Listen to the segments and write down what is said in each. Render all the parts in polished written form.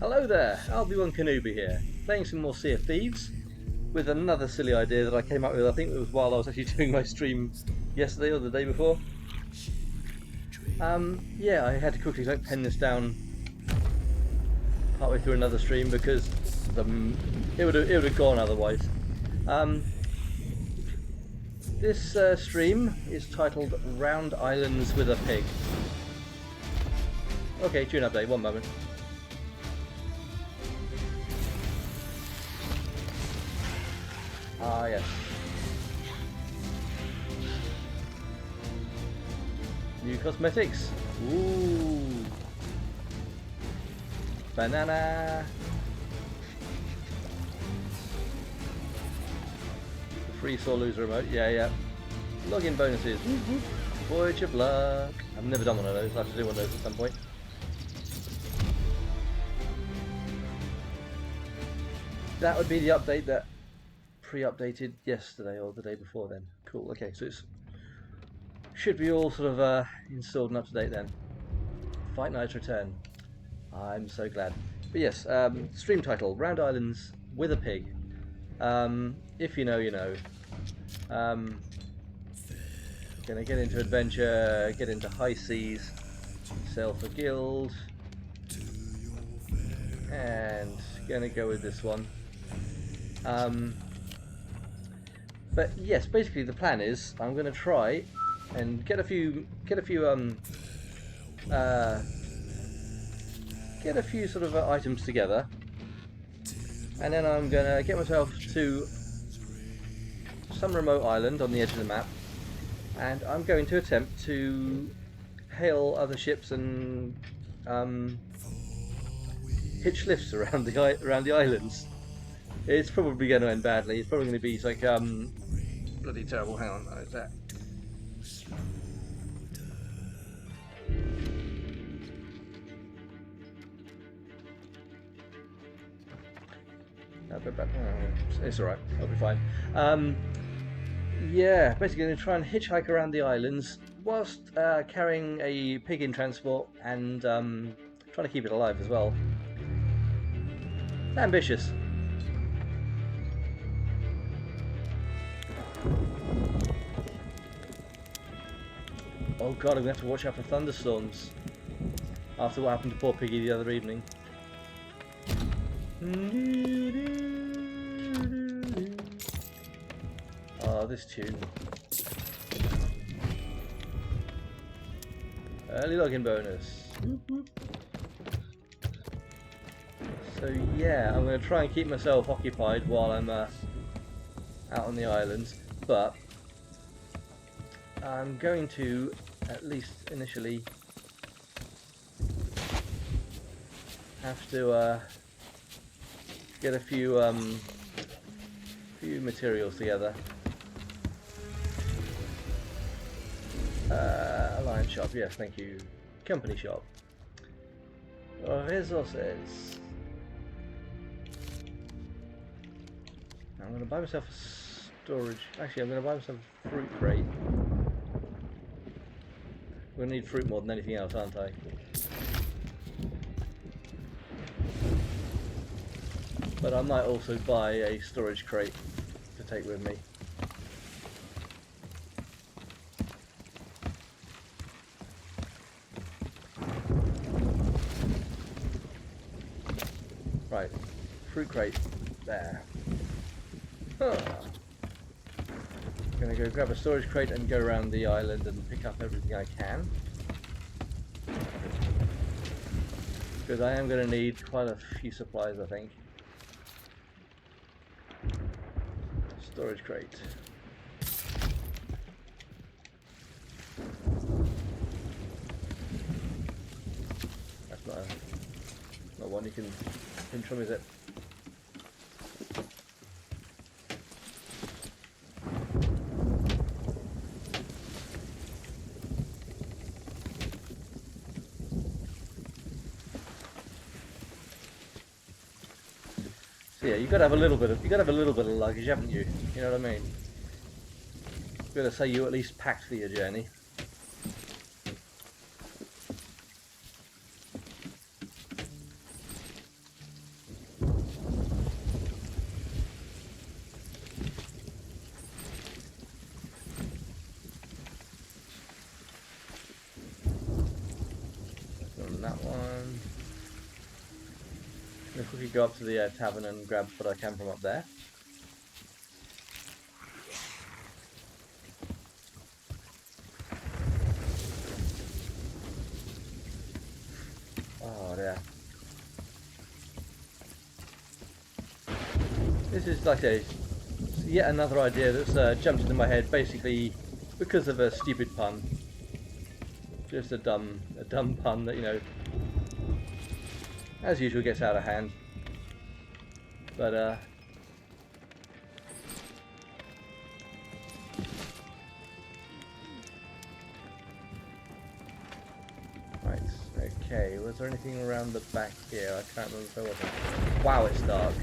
Hello there, Albie-Wan here, playing some more Sea of Thieves, with another silly idea that I came up with. I think it was while I was actually doing my stream yesterday or the day before. Yeah, I had to quickly pen this down partway through another stream because it would have gone otherwise. This stream is titled Round Islands with a Pig. Okay, tune update, one moment. Ah, yes. New cosmetics. Ooh. Banana. Free Soul Loser remote. Yeah. Login bonuses. Voyage of Luck. I've never done one of those. I'll have to do one of those at some point. That would be the update that pre-updated yesterday or the day before then. Cool, okay, so it should be all sort of installed and up to date then. Fight Night's Return. I'm so glad. But yes, stream title, Round Islands with a Pig. If you know, you know. Gonna get into adventure, get into high seas, sail for guild, and gonna go with this one. But yes, basically the plan is I'm going to try and get a few sort of items together, and then I'm going to get myself to some remote island on the edge of the map, and I'm going to attempt to hail other ships and hitch lifts around the islands. It's probably going to end badly. It's probably going to be like bloody terrible. Hang on, how's that? It's alright, I'll be fine. Yeah, basically going to try and hitchhike around the islands whilst carrying a pig in transport and trying to keep it alive as well. It's ambitious. Oh god, I'm going to have to watch out for thunderstorms after what happened to poor Piggy the other evening. Oh, this tune. Early login bonus. So yeah, I'm going to try and keep myself occupied while I'm out on the islands, but I'm going to, at least initially, have to get a few materials together. Alliance shop, yes, thank you. Company shop. Resources. I'm going to buy myself a storage. Actually, I'm going to buy myself a fruit crate. I'm going to need fruit more than anything else, aren't I? But I might also buy a storage crate to take with me. Right, fruit crate there. Huh. I'm going to go grab a storage crate and go around the island and pick up everything I can. Because I am going to need quite a few supplies, I think. Storage crate. That's not one you can pinch from, is it? Yeah, you've got to have a little bit of luggage, haven't you? You know what I mean? You've got to say you at least packed for your journey. that one. I'm gonna quickly go up to the tavern and grab what I can from up there. Oh dear. This is like yet another idea that's jumped into my head, basically because of a stupid pun. Just a dumb pun that, you know, as usual gets out of hand. But right, okay, was there anything around the back here? I can't remember if there wasn't. Wow, it's dark.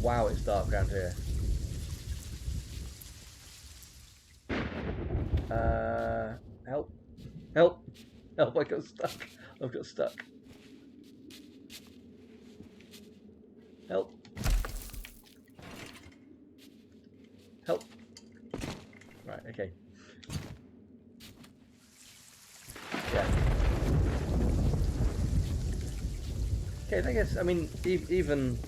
Wow, it's dark around here. Help. Help! Help, I got stuck. I've got stuck. Help. Help. Right, okay. Yeah. Okay, I guess, I mean, even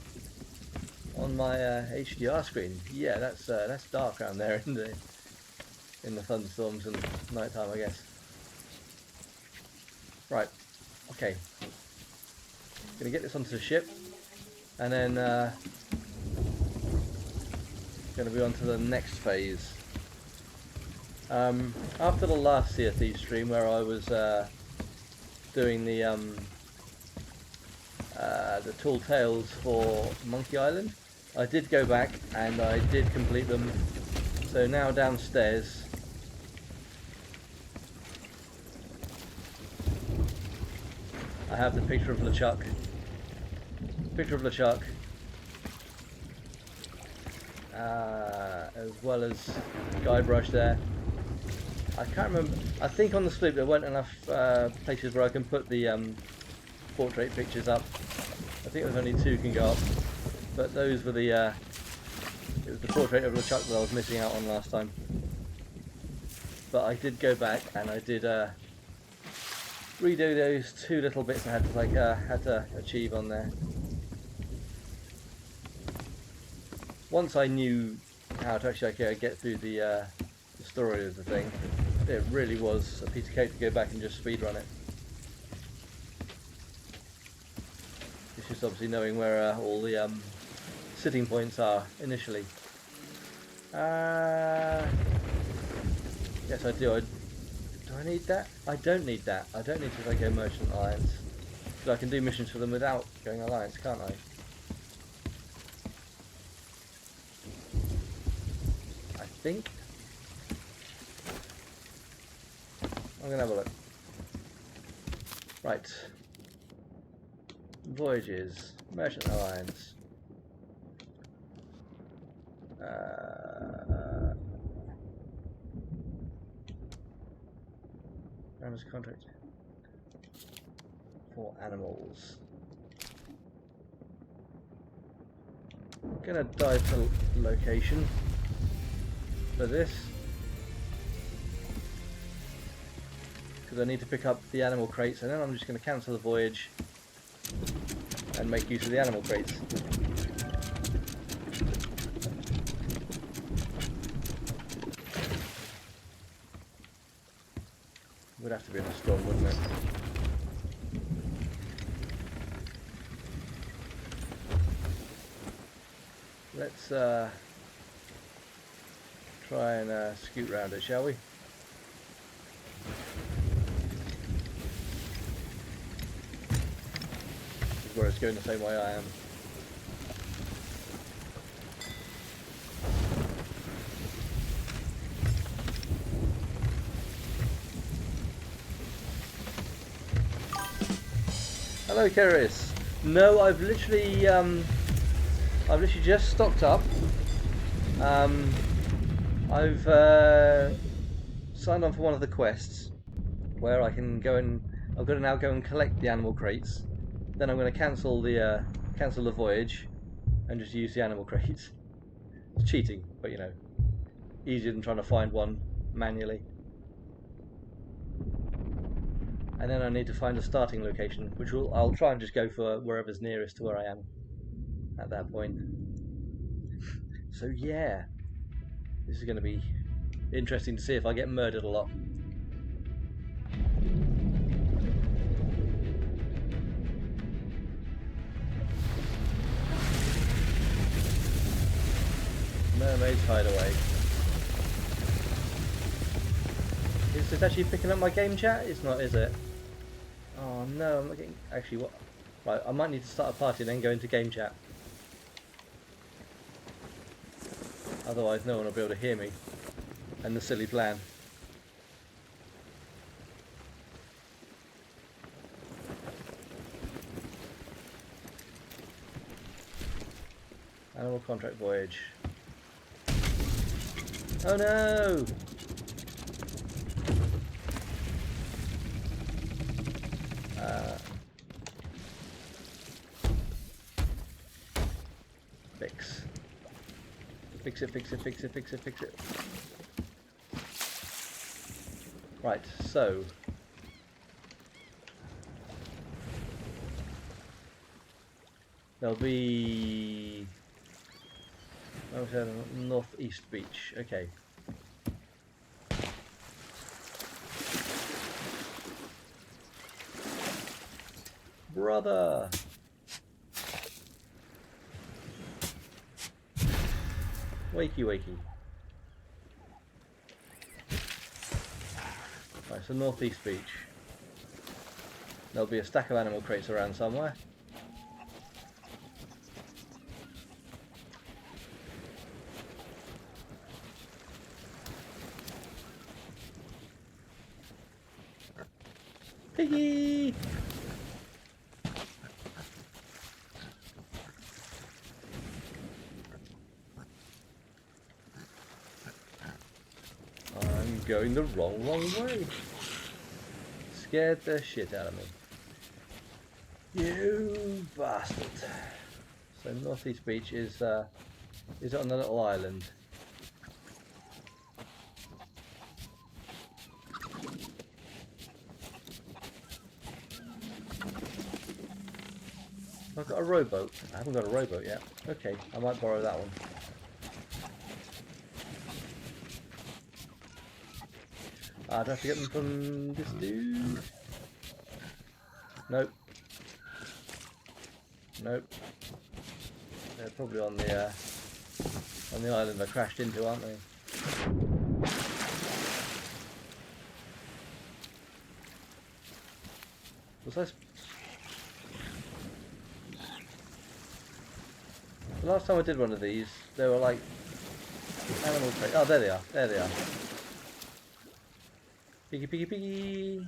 on my HDR screen, yeah, that's dark around there in the thunderstorms and nighttime, I guess. Right, okay. Gonna get this onto the ship, and then gonna be on to the next phase. After the last Sea of Thieves stream, where I was doing the tall tales for Monkey Island, I did go back and I did complete them. So now downstairs, I have the picture of LeChuck. As well as Guybrush there. I can't remember. I think on the sloop there weren't enough places where I can put the portrait pictures up. I think there's only 2 can go up, but those were the it was the portrait of LeChuck that I was missing out on last time. But I did go back and I did redo those 2 little bits I had to achieve on there. Once I knew how to actually get through the story of the thing, it really was a piece of cake to go back and just speedrun it. It's just obviously knowing where all the sitting points are initially. Yes, I do. Do I need that? I don't need that. I don't need to go Merchant Alliance. So I can do missions for them without going Alliance, can't I? I think. I'm gonna have a look. Right. Voyages. Merchant Alliance. Ram's contract for animals. I'm gonna dive to location for this because I need to pick up the animal crates, and then I'm just going to cancel the voyage and make use of the animal crates. Would have to be in a storm, wouldn't it? Let's try and scoot round it, shall we? This is where it's going the same way I am. Hello, Keris. No, I've literally just stocked up. I've signed on for one of the quests where I can go and I've got to now go and collect the animal crates. Then I'm going to cancel the voyage and just use the animal crates. It's cheating, but you know, easier than trying to find one manually. And then I need to find a starting location, which I'll try and just go for wherever's nearest to where I am at that point. So yeah, this is going to be interesting to see if I get murdered a lot. Mermaid's Hideaway. Is this actually picking up my game chat? It's not, is it? Oh no, I'm not getting... Actually, what? Right, I might need to start a party and then go into game chat. Otherwise no one will be able to hear me and the silly plan. Animal contract voyage. Oh no! Fix. Fix it, fix it, fix it, fix it, fix it. Right, so... There'll be... Oh, northeast beach, okay. Brother! Wakey wakey. Right, so northeast beach. There'll be a stack of animal crates around somewhere. Piggy! I'm going the wrong way. Scared the shit out of me. You bastard. So northeast beach is on a little island. I've got a rowboat. I haven't got a rowboat yet. Okay, I might borrow that one. Do I have to get them from this dude? Nope. Nope. They're probably on the island I crashed into, aren't they? Was I? The last time I did one of these, they were like animal crates. Oh, there they are. There they are. Piggy, piggy, piggy.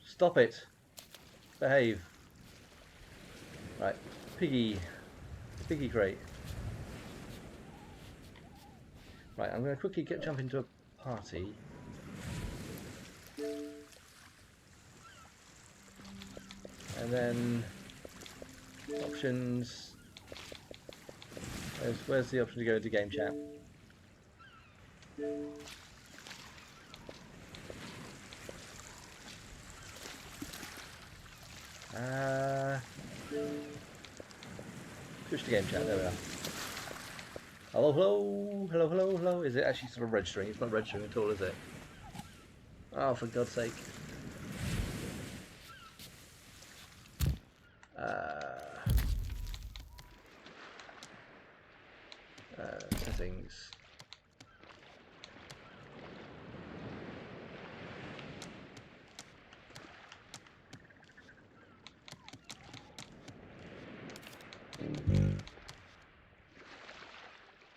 Stop it. Behave. Right. Piggy. Piggy crate. Right, I'm going to quickly jump into a party. And then options. Where's the option to go into game chat? Switch to game chat, there we are. Hello, hello, hello, hello, hello. Is it actually sort of registering? It's not registering at all, is it? Oh, for God's sake. Settings.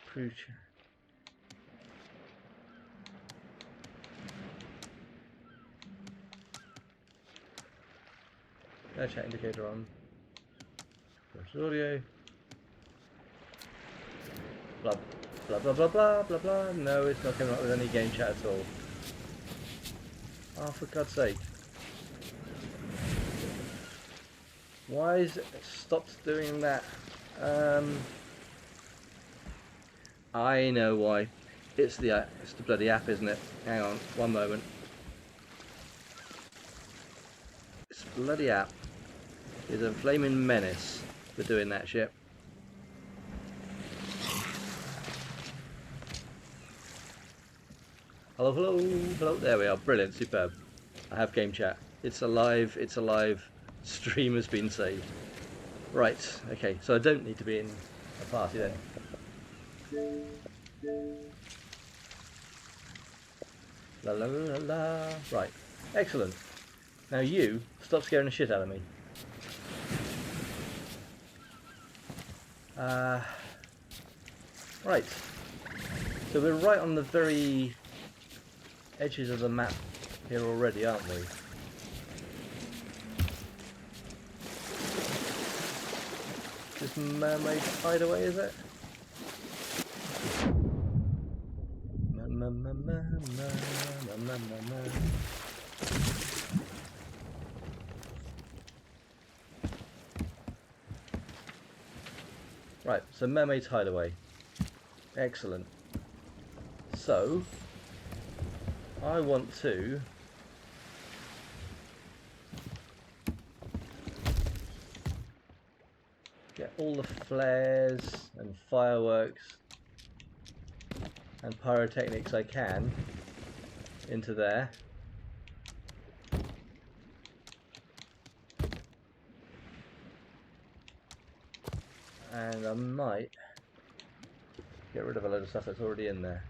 Crew chat. Chat indicator on. Audio. Blah blah blah blah blah blah blah. No, it's not coming up with any game chat at all. Oh, for God's sake! Why is it stopped doing that? I know why. It's the bloody app, isn't it? Hang on, one moment. This bloody app is a flaming menace for doing that shit. Hello, hello, hello. There we are. Brilliant, superb. I have game chat. It's alive. It's alive. Stream has been saved. Right. Okay. So I don't need to be in a party then. La la la la. Right. Excellent. Now you stop scaring the shit out of me. Right. So we're right on the very edges of the map here already, aren't we? This mermaid hideaway, is it? Right, so mermaid's hideaway. Excellent. So I want to get all the flares and fireworks and pyrotechnics I can into there. And I might get rid of a load of stuff that's already in there,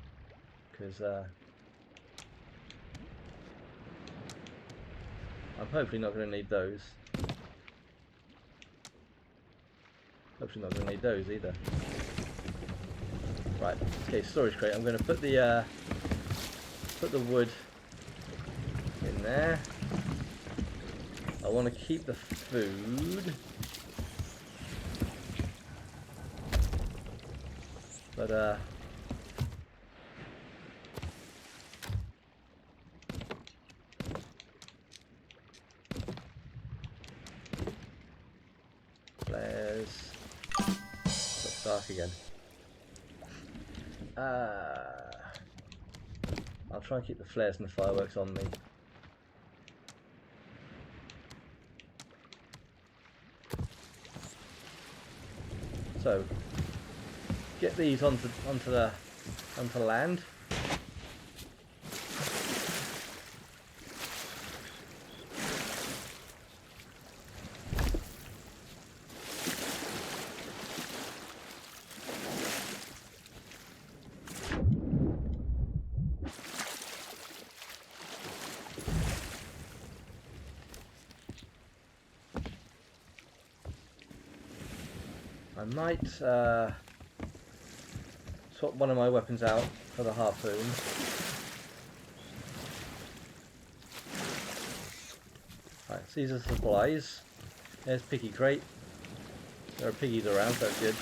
because I'm hopefully not going to need those. Hopefully not going to need those either. Right, okay, storage crate. I'm going to put the wood in there. I want to keep the food, but flares. It's dark again. I'll try and keep the flares and the fireworks on me. So get these onto land. I might swap one of my weapons out for the harpoon. Right, so these are supplies. There's piggy crate. There are piggies around, so that's good.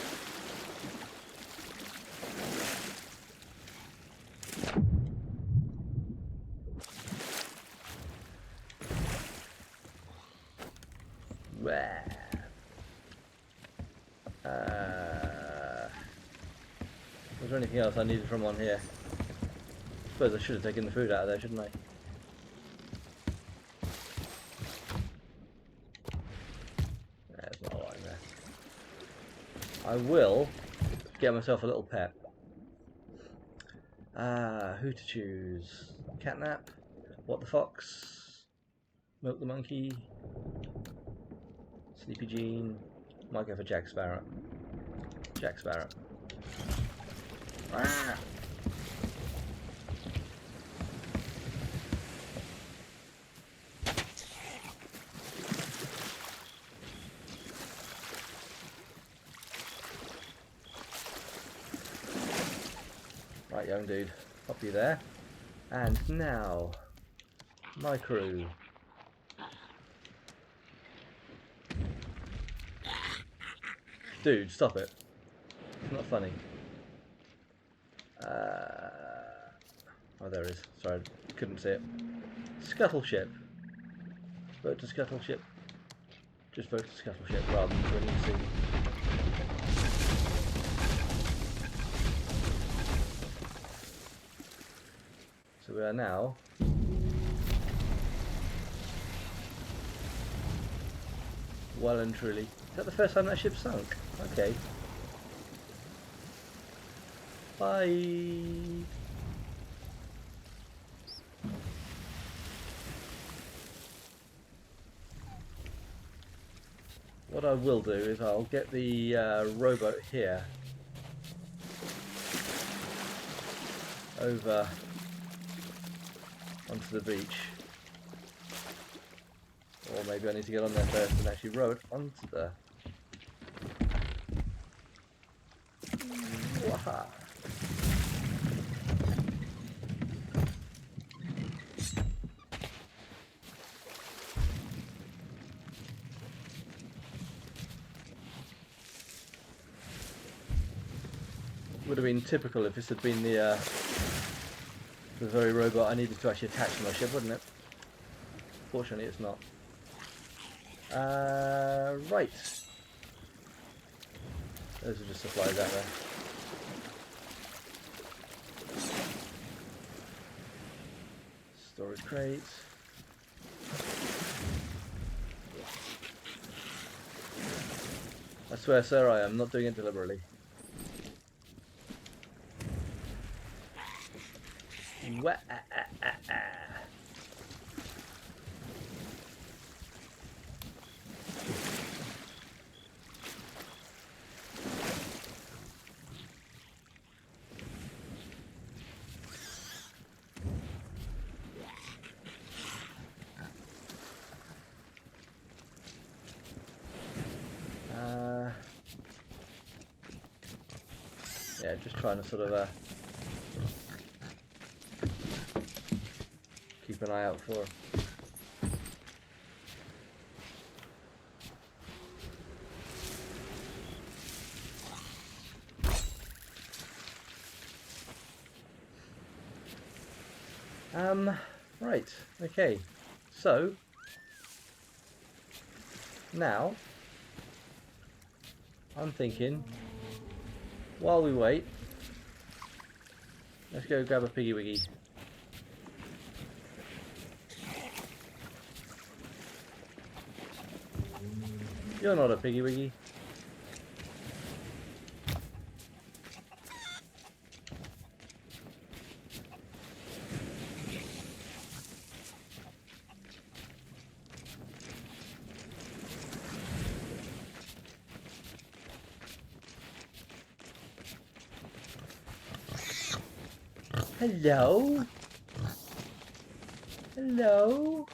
Was there anything else I needed from on here? I suppose I should have taken the food out of there, shouldn't I? There's not a lot in there. I will get myself a little pet. Who to choose? Catnap? What the Fox? Milk the Monkey? Sleepy Jean? Might go for Jack Sparrow. Jack Sparrow. Ah! Right, young dude, pop you there. And now, my crew. Dude, stop it. It's not funny. Oh, there it is. Sorry, couldn't see it. Scuttle ship. Vote to scuttle ship. Just vote to scuttle ship rather than winning sea. we are now well and truly. Is that the first time that ship sunk? Okay. Bye. What I will do is I'll get the rowboat here over onto the beach. Or maybe I need to get on there first and actually row it onto the... Waha! Would have been typical if this had been the very rowboat I needed to actually attach to my ship, wouldn't it? Fortunately, it's not. Right. Those are just supplies out there. Storage crates. I swear, sir, I am not doing it deliberately. Yeah, just trying to sort of keep an eye out for. Right, okay, so now I'm thinking while we wait, let's go grab a piggy wiggy. You're not a piggy wiggy. Hello? Hello?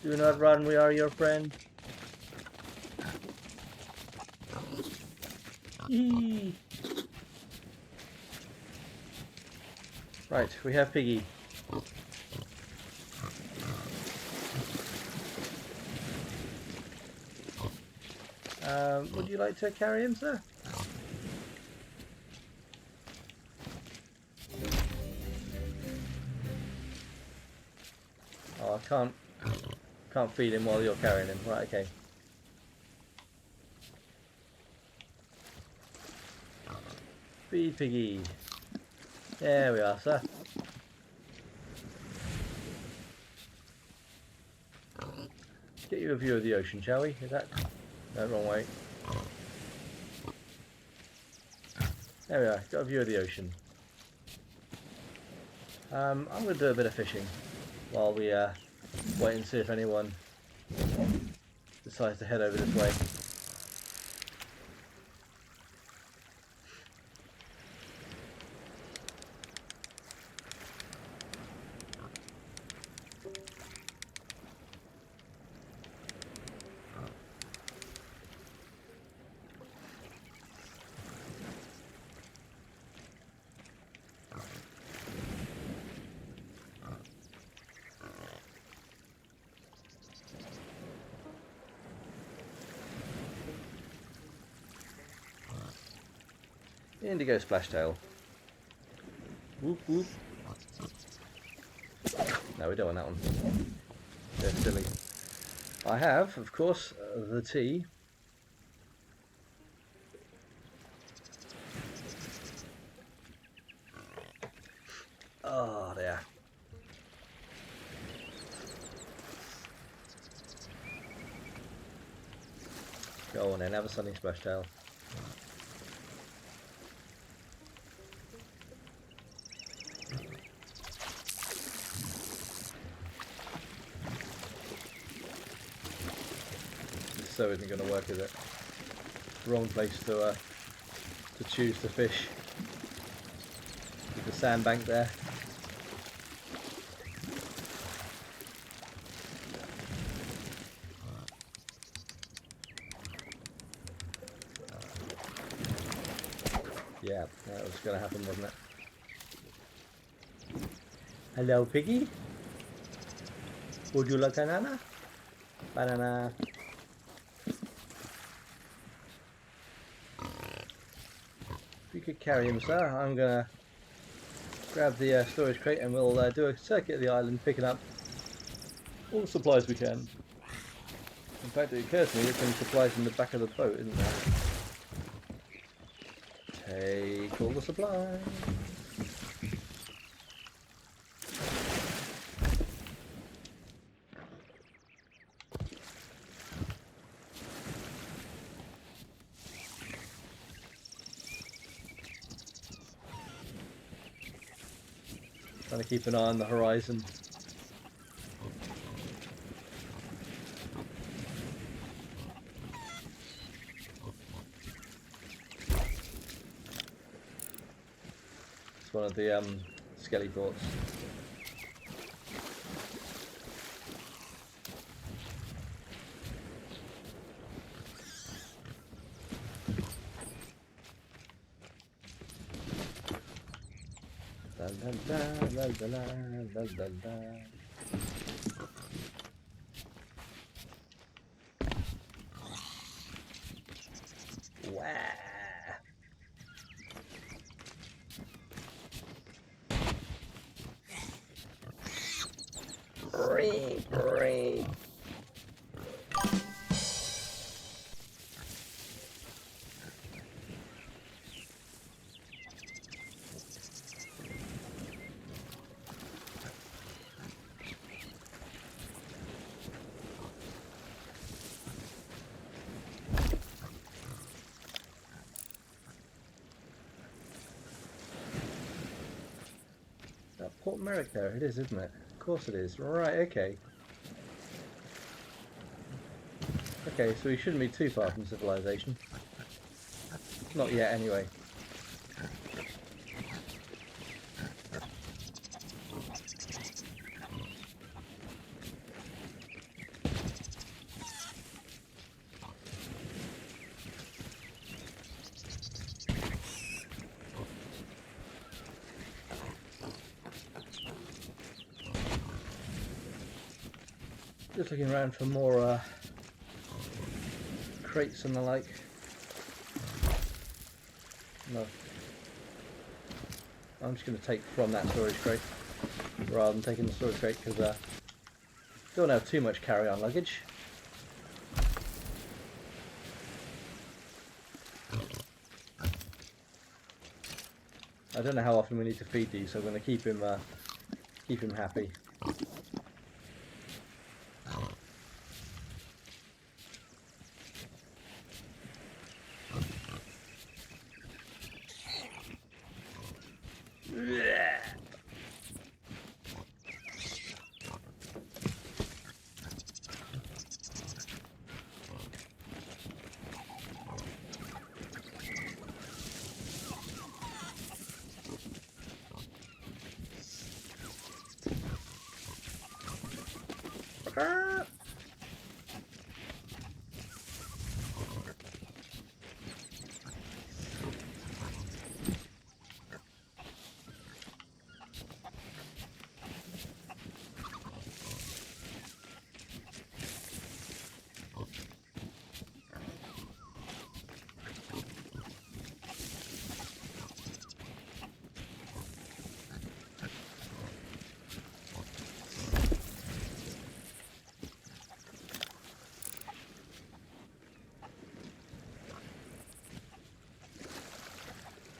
Do not run, we are your friend. Eee. Right, we have Piggy. Would you like to carry him, sir? Oh, I can't feed him while you're carrying him. Right, okay. Feed Piggy. There we are, sir. Get you a view of the ocean, shall we? Is that... No, wrong way. There we are, got a view of the ocean. I'm going to do a bit of fishing while we wait and see if anyone decides to head over this way. Indigo splashtail. Whoop whoop. No, we don't want that one. They're silly. I have, of course, the tea. Oh, there. Go on then, have a sunny splash tail. This so isn't going to work, is it? Wrong place to choose to fish. With the sandbank there. Yeah, that was going to happen, wasn't it? Hello, piggy. Would you like a banana? Banana. If you could carry him, sir, I'm going to grab the storage crate and we'll do a circuit of the island, picking up all the supplies we can. In fact, it occurs to me there's some supplies in the back of the boat, isn't there? Take all the supplies. Trying to keep an eye on the horizon. It's one of the skelly thoughts. Da, da, da, da, da, da, da. Wow. Great, great. Port Merrick there, it is, isn't it? Of course it is. Right, okay. Okay, so we shouldn't be too far from civilization. Not yet, anyway. Just looking around for more crates and the like. No. I'm just going to take from that storage crate rather than taking the storage crate because don't have too much carry-on luggage. I don't know how often we need to feed these, so I'm going to keep him happy.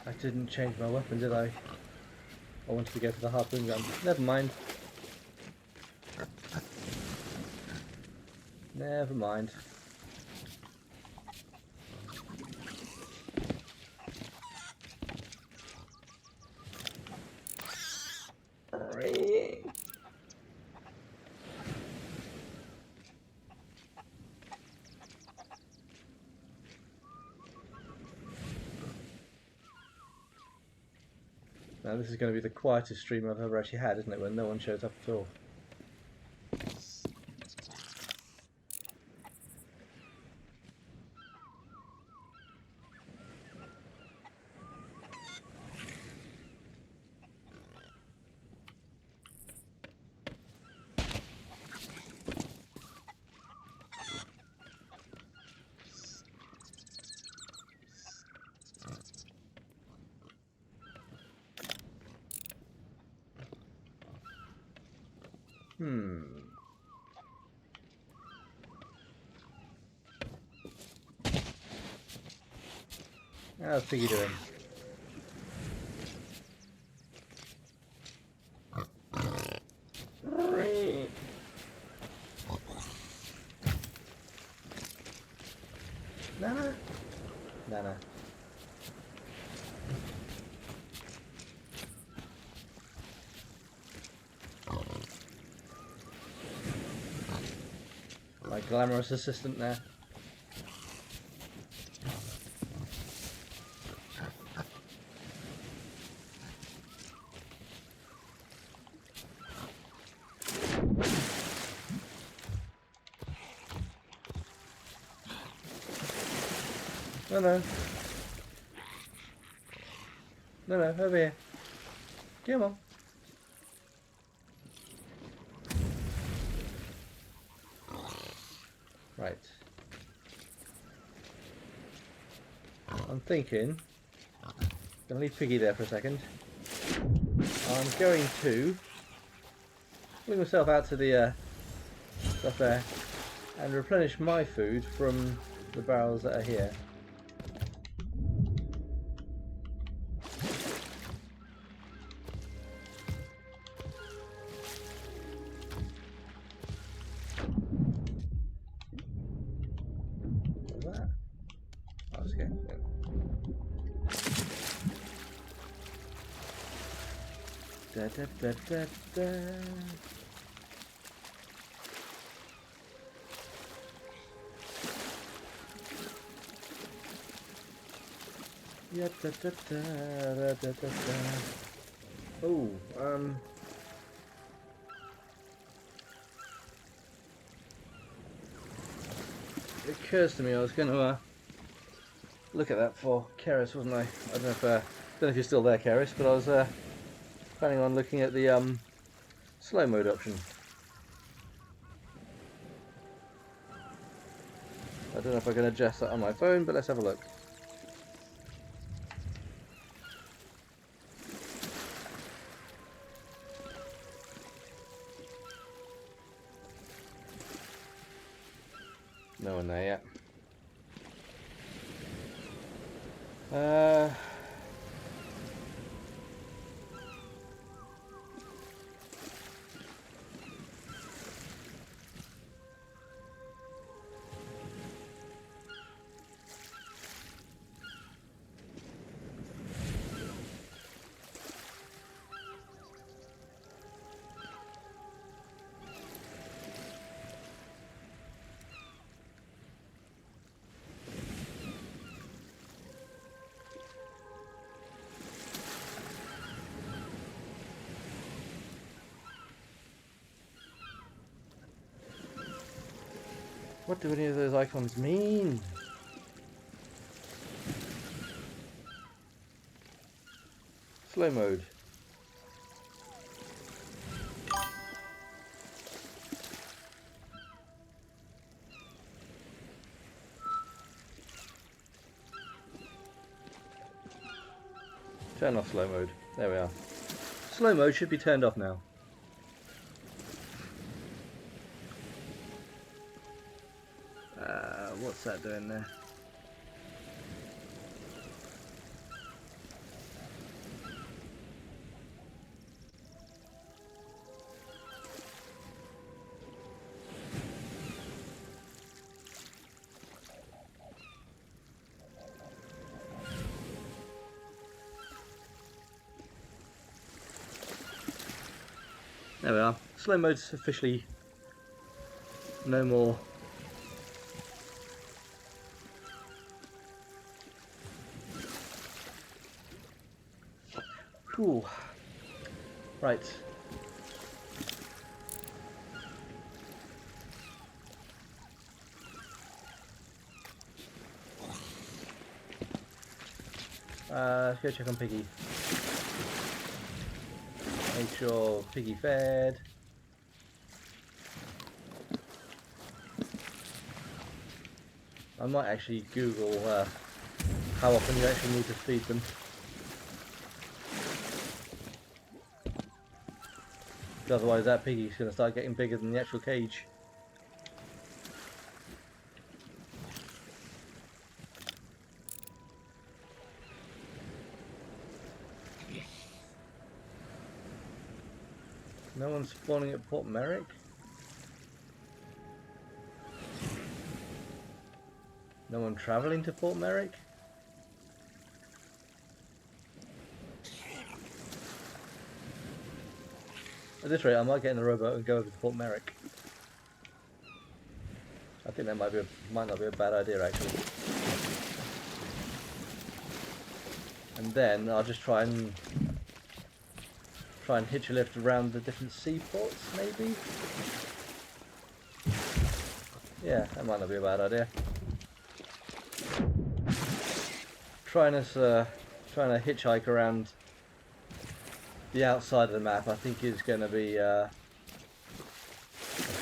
I didn't change my weapon, did I? I wanted to go for the harpoon gun. Never mind. Never mind. Now this is going to be the quietest stream I've ever actually had, isn't it? When no one shows up at all. How's Piggy doing? Nana? Nana. My glamorous assistant there. No, no. No, no, over here. Come on. Right. I'm thinking, gonna leave Piggy there for a second. I'm going to bring myself out to the stuff there and replenish my food from the barrels that are here. Da, da, da, da, da. Yeah, da, da, da, da, da, da. Oh, it occurs to me I was going to look at that for Keris, wasn't I? I don't know if you're still there, Keris, but I was planning on looking at the slow mode option. I don't know if I can adjust that on my phone, but let's have a look. No one there yet. What do any of those icons mean? Slow mode. Turn off slow mode. There we are. Slow mode should be turned off now. What's that doing there? There we are. Slow mode's officially no more. Cool. Right. Let's go check on Piggy. Make sure Piggy fed. I might actually Google how often you actually need to feed them. Otherwise that piggy's going to start getting bigger than the actual cage. No one's spawning at Port Merrick? No one travelling to Port Merrick? At this rate, I might get in the rowboat and go over to Port Merrick. I think that might not be a bad idea actually. And then I'll just try and hitch a lift around the different seaports, maybe. Yeah, that might not be a bad idea. Trying to hitchhike around the outside of the map, I think is going to be a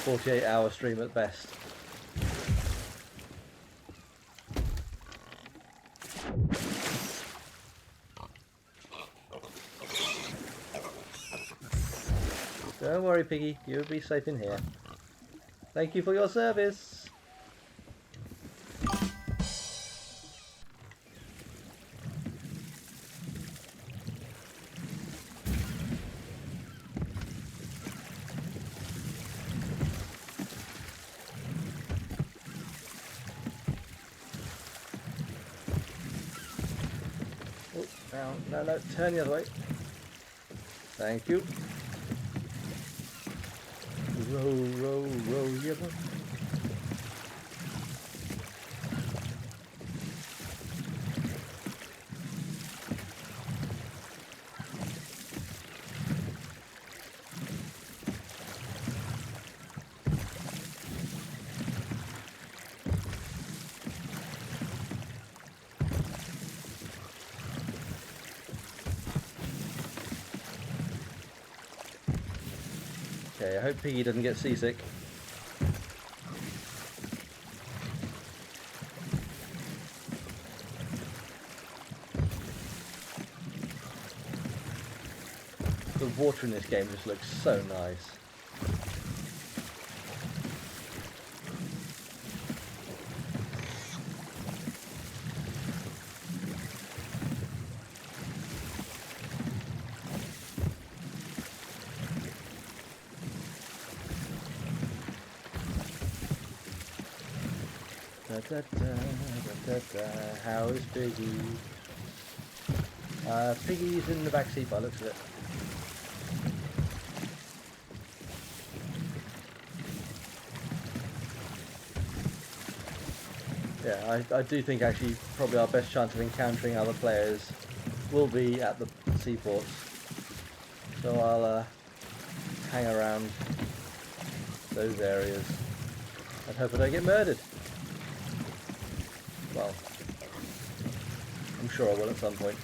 48-hour stream at best. Don't worry, Piggy, you'll be safe in here. Thank you for your service. No, turn the other way. Thank you. Row, yeah. Okay, I hope Piggy doesn't get seasick. The water in this game just looks so nice. How is Piggy? Piggy's in the back seat by the looks of it. Yeah, I do think actually probably our best chance of encountering other players will be at the seaports. So I'll hang around those areas and hope I don't get murdered. Well, I'm sure I will at some point.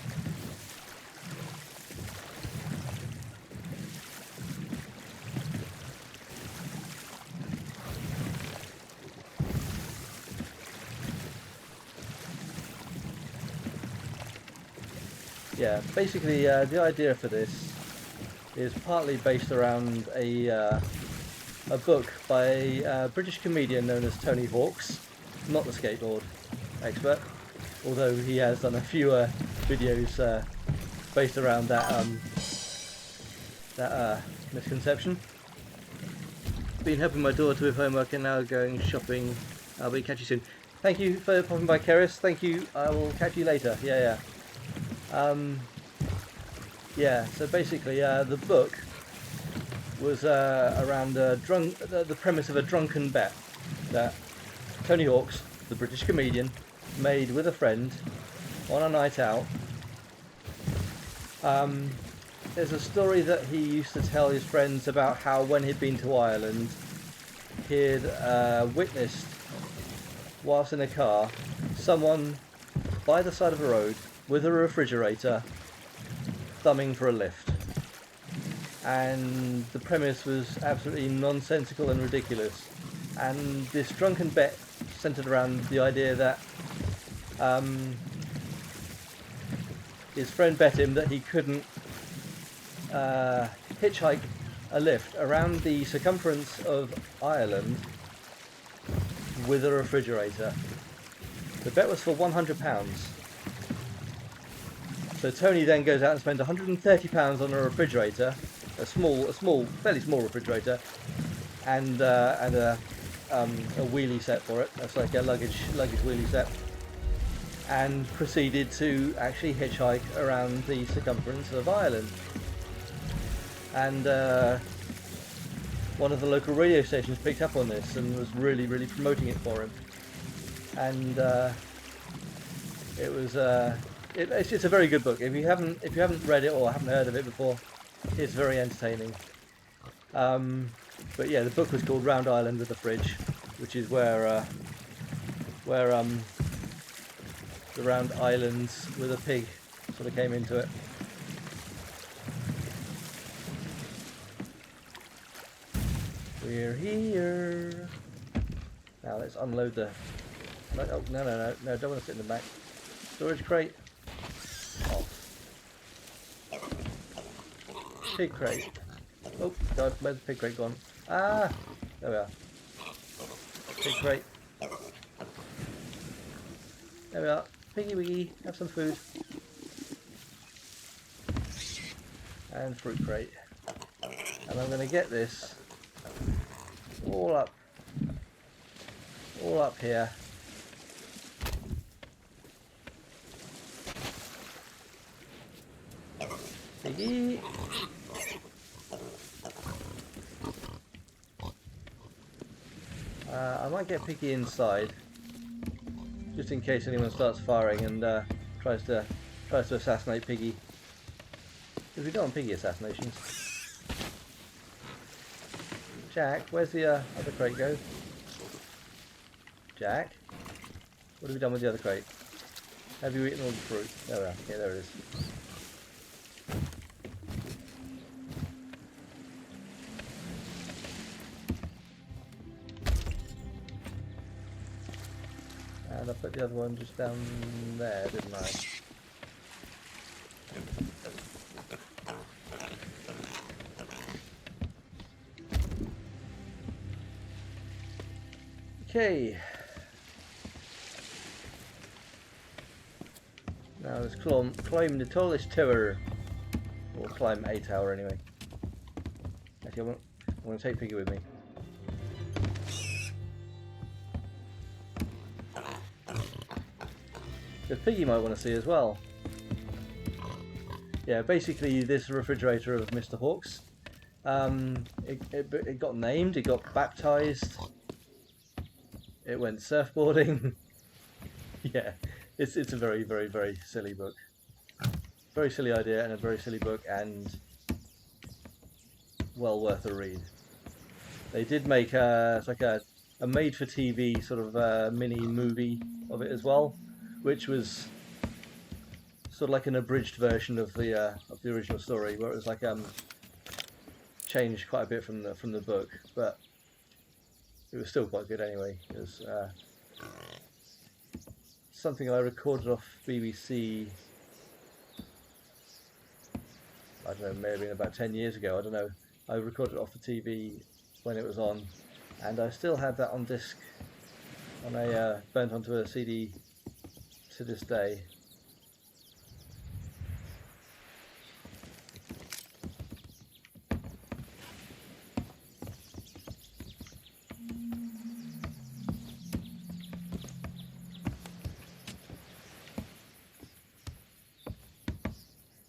Yeah, basically the idea for this is partly based around a book by a British comedian known as Tony Hawks, not the skateboard expert, although he has done a few videos based around that misconception. Been helping my daughter with homework and now going shopping. I'll be catch you soon. Thank you for popping by, Keris. Thank you. I will catch you later. Yeah. Yeah, so basically the book was around the premise of a drunken bet that Tony Hawk's, the British comedian, made with a friend on a night out. There's a story that he used to tell his friends about how when he'd been to Ireland, he'd witnessed, whilst in a car, someone by the side of a road with a refrigerator thumbing for a lift. And the premise was absolutely nonsensical and ridiculous. And this drunken bet centered around the idea that his friend bet him that he couldn't hitchhike a lift around the circumference of Ireland with a refrigerator. The bet was for £100. So Tony then goes out and spends £130 on a refrigerator, a fairly small refrigerator, and a wheelie set for it. That's like a luggage wheelie set, and proceeded to actually hitchhike around the circumference of Ireland. And one of the local radio stations picked up on this and was really promoting it for him. And it was it's a very good book. If you haven't read it or haven't heard of it before, it's very entertaining. But yeah, the book was called Round Ireland with a Fridge, which is where the round islands with a pig sort of came into it. We're here. Now let's unload the... Oh, no, don't want to sit in the back. Storage crate. Off. Pig crate. Oh, God, where's the pig crate gone? Ah! There we are. Pig crate. There we are. Piggy wiggy, have some food. And fruit crate. And I'm going to get this all up here. Piggy. I might get Piggy inside, just in case anyone starts firing and tries to assassinate Piggy. Because we don't want Piggy assassinations. Jack, where's the other crate go? Jack, what have we done with the other crate? Have you eaten all the fruit? There we are. Yeah, there it is. And I put the other one just down there, didn't I? Okay. Now let's climb the tallest tower. Or climb a tower anyway. Actually, I want to take Piggy with me. Because Piggy might want to see as well. Yeah, basically this refrigerator of Mr. Hawk's, it got named, it got baptized, it went surfboarding. Yeah, it's a very silly book. Very silly idea and a very silly book, and well worth a read. They did make it's like a made-for-TV sort of mini movie of it as well, which was sort of like an abridged version of the original story, where it was like changed quite a bit from the book, but it was still quite good anyway. It was something I recorded off BBC. I don't know, may have been about 10 years ago. I don't know. I recorded it off the TV when it was on, and I still have that on disc, and I burnt onto a CD to this day.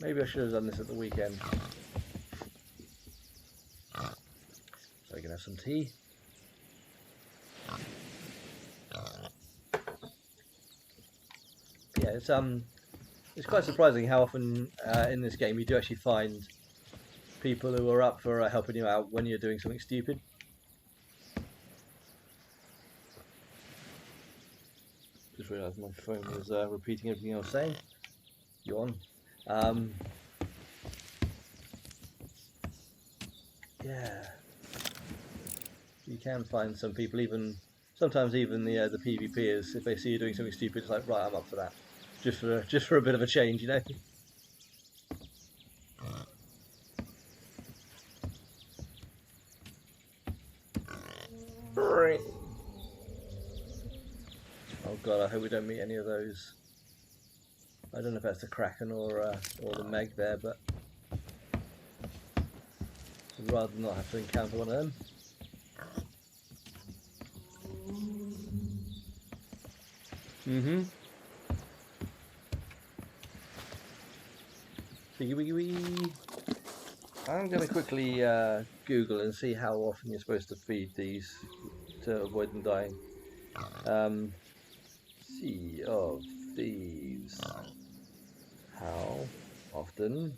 Maybe I should have done this at the weekend. some tea. Yeah, it's quite surprising how often in this game you do actually find people who are up for helping you out when you're doing something stupid. Just realised my phone was repeating everything I was saying. Yawn. Yeah, you can find some people, sometimes even the PvPers, if they see you doing something stupid, it's like, right, I'm up for that, just for a bit of a change, you know. Oh god, I hope we don't meet any of those. I don't know if that's the Kraken or the Meg there, but I'd rather not have to encounter one of them. Wiggy wiggy wiggy. I'm going to quickly Google and see how often you're supposed to feed these to avoid them dying. Sea of Thieves. How often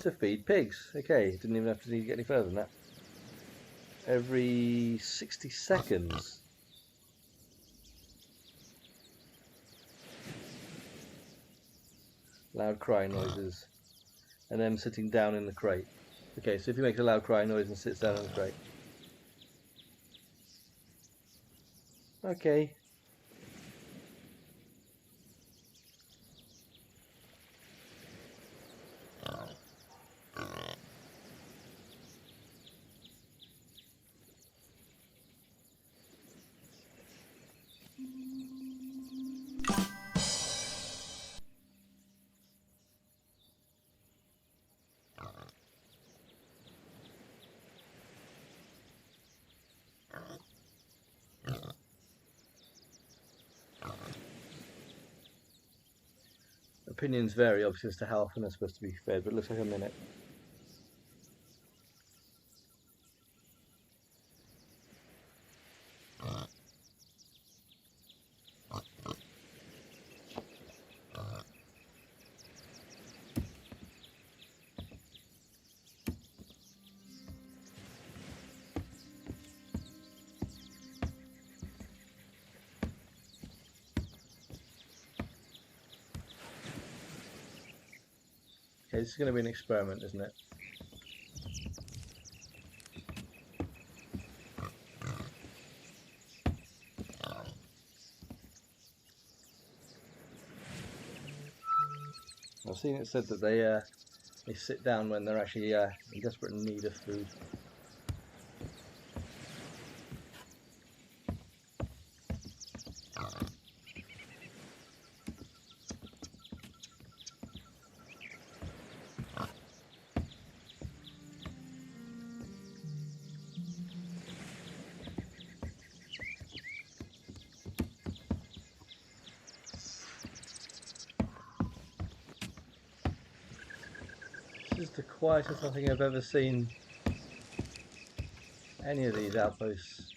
to feed pigs? Okay, didn't even have to get any further than that. Every 60 seconds. Loud crying noises. And then sitting down in the crate. Okay, so if he makes a loud crying noise and sits down in the crate. Okay. Opinions vary obviously as to how often they're supposed to be fed, but it looks like a minute. Okay, this is going to be an experiment, isn't it? I've seen it said that they sit down when they're actually in desperate need of food. This is the quietest I think I've ever seen any of these outposts.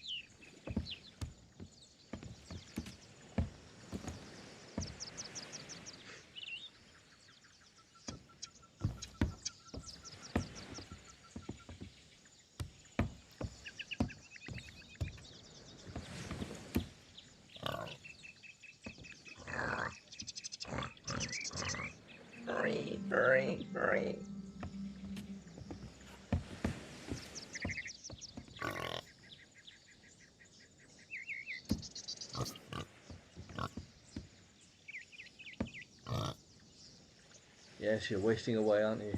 Yes, you're wasting away, aren't you?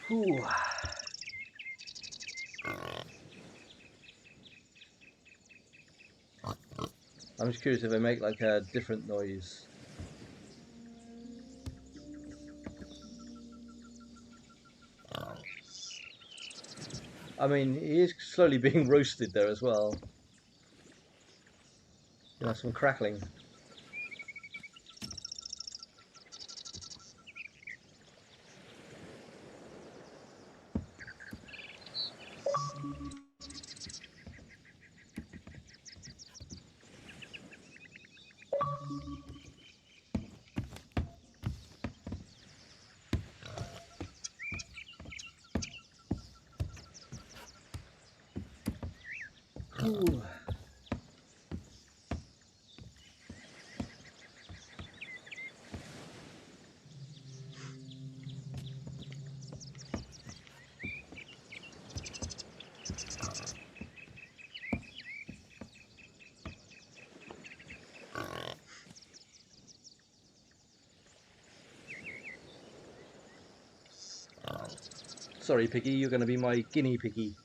Whew. I'm just curious if they make like a different noise. I mean, he is slowly being roasted there as well. You know, some crackling. Ooh. Sorry, Piggy, you're going to be my guinea piggy.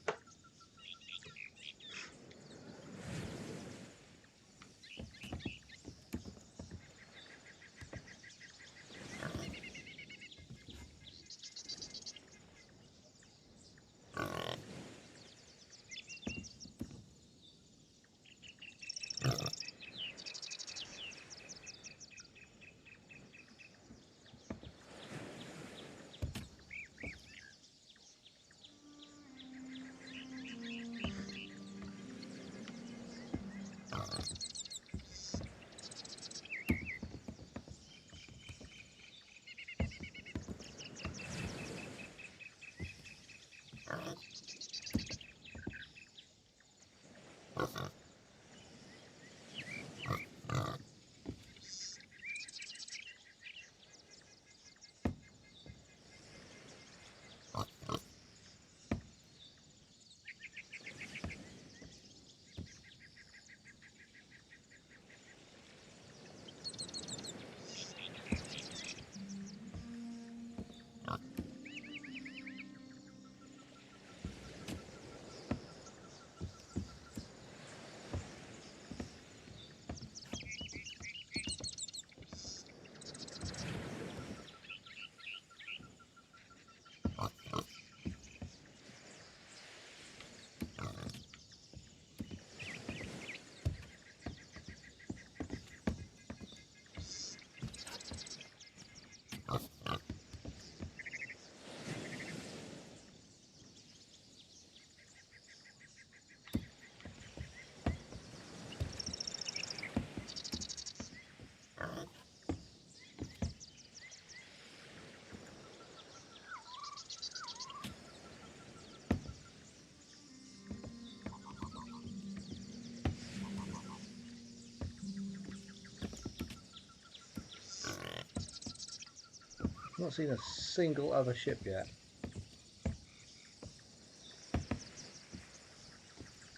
Not seen a single other ship yet.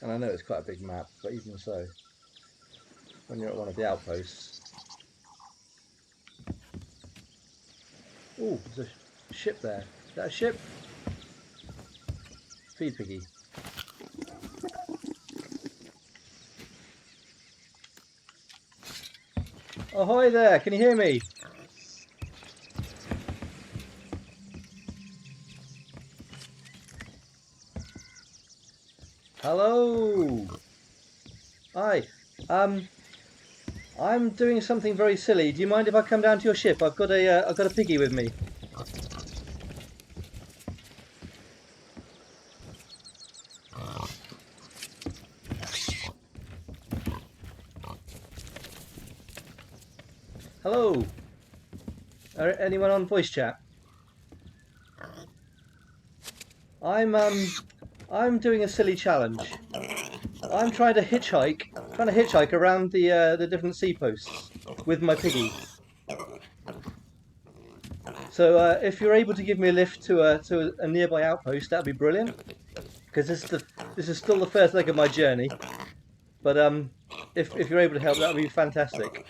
And I know it's quite a big map, but even so, when you're at one of the outposts... Ooh, there's a ship there. Is that a ship? Feed Piggy. Ahoy there, can you hear me? Hello. Hi. I'm doing something very silly. Do you mind if I come down to your ship? I've got a piggy with me. Hello. Anyone on voice chat? I'm doing a silly challenge. I'm trying to hitchhike around the different sea posts with my piggy. So if you're able to give me a lift to a nearby outpost, that'd be brilliant. Because this is still the first leg of my journey. But if you're able to help, that would be fantastic.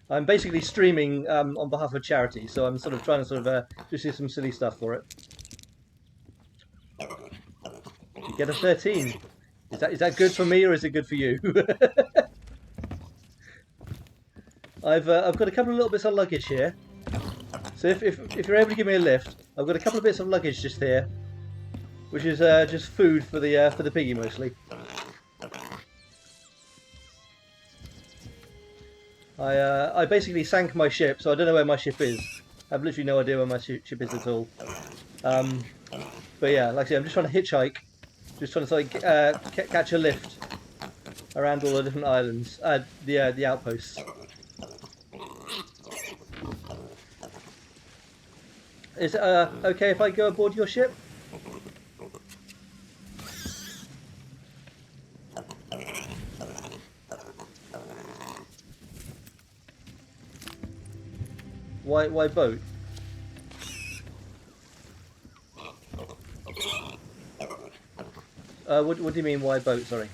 I'm basically streaming on behalf of charity, so I'm sort of trying to just do some silly stuff for it. You get a 13. Is that good for me or is it good for you? I've got a couple of little bits of luggage here. So if you're able to give me a lift, I've got a couple of bits of luggage just here, which is just food for the piggy mostly. I basically sank my ship, so I don't know where my ship is. I have literally no idea where my ship is at all. But yeah, like I say, I'm just trying to hitchhike, just trying to catch a lift around all the different islands, the outposts. Is it okay if I go aboard your ship? Why boat? What do you mean, why boat? Sorry.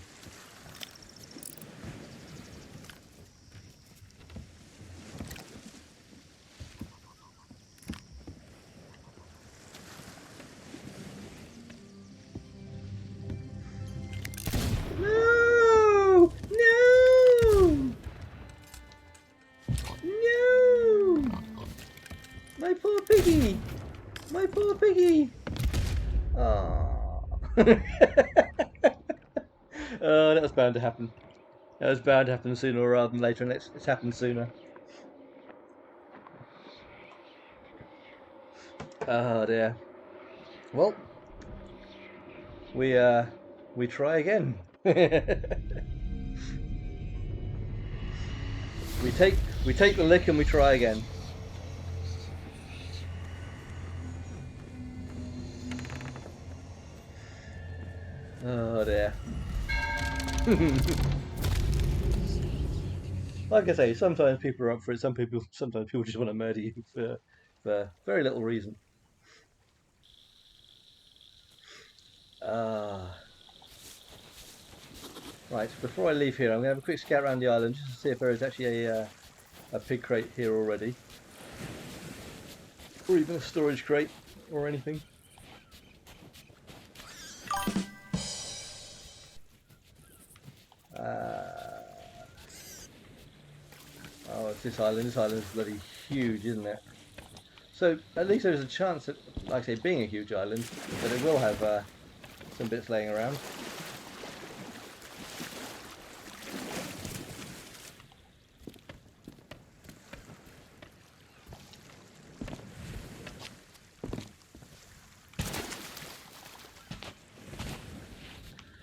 No! No! No! My poor piggy! My poor piggy! Oh. Oh, that was bound to happen. That was bound to happen sooner rather than later, and it's happened sooner. Oh dear. Well, we try again. we take the lick and we try again. Oh dear. Like I say, sometimes people are up for it. Sometimes people just want to murder you for very little reason. Right. Before I leave here, I'm going to have a quick scout around the island just to see if there is actually a pig crate here already, or even a storage crate or anything. Oh, it's this island. This island is bloody huge, isn't it? So at least there's a chance that, like I say, being a huge island, that it will have some bits laying around.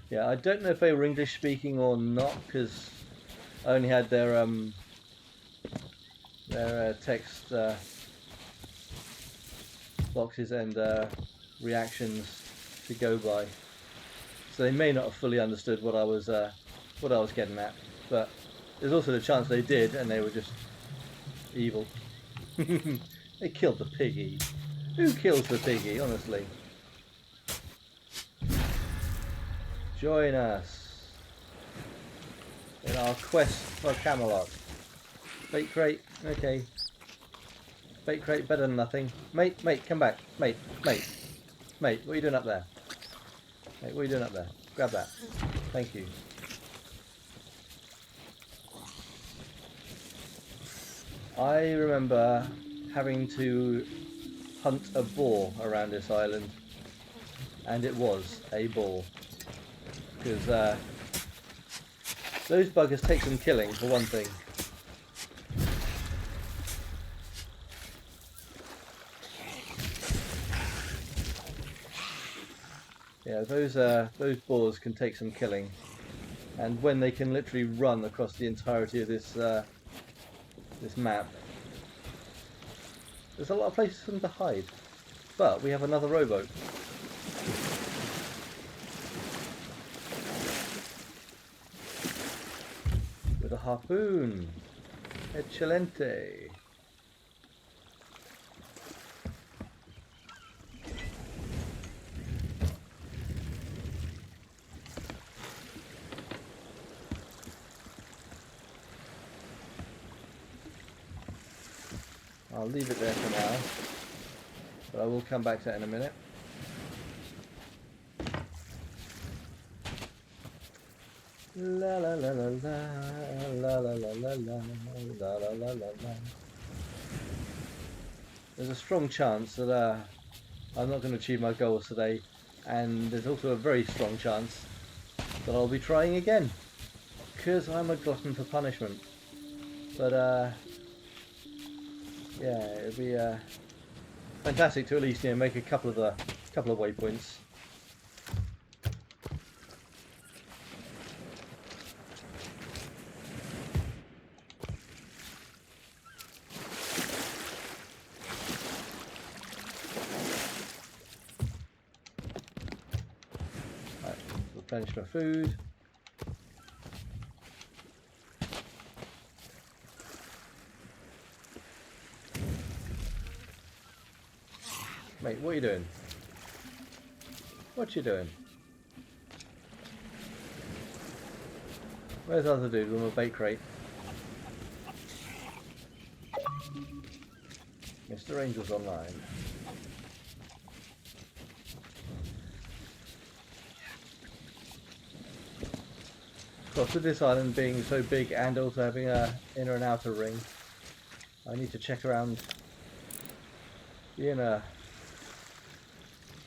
Yeah, I don't know if they were English speaking or not, because I only had their text boxes and reactions to go by, so they may not have fully understood what I was getting at. But there's also the chance they did, and they were just evil. They killed the piggy. Who kills the piggy, honestly? Join us in our quest for Camelot. Bait crate, okay. Bait crate better than nothing. Mate, come back. Mate, what are you doing up there? Mate, what are you doing up there? Grab that. Thank you. I remember having to hunt a boar around this island, and it was a bore. Because those buggers take some killing, for one thing. Yeah, those boars can take some killing, and when they can literally run across the entirety of this this map, there's a lot of places for them to hide. But we have another rowboat. With a harpoon. Excelente. I'll leave it there for now, but I will come back to that in a minute. La la la la la la la la la la la la la. There's a strong chance that I'm not going to achieve my goals today, and there's also a very strong chance that I'll be trying again, because I'm a glutton for punishment. But yeah, it'd be fantastic to at least make a couple of waypoints. Right, replenish my food. Mate, what are you doing? What you doing? Where's the other dude with my bait crate? Mr. Angel's online. Of course, with this island being so big and also having a inner and outer ring, I need to check around the inner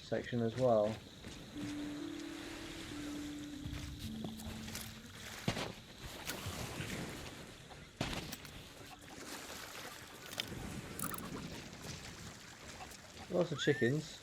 section as well. Lots of chickens.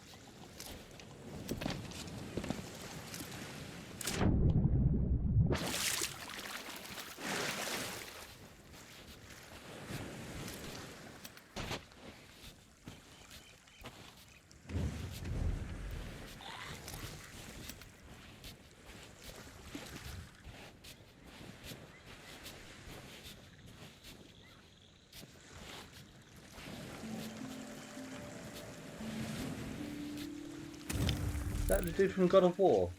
Is that the dude from God of War?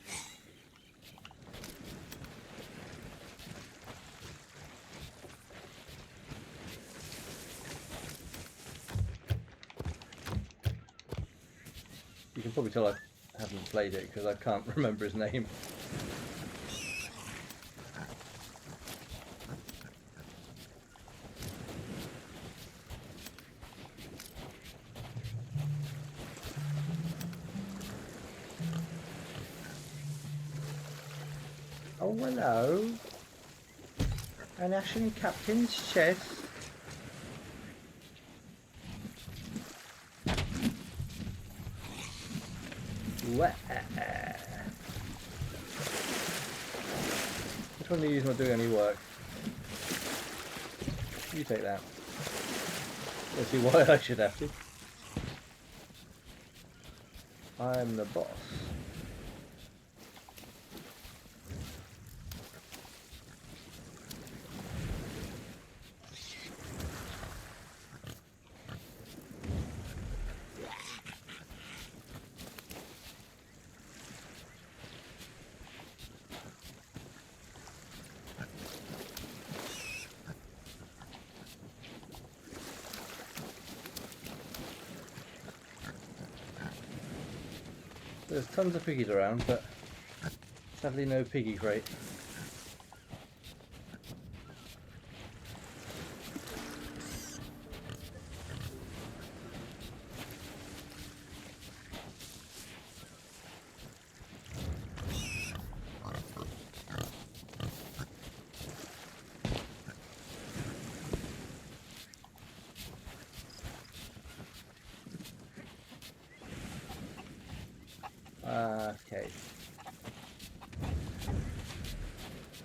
You can probably tell I haven't played it because I can't remember his name. Oh, hello. An Ashen Captain's chest. Which one of these not doing any work? You take that. Let's see why I should have to. I'm the boss. There's tons of piggies around, but sadly no piggy crate. Okay.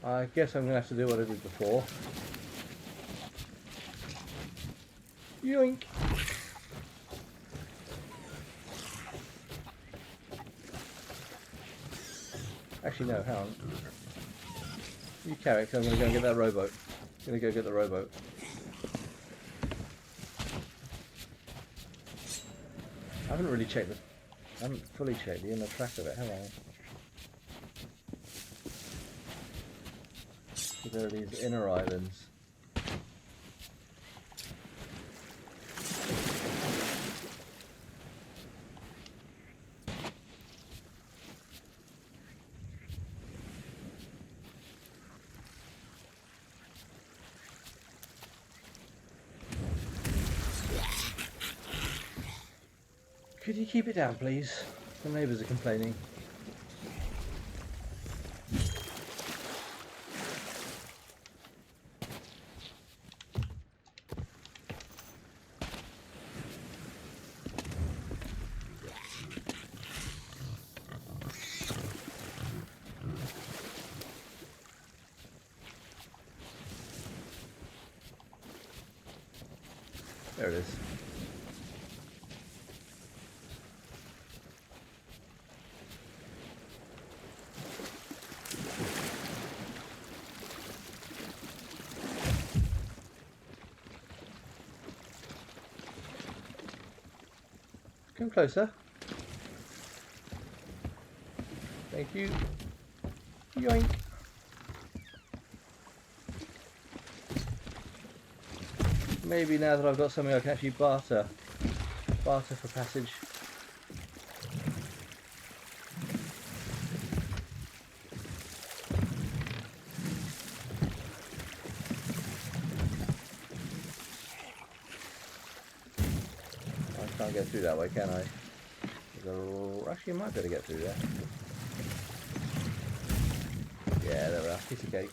I guess I'm going to have to do what I did before. Yoink! Actually no, hang on. You carry it, 'cause I'm going to go and get that rowboat. I'm going to go get the rowboat. I haven't really checked I haven't fully checked the inner track of it, have I? So there are these inner islands. Could you keep it down, please? The neighbours are complaining. There it is. Come closer. Thank you. Yoink. Maybe now that I've got something I can actually barter for passage. I can't get through that way, can I? Actually, I might be able to get through there. Yeah, there we are. Piece of cake.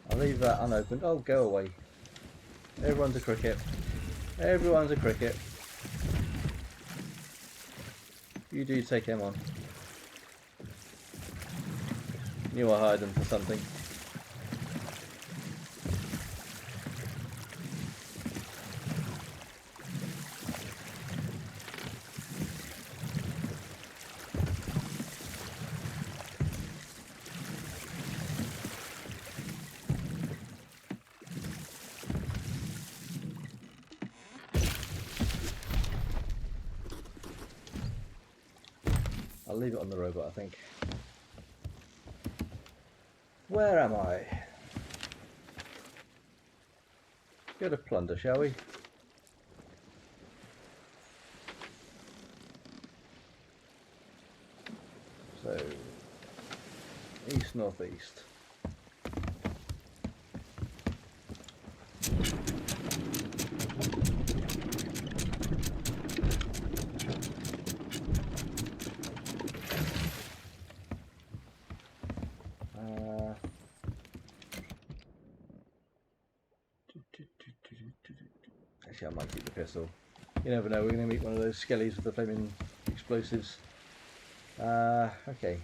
I'll leave that unopened. Oh, go away. Everyone's a cricket. Everyone's a cricket. You do take him on. Knew I hired them for something. I'll leave it on the robot, I think. Where am I? Go to plunder, shall we? So, east, northeast. Actually, I might keep the pistol. You never know, we're going to meet one of those skellies with the flaming explosives. Okay.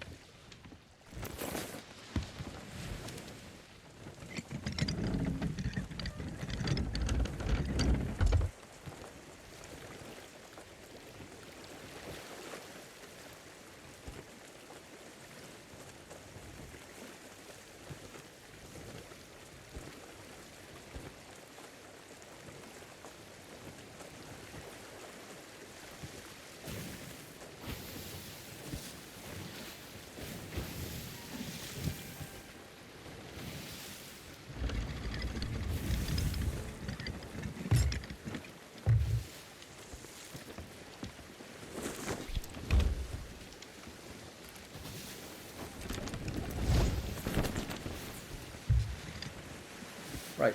Right.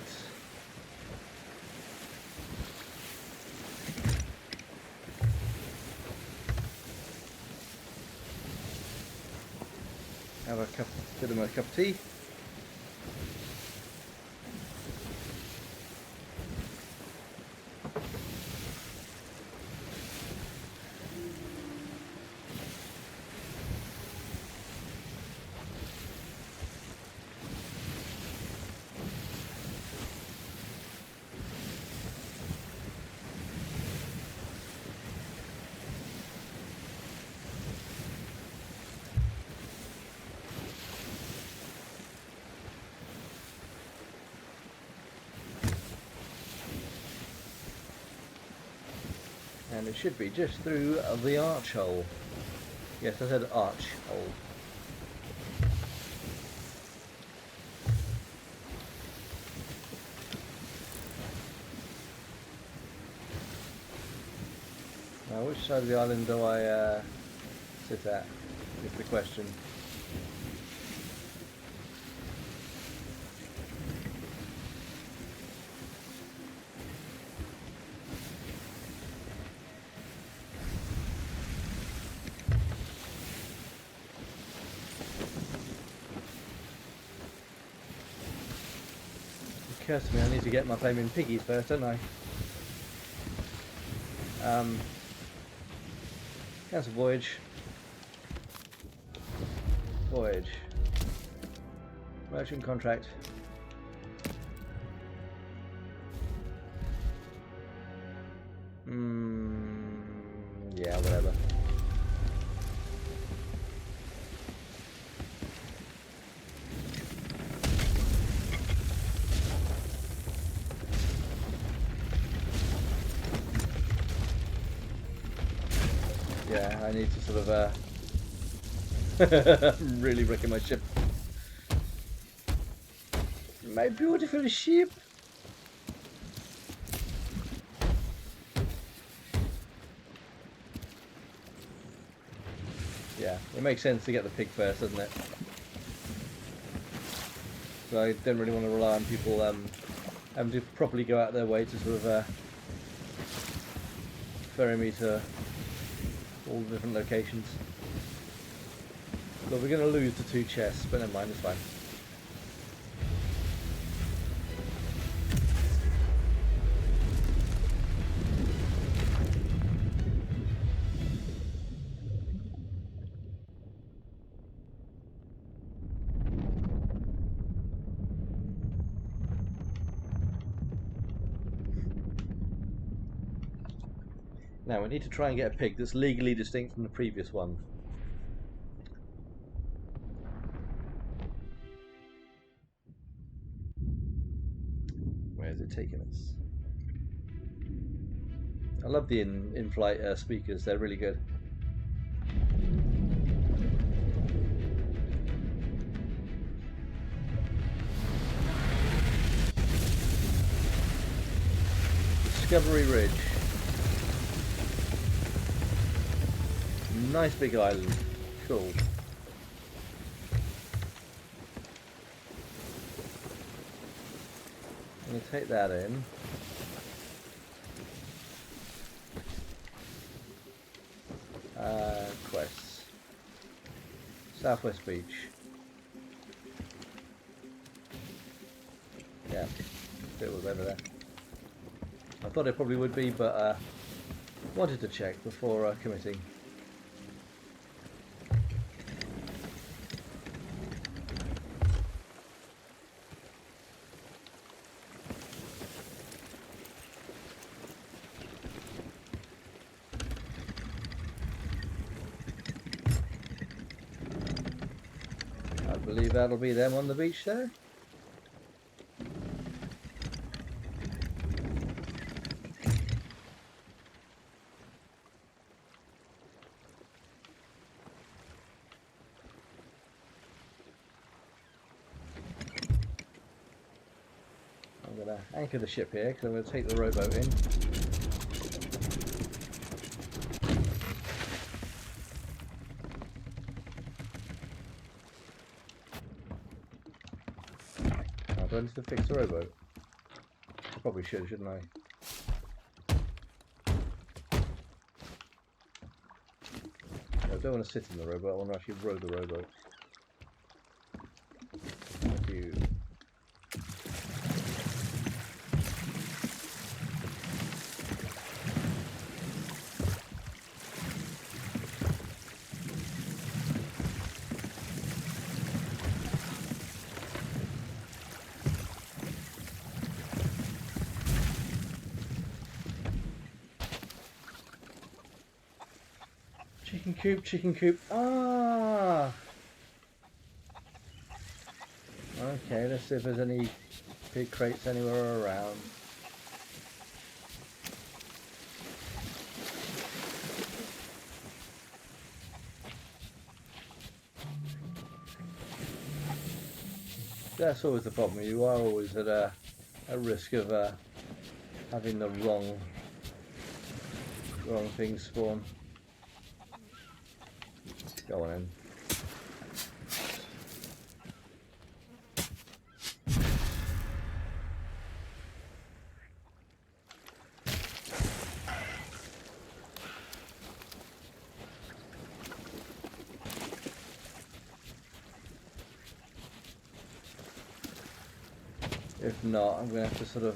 Have a bit of a cup of tea. And it should be just through the arch hole. Yes, I said arch hole. side of the island do I sit at, is the question. It occurs to me I need to get my flaming piggies first, don't I? Cancel voyage. Voyage. Merchant contract. Yeah, whatever. Yeah, I need to sort of really wrecking my ship. My beautiful ship. Yeah, it makes sense to get the pig first, doesn't it? So I don't really want to rely on people having to properly go out their way to sort of ferry me to all the different locations. But we're going to lose the 2 chests, but never mind, it's fine. Now we need to try and get a pig that's legally distinct from the previous one. Where is it taking us? I love the in-flight speakers, they're really good. Discovery Ridge. Nice big island. Cool. I'm going to take that in. Quests. Southwest Beach. Yeah, it was over there. I thought it probably would be, but wanted to check before committing. I believe that'll be them on the beach there. I'm going to anchor the ship here because I'm going to take the rowboat in. Do I need to fix the rowboat? I probably should, shouldn't I? I don't want to sit in the rowboat, I want to actually row the rowboat. Thank you. Chicken coop, chicken coop. Ah! Okay, let's see if there's any pig crates anywhere around. That's always the problem. You are always at a risk of having the wrong things spawn. Go on in. If not, I'm going to have to sort of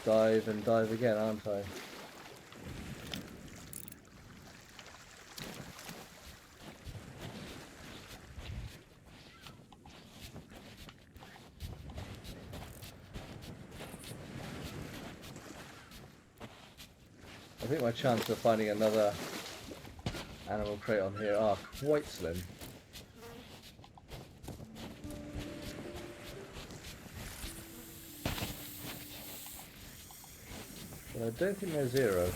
dive and dive again, aren't I? I think my chances of finding another animal crate on here are quite slim. But I don't think they're zero.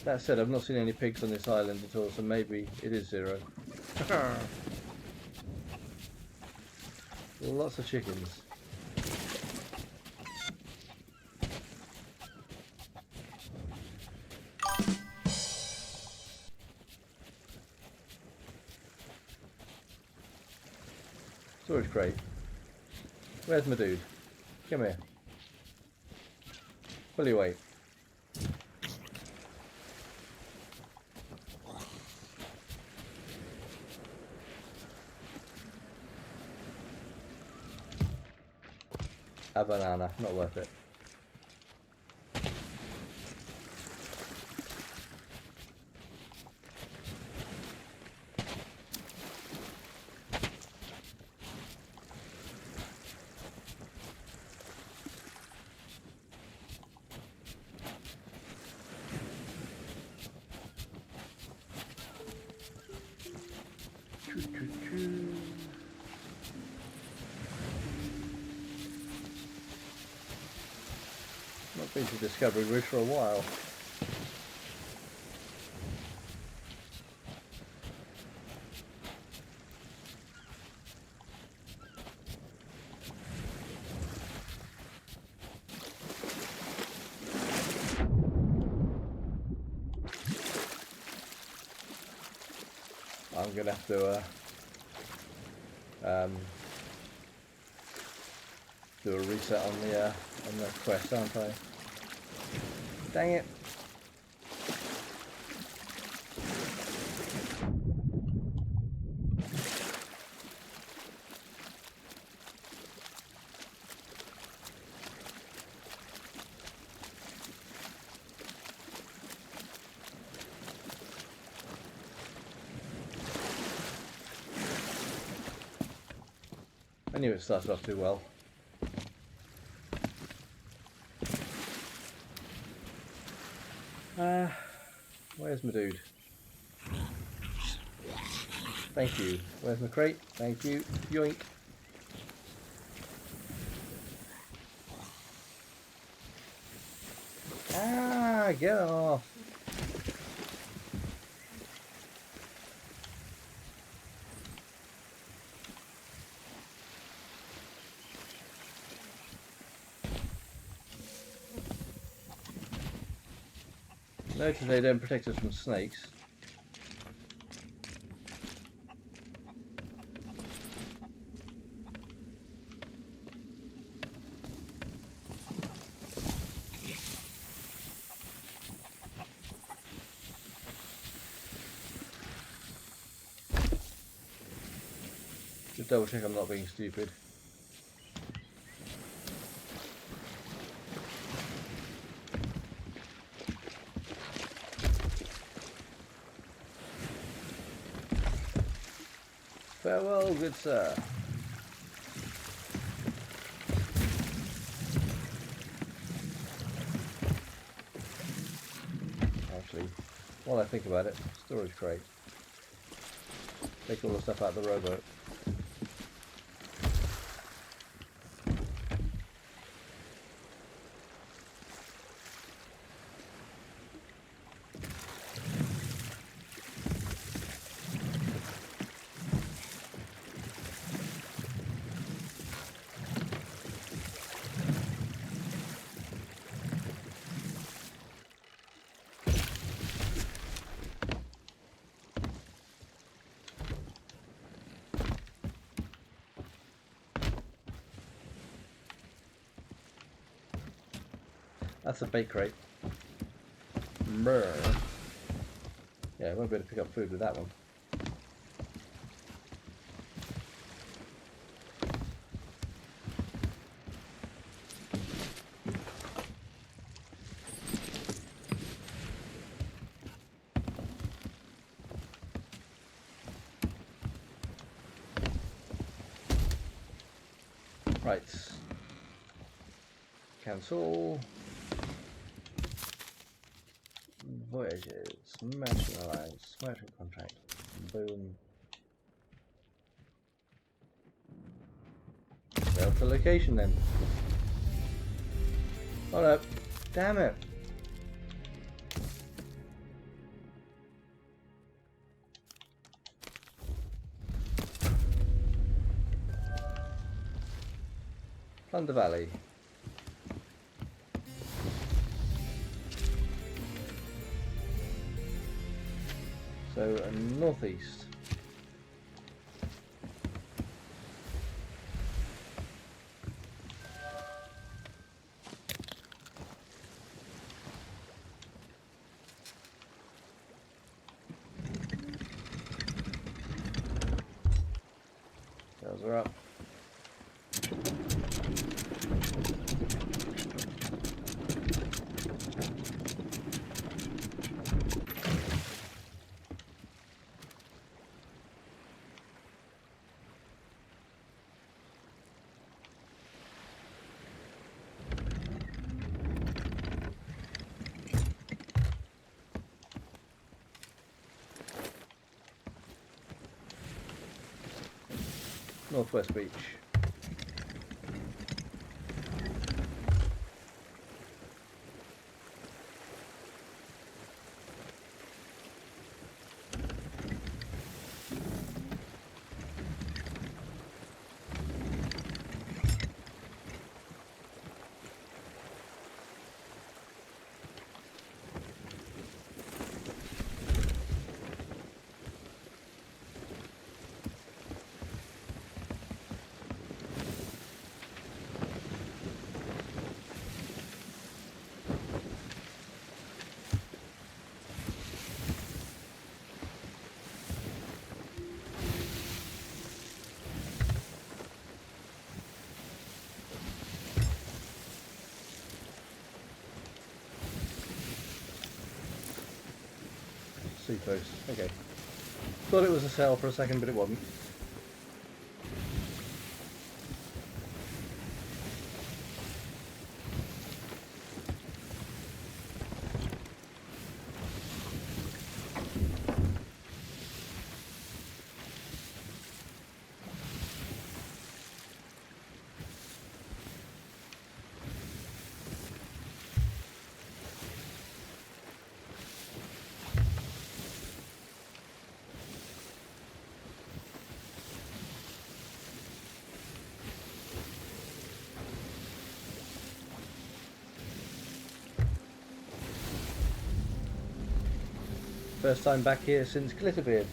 That said, I've not seen any pigs on this island at all, so maybe it is zero. Lots of chickens. Storage crate. Where's my dude? Come here. Pull your weight. A banana, not worth it. Not been to Discovery Ridge for a while. I'm gonna have to do a reset on the quest, aren't I? Dang it! I knew it started off too well. Where's my dude? Thank you. Where's my crate? Thank you. Yoink. Ah, get off. Notice they don't protect us from snakes. Just double check I'm not being stupid. Farewell, good sir. Actually, while I think about it, storage crate. Take all the stuff out of the rowboat. That's a bait crate. Brr. Yeah, I won't be able to pick up food with that one. Right. Cancel. Voyages. Merchant alliance. Merchant contract. Boom. Failed to location then. Oh no. Damn it. Plunder Valley. So northeast. Sails are up. Northwest Beach. Seapost. Okay. Thought it was a sail for a second, but it wasn't. First time back here since Glitterbeard.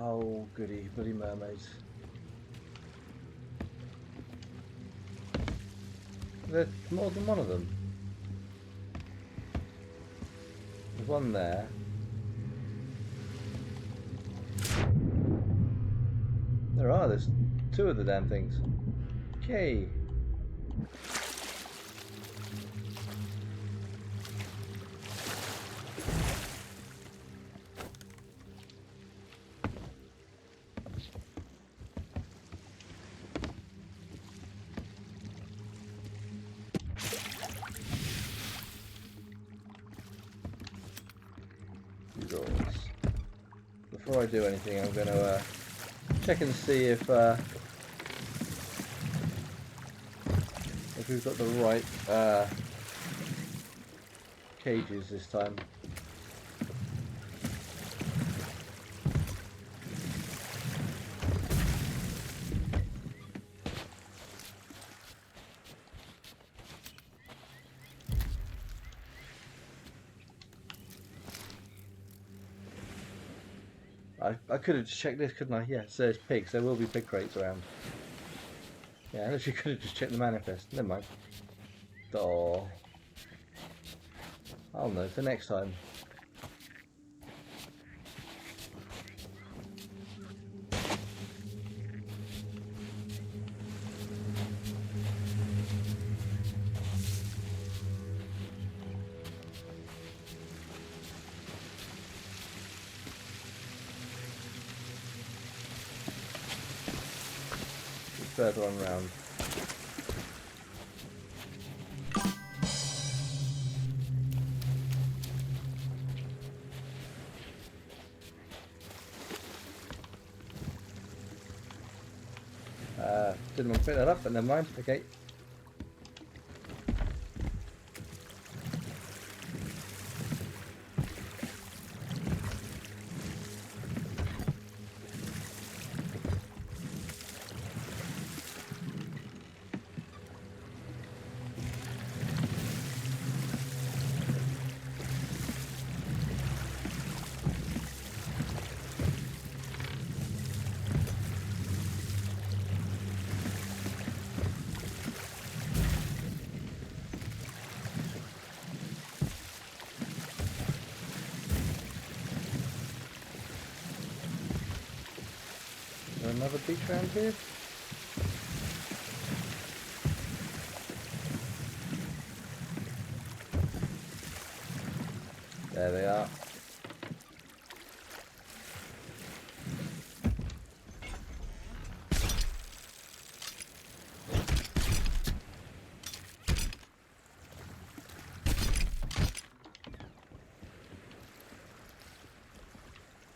Oh, goody, bloody mermaids. There's more than one of them. There's one there. There's two of the damn things. Okay. Before I do anything, I'm going to check and see if we've got the right cages this time. I could have just checked this, couldn't I? Yeah, so there's pigs. There will be pig crates around. Yeah, I literally could have just checked the manifest. Never mind. Oh, I'll know for next time. Further on round. Didn't want to pick that up, but never mind. Okay. Another beach around here. There they are.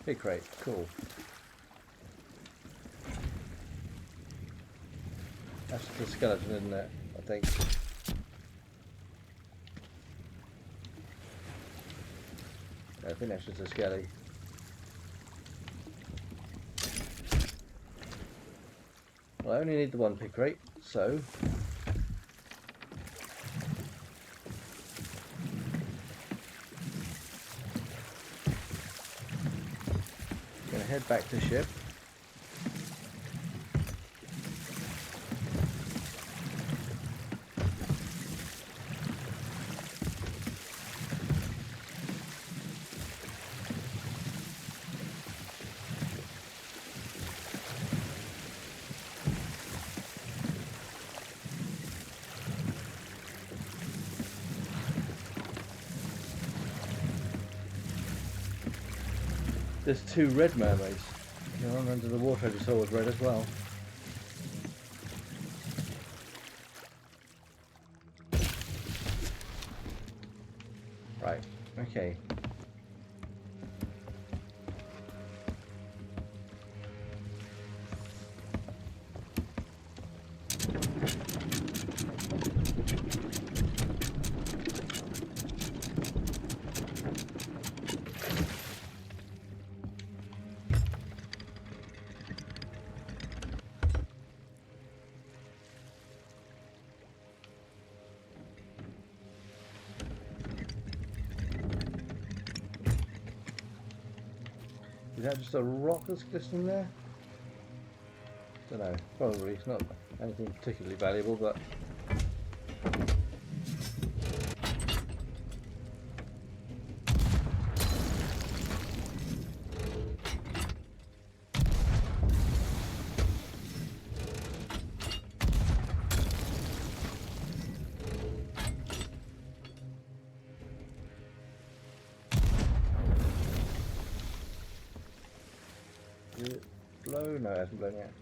Big crate, cool. That's the skeleton, isn't it? I think. Yeah, I think that's just a skelly. Well, I only need the one pig crate, so I'm gonna head back to ship. There's two red mermaids. The one under the water I just saw was red as well. Right, okay. Is that just a rock that's glistening there? Don't know. Probably it's not anything particularly valuable, but did it blow? No, it hasn't blown yet.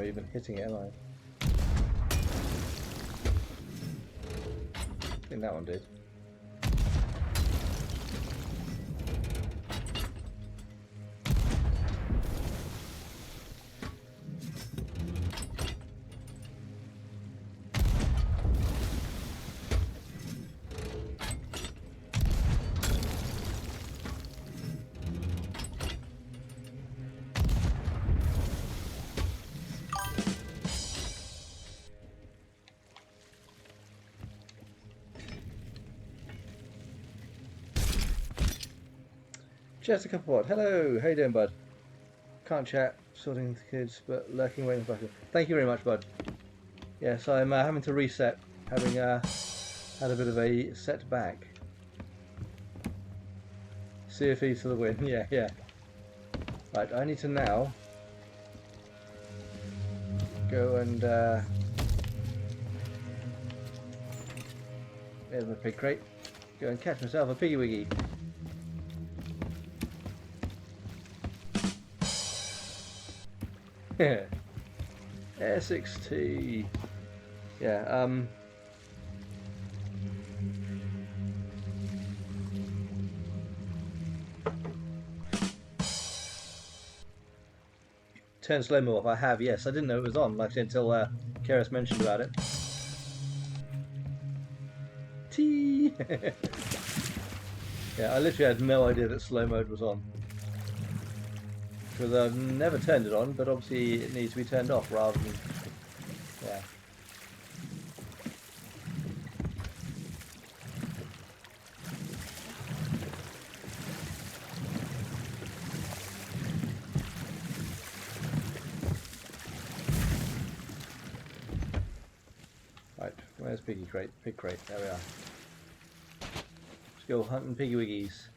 not even hitting it, am I? I think that one did. Jessica Pod, hello, how you doing, bud? Can't chat, sorting the kids, but lurking waiting for. Thank you very much, bud. Yes, I'm having to reset, having had a bit of a setback. Sea of Thieves for the win, yeah, yeah. Right, I need to now go and there's my pig crate. Go and catch myself a piggy wiggy. SXT. Yeah, turn slow-mo off. I have, yes. I didn't know it was on actually until Keras mentioned about it. T. Yeah, I literally had no idea that slow mode was on. Because I've never turned it on, but obviously it needs to be turned off rather than... yeah. Right, where's Piggy Crate? Pig Crate, there we are. Let's go hunting Piggy Wiggies.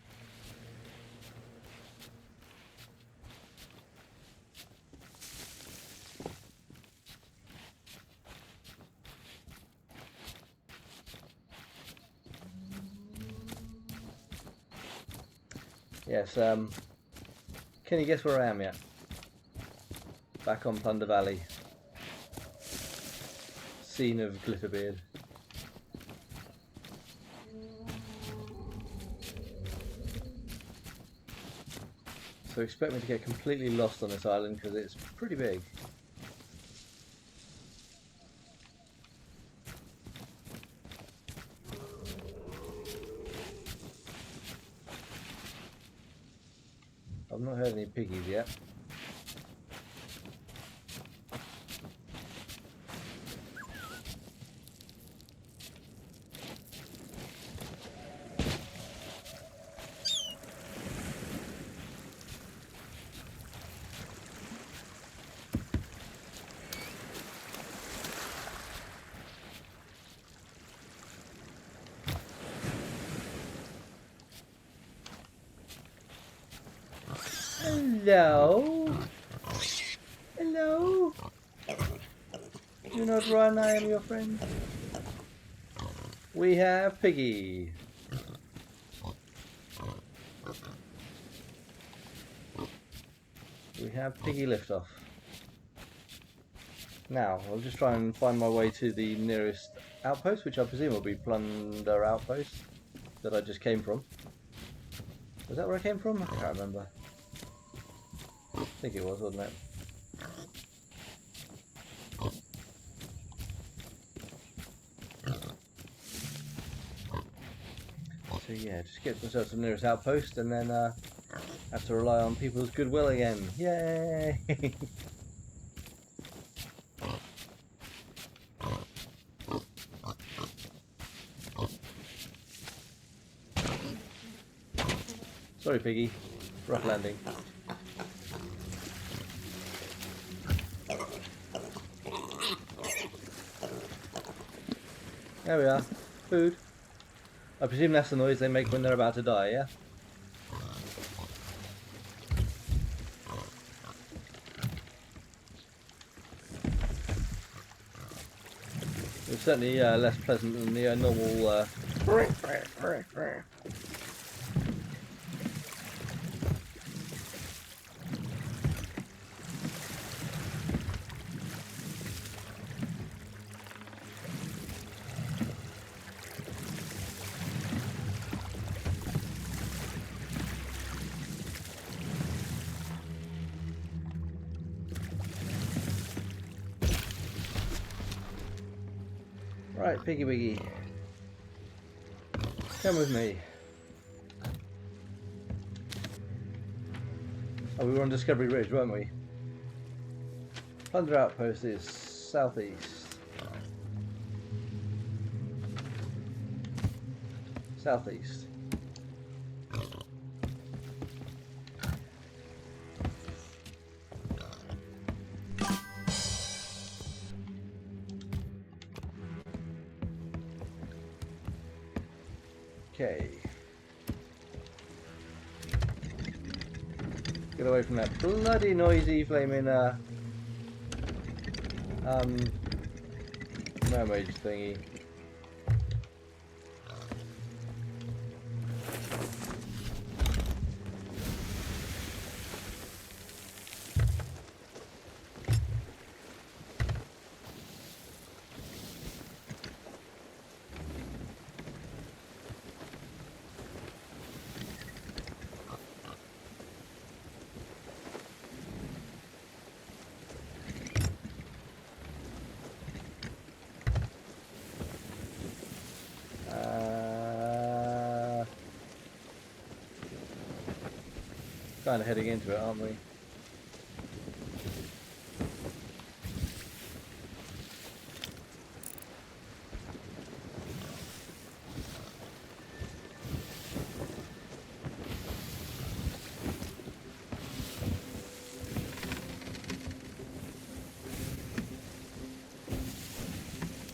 Yes, can you guess where I am yet? Back on Plunder Valley. Scene of Glitterbeard. So expect me to get completely lost on this island because it's pretty big. I've not heard any piggies yet. Hello? Hello? Do not run, I am your friend. We have Piggy. We have Piggy Liftoff. Now, I'll just try and find my way to the nearest outpost, which I presume will be Plunder Outpost, that I just came from. Was that where I came from? I can't remember. I think it was, wasn't it? So yeah, just get myself to the nearest outpost and then have to rely on people's goodwill again. Yay! Sorry, Piggy. Rough landing. There we are. Food. I presume that's the noise they make when they're about to die, yeah? It's certainly less pleasant than the normal... Right, Piggy Wiggy. Come with me. Oh, we were on Discovery Ridge, weren't we? Plunder outpost is southeast. Southeast. Okay. Get away from that bloody noisy flaming mermaid thingy. Kind of heading into it, aren't we?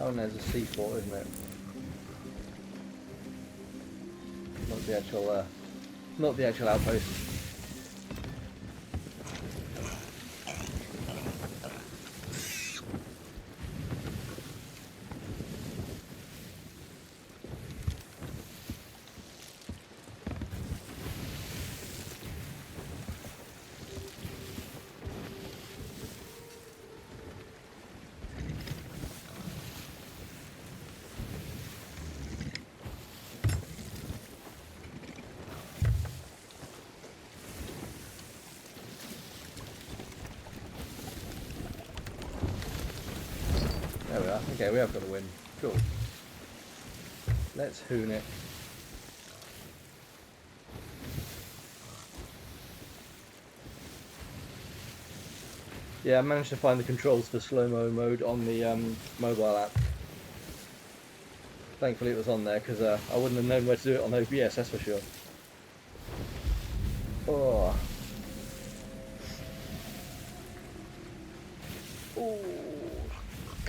Oh, and there's a seaport, isn't it? Not the actual outpost. There we are. Okay, we have got a win. Cool. Let's hoon it. Yeah, I managed to find the controls for slow-mo mode on the mobile app. Thankfully it was on there, because I wouldn't have known where to do it on OBS, that's for sure. Oh. Oh.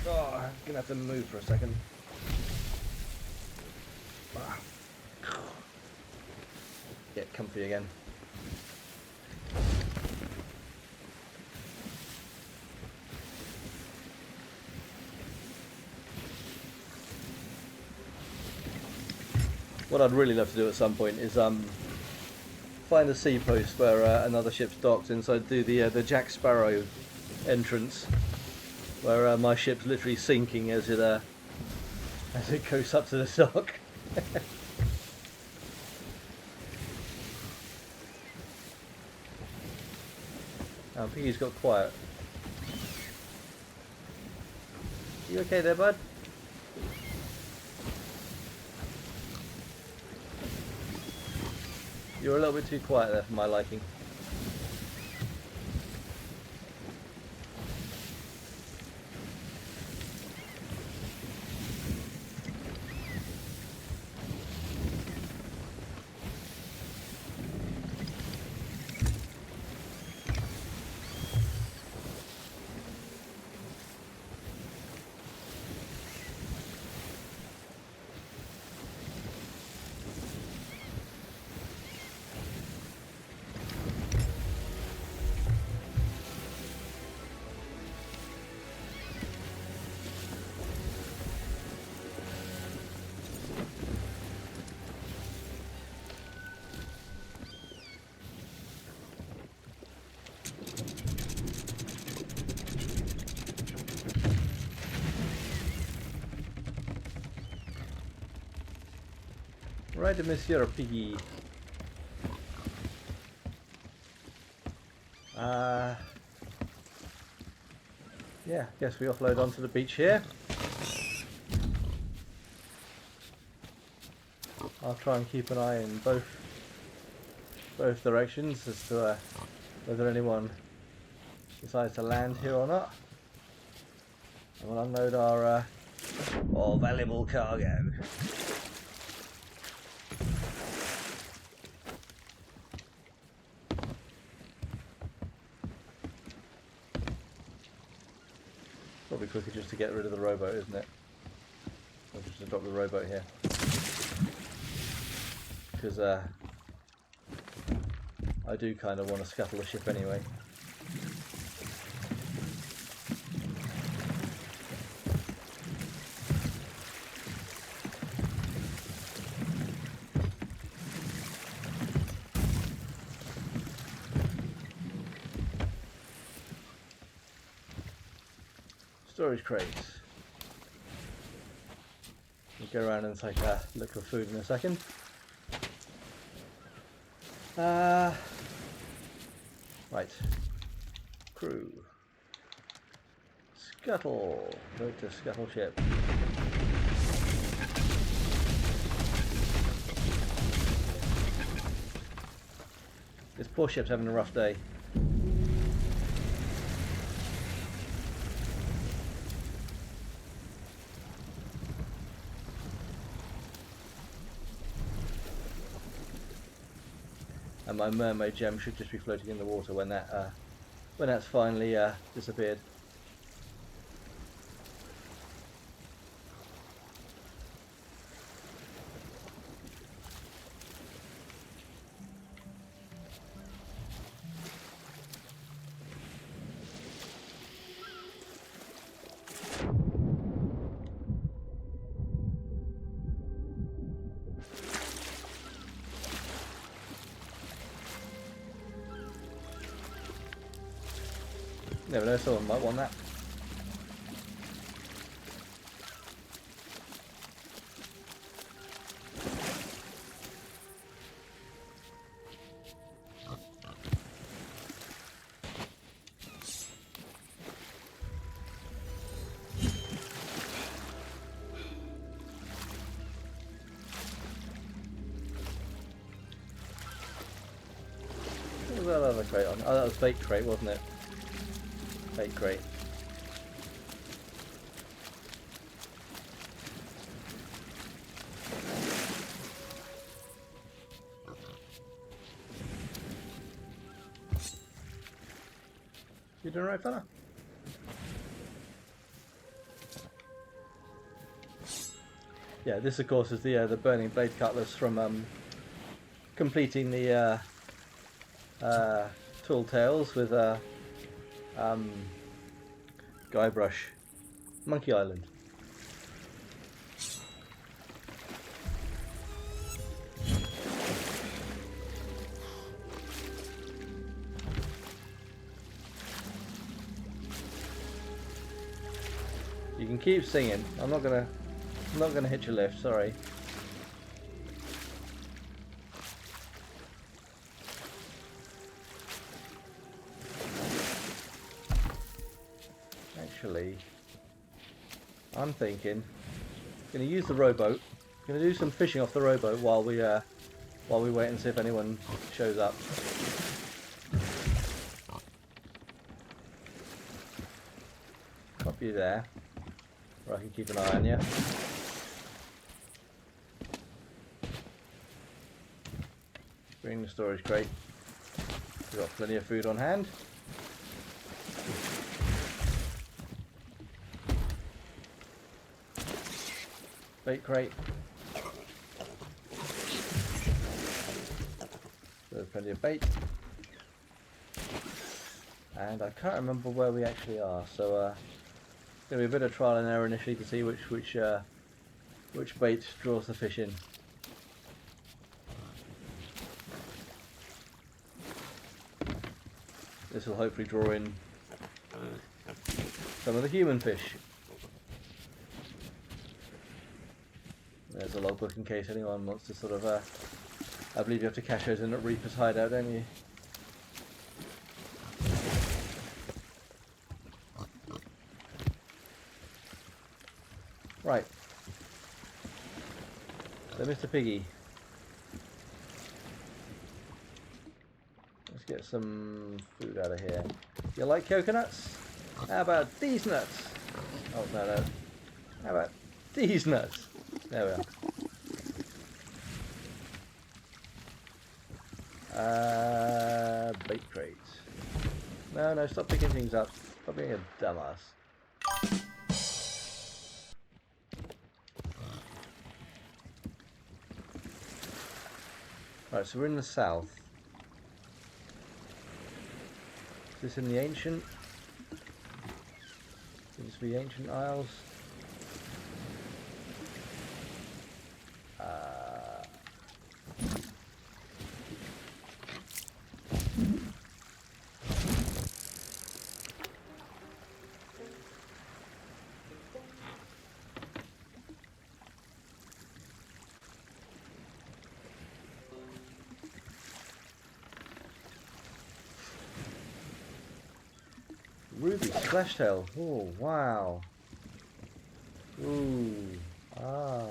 God, I'm gonna have to move for a second. Get comfy again. What I'd really love to do at some point is find a sea post where another ship's docked, and so do the Jack Sparrow entrance, where my ship's literally sinking as it goes up to the dock. Oh, Piggy's got quiet. You okay there, bud? You're a little bit too quiet there for my liking. Right, Monsieur Piggy. Yeah, guess we offload onto the beach here. I'll try and keep an eye in both directions as to whether anyone decides to land here or not. And we'll unload our valuable cargo. Probably quicker just to get rid of the rowboat, isn't it? Or just to drop the rowboat here. Because I do kind of want to scuttle the ship anyway. Storage crates. We'll go around and take a look for food in a second. Right. Crew. Scuttle. Go to scuttle ship. This poor ship's having a rough day. And my mermaid gem should just be floating in the water when that's finally disappeared. Never know, someone might want that. What was that other crate on? Oh, that was bait crate, wasn't it? Bait crate. You doing right, fella? Yeah, this of course is the burning blade cutlass from completing the tall tales with Guybrush, Monkey Island. You can keep singing. I'm not gonna hit your lift. Sorry. Actually, I'm thinking, I'm going to use the rowboat. I'm going to do some fishing off the rowboat while we wait and see if anyone shows up. Pop you there, where I can keep an eye on you. Bring the storage crate. We've got plenty of food on hand. Bait crate. There's plenty of bait. And I can't remember where we actually are, so it's going to be a bit of trial and error initially to see which bait draws the fish in. This will hopefully draw in some of the human fish. There's a logbook in case anyone wants to sort of, I believe you have to cache those in at Reaper's hideout, don't you? Right. So Mr. Piggy, get some food out of here. You like coconuts? How about these nuts? Oh, no. How about these nuts? There we are. Bait crates. No, stop picking things up. Stop being a dumbass. Right, so we're in the south. Is this in the ancient? Seems to be ancient isles. Ruby splashtail. Oh, wow. Ooh. Ah.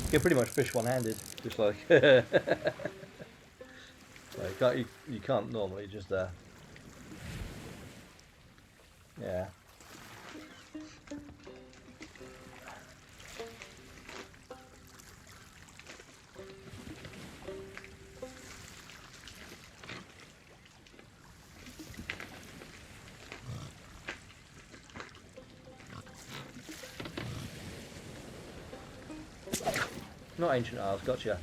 You can pretty much fish one-handed, just like like you can't normally just yeah. Not ancient isles, gotcha.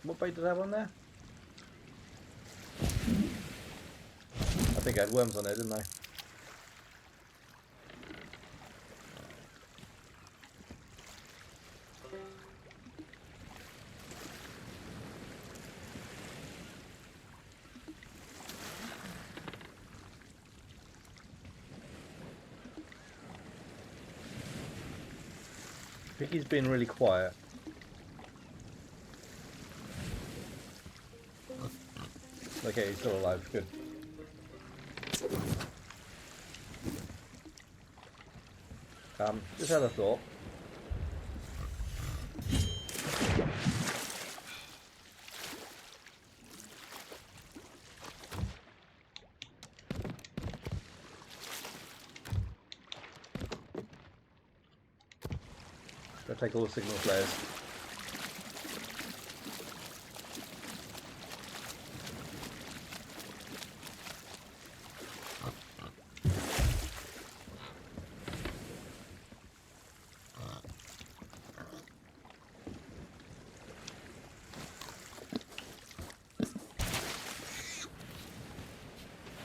What bait did I have on there? I think I had worms on there, didn't I? I think he's been really quiet. Okay, he's still alive. Good. Just had a thought. Gotta take all the signal flares.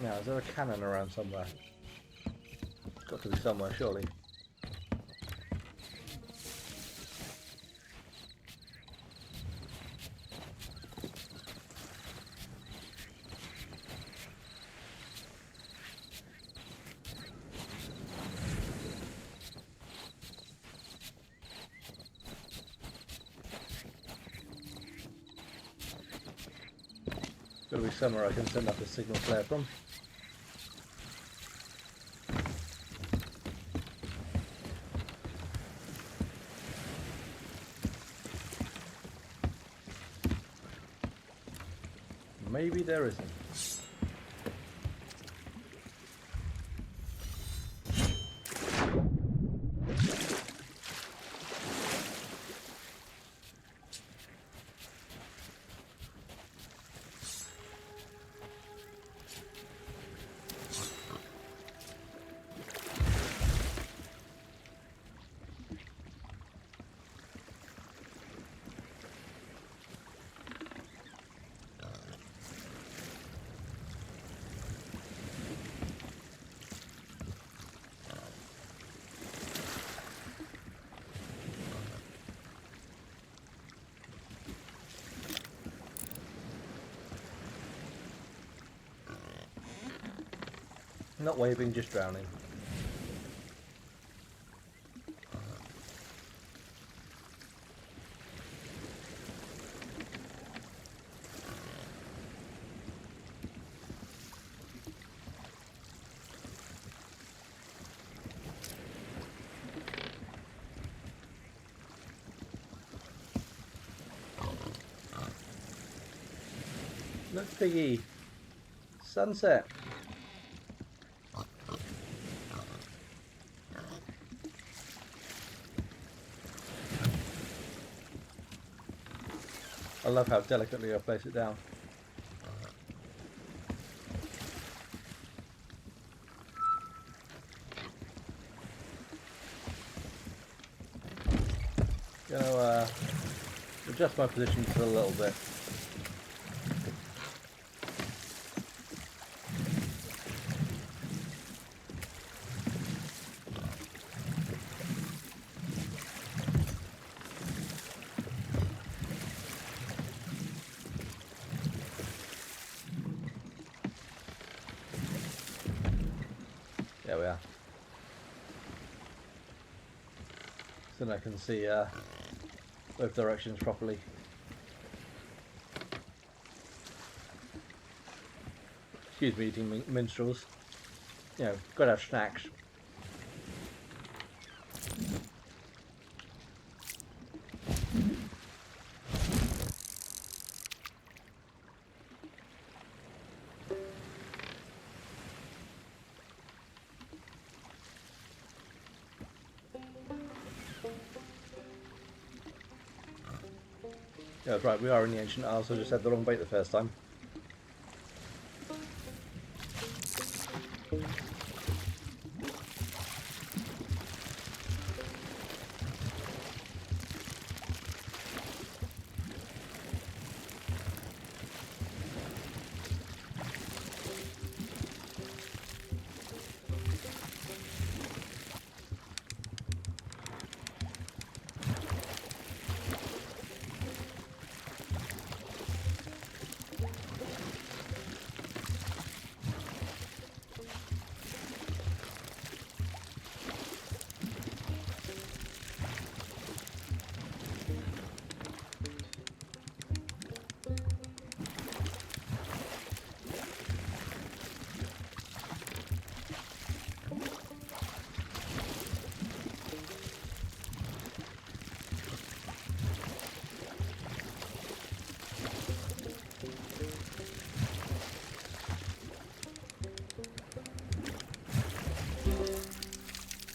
Now, is there a cannon around somewhere? It's got to be somewhere, surely. Got to be somewhere I can send up a signal flare from. Maybe there isn't. Not waving, just drowning. Look, Piggy. Sunset. I love how delicately I place it down. Gonna adjust my position just a little bit. There we are. So then I can see both directions properly. Excuse me, eating minstrels. You know, gotta have snacks. Yeah, right, we are in the Ancient Isles, so I just had the wrong bait the first time.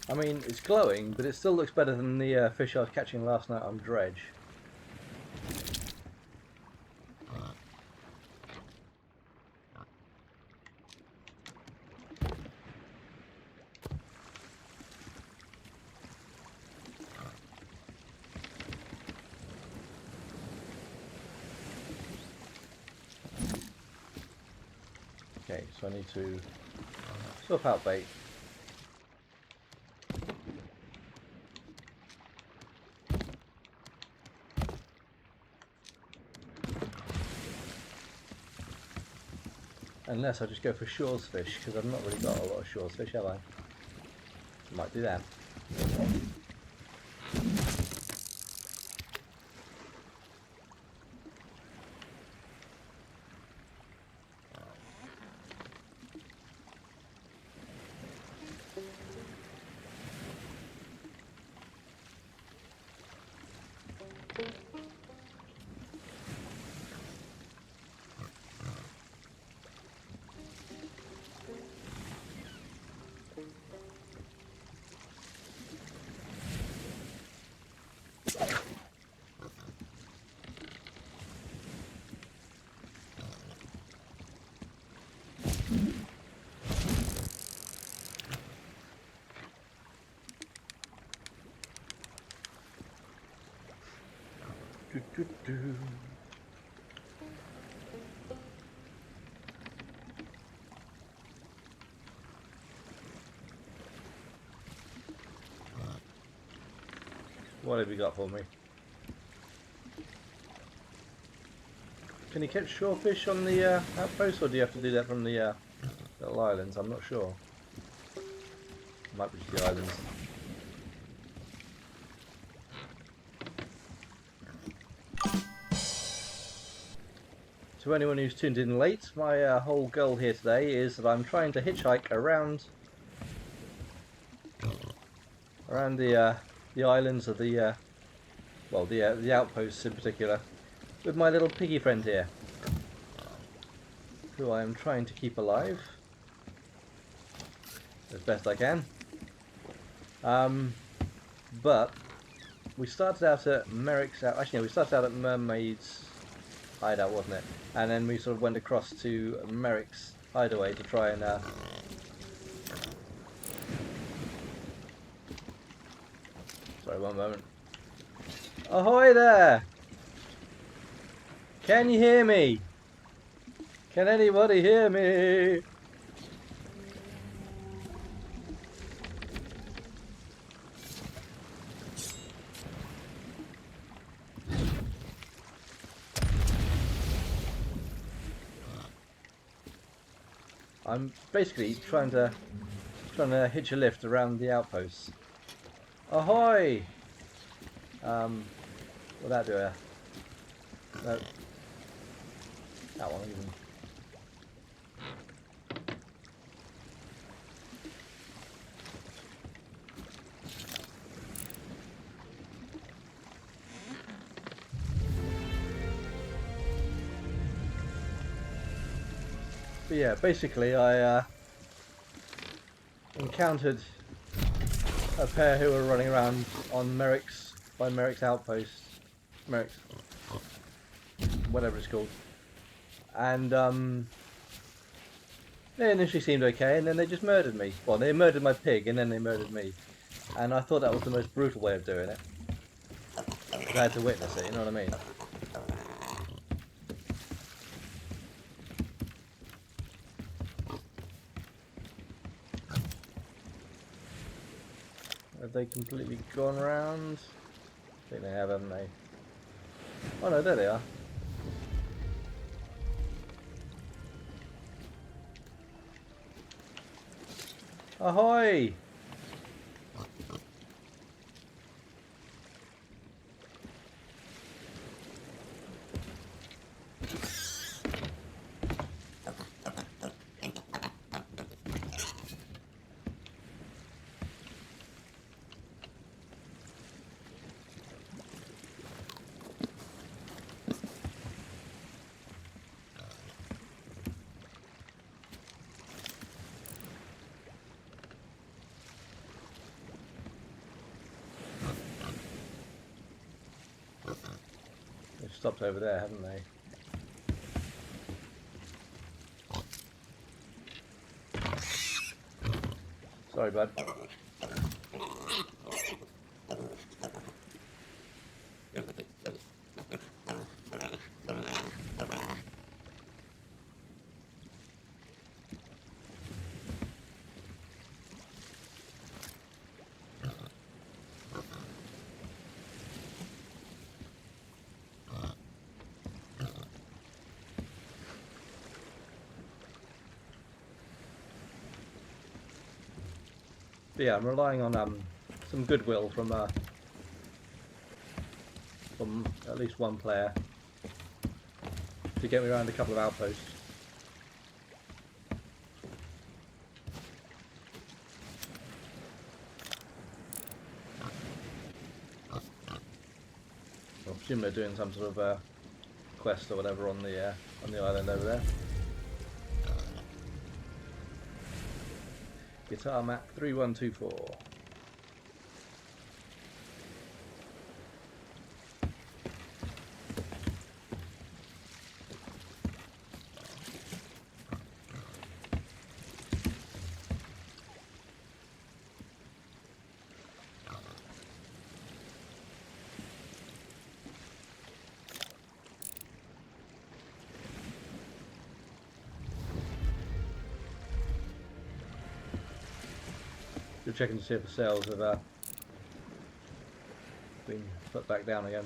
I mean, it's glowing, but it still looks better than the fish I was catching last night on dredge. Okay, so I need to swap out bait. Unless I just go for shores fish, because I've not really got a lot of shores fish, have I? Might do that. What have you got for me? Can you catch shorefish on the outpost, or do you have to do that from the little islands? I'm not sure. Might be just the islands. To anyone who's tuned in late, my whole goal here today is that I'm trying to hitchhike around the islands of the the outposts in particular, with my little piggy friend here, who I am trying to keep alive as best I can. But we started out at Merrick's. Actually, no, we started out at Mermaid's hideout, wasn't it? And then we sort of went across to Merrick's hideaway to try and sorry, one moment. Ahoy there! Can you hear me? Can anybody hear me? I'm basically trying to hitch a lift around the outposts. Ahoy! Will that do it? No. That one even. But yeah, basically I encountered a pair who were running around on Merrick's outpost, Merrick's, whatever it's called, and they initially seemed okay, and then they just murdered me. Well, they murdered my pig, and then they murdered me, and I thought that was the most brutal way of doing it. I had to witness it, you know what I mean? Have they completely gone round? I think they have, haven't they? Oh no, there they are. Ahoy! They've stopped over there, haven't they? Sorry, bud. But yeah, I'm relying on some goodwill from at least one player to get me around a couple of outposts. I presume they're doing some sort of quest or whatever on the island over there. Guitar map 3124. Just checking to see if the sails have been put back down again.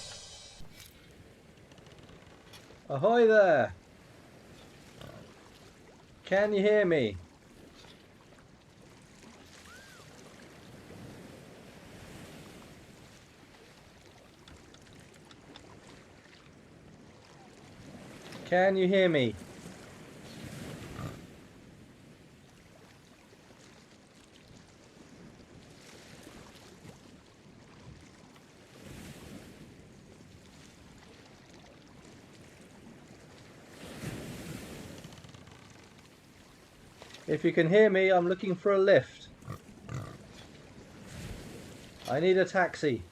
Ahoy there! Can you hear me? Can you hear me? If you can hear me, I'm looking for a lift. I need a taxi.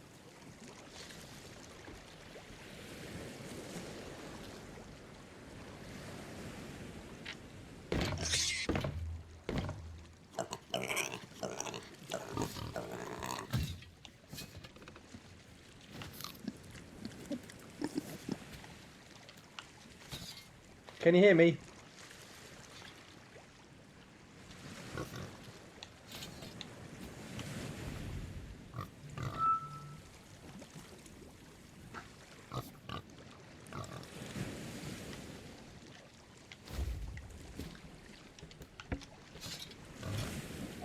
Can you hear me?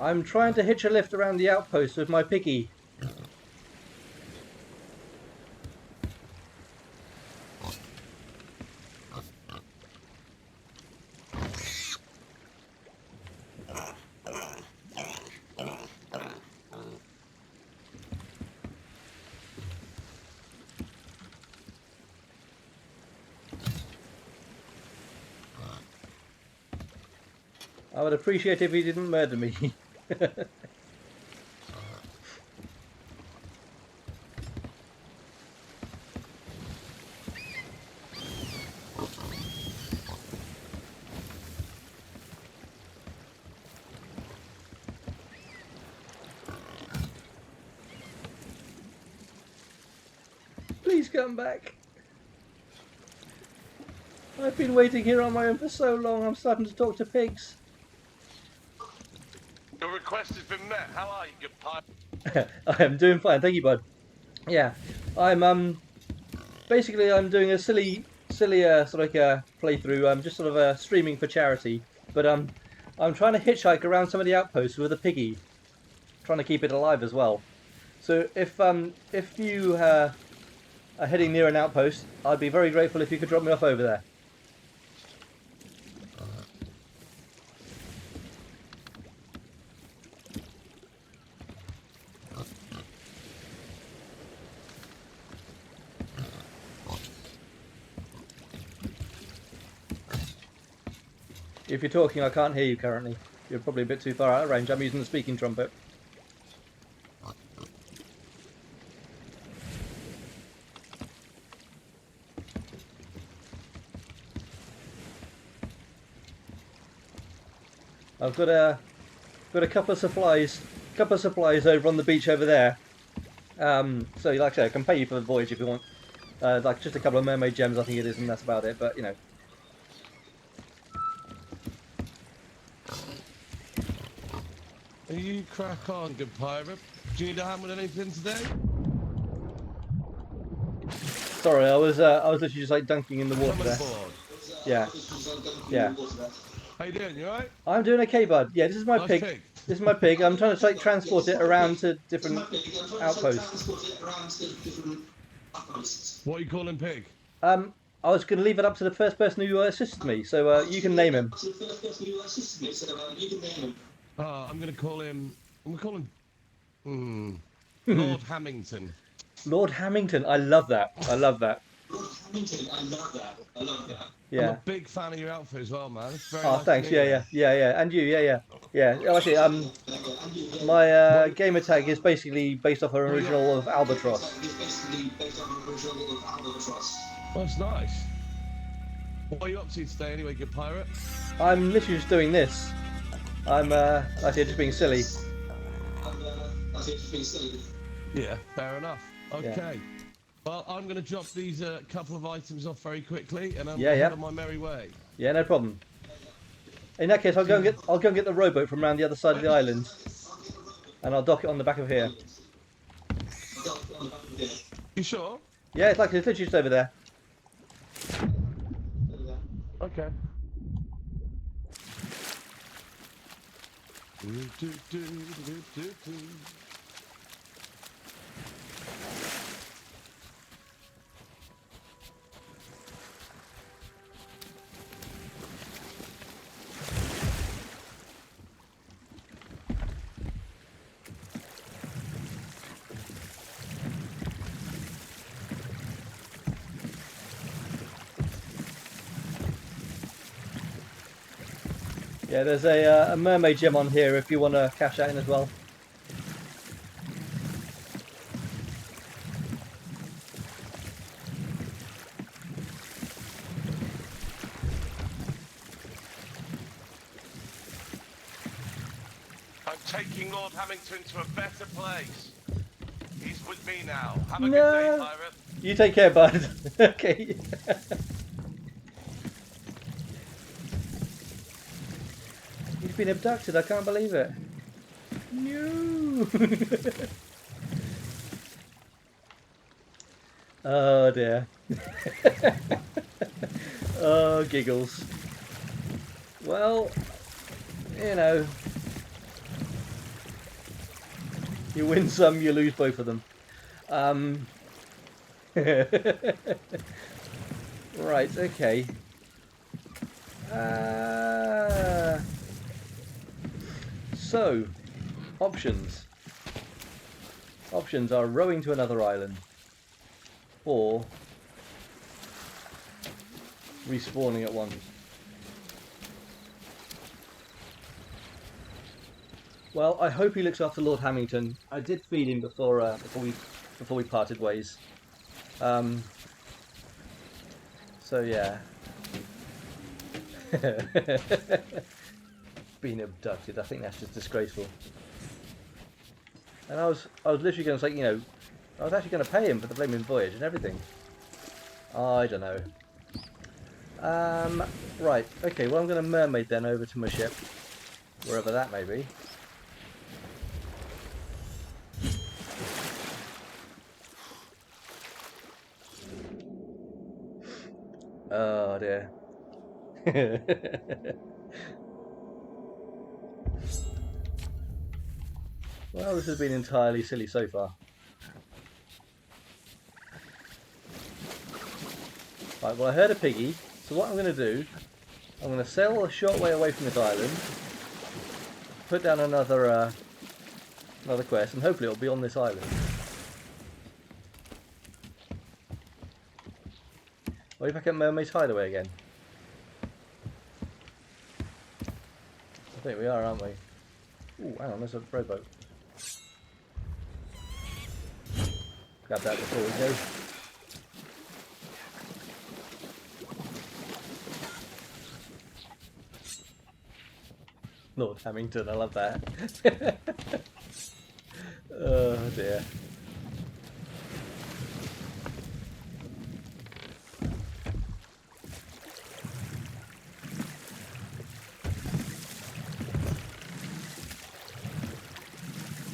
I'm trying to hitch a lift around the outpost with my piggy. I would appreciate if he didn't murder me. Please come back. I've been waiting here on my own for so long, I'm starting to talk to pigs. Your request has been met. How are you, good pilot? I am doing fine, thank you, bud. Yeah, I'm basically I'm doing a silly sort of like a playthrough. I'm just sort of streaming for charity, but I'm trying to hitchhike around some of the outposts with a piggy, trying to keep it alive as well. So if you are heading near an outpost, I'd be very grateful if you could drop me off over there. If you're talking, I can't hear you currently. You're probably a bit too far out of range. I'm using the speaking trumpet. I've got a couple of supplies over on the beach over there. So like I say, I can pay you for the voyage if you want. Like just a couple of mermaid gems, I think it is, and that's about it. But you know. You crack on, good pirate. Do you need a hand with anything today? Sorry, I was literally just like dunking in the water there. Yeah. Yeah. How you doing? You alright? I'm doing okay, bud. Yeah, this is my pig. This is my pig. I'm trying to like transport it around to different outposts. What are you calling pig? I was going to leave it up to the first person who assisted me, so you can name him. I'm going to call him Lord Hamilton. Lord Hamilton. I love that. I love that. Yeah. I'm a big fan of your outfit as well, man. It's very Oh, nice. thanks. Yeah. And you, yeah. Actually, my gamer tag is basically based off an original of Albatross. That's nice. What are you up to today, anyway, good pirate? I'm literally just doing this. I'm actually just being silly. Yeah, fair enough. Okay. Yeah. Well, I'm going to drop these couple of items off very quickly, and I'm yeah. on my merry way. Yeah, no problem. In that case, I'll go and get the rowboat from around the other side of the island, and I'll dock it on the back of here. You sure? Yeah, it's literally just over there. Okay. Do, do, do, do, do, do. Yeah, there's a mermaid gem on here if you want to cash that in as well. I'm taking Lord Hamilton to a better place. He's with me now. Have a No. good day, pirate. You take care, bud. Okay. He's been abducted. I can't believe it. No. Oh dear. Oh, giggles. Well, you know, you win some, you lose both of them. Right, okay. So, options. Options are rowing to another island, or respawning at once. Well, I hope he looks after Lord Hamilton. I did feed him before we parted ways. So yeah. Being abducted, I think that's just disgraceful. And I was literally going to say, you know, I was actually going to pay him for the blaming voyage and everything. I don't know. Right, okay, well I'm going to mermaid then over to my ship, wherever that may be. Oh dear. Well, this has been entirely silly so far. Right, well I heard a piggy, so what I'm going to do, I'm going to sail a short way away from this island, put down another quest, and hopefully it'll be on this island. Are we back at Mermaid's Hideaway again? I think we are, aren't we? Ooh, hang on, there's a rowboat. Grab that before we go. Lord Hamilton, I love that. Oh dear.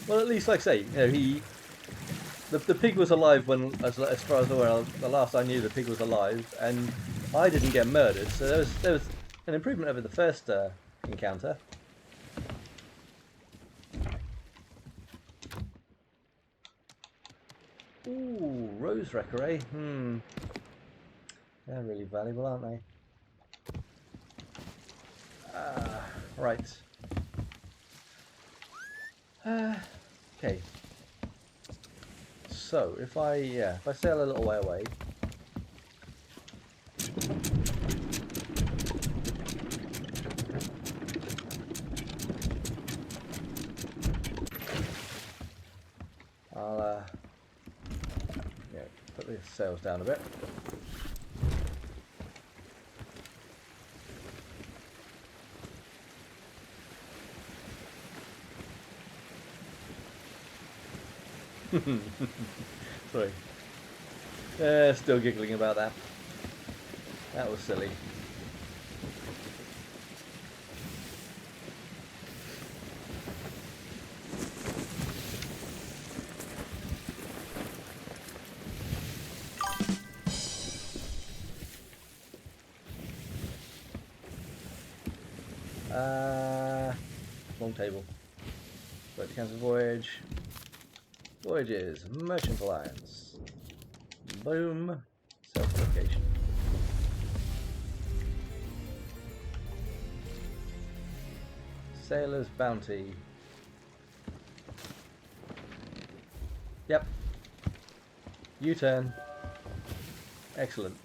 Well, at least, like I say, you know, the pig was alive when, as far as I'm aware, the last I knew, the pig was alive, and I didn't get murdered. So there was an improvement over the first encounter. Ooh, rose wrecker, eh? They're really valuable, aren't they? Right. Okay. So if I sail a little way away. I'll put the sails down a bit. Sorry. Still giggling about that. That was silly. Wrong table. Vote to cancel voyage. Voyages. Merchant Alliance. Boom. Self-location. Sailor's Bounty. Yep. U-turn. Excellent.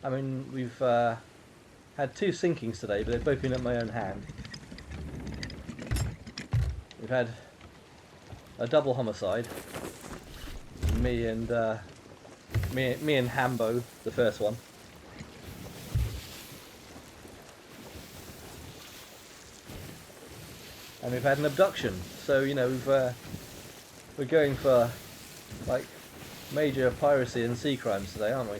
I mean, we've had 2 sinkings today, but they've both been at my own hand. We've had a double homicide. Me and Hambo, the first one. And we've had an abduction. So you know we're going for like major piracy and sea crimes today, aren't we?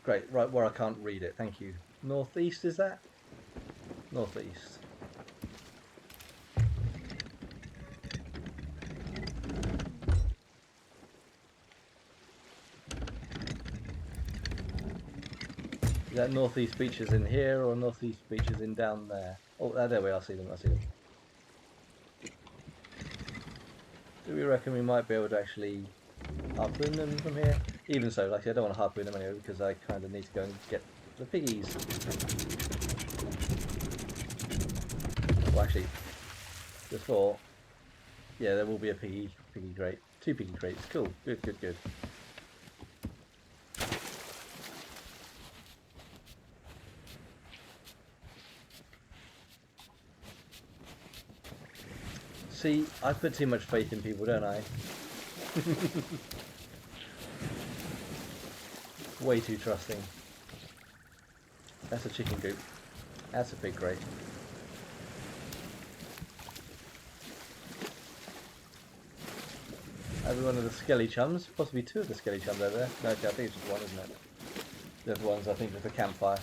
Great, right where I can't read it, thank you. Northeast, is that? Northeast. Is that northeast beaches in here or northeast beaches in down there? Oh, there we are, I see them, I see them. Do we reckon we might be able to actually harpoon them from here? Even so, like I said, I don't want to harpoon them anyway because I kind of need to go and get the piggies. Well, actually, just thought, yeah, there will be a piggy crate. 2 piggy crates. Cool. Good, good, good. See, I put too much faith in people, don't I? Way too trusting. That's a chicken coop. That's a pig crate. Every one of the skelly chums, possibly 2 of the skelly chums over there. No, okay, I think it's just 1, isn't it? The other one's, I think, just a campfire.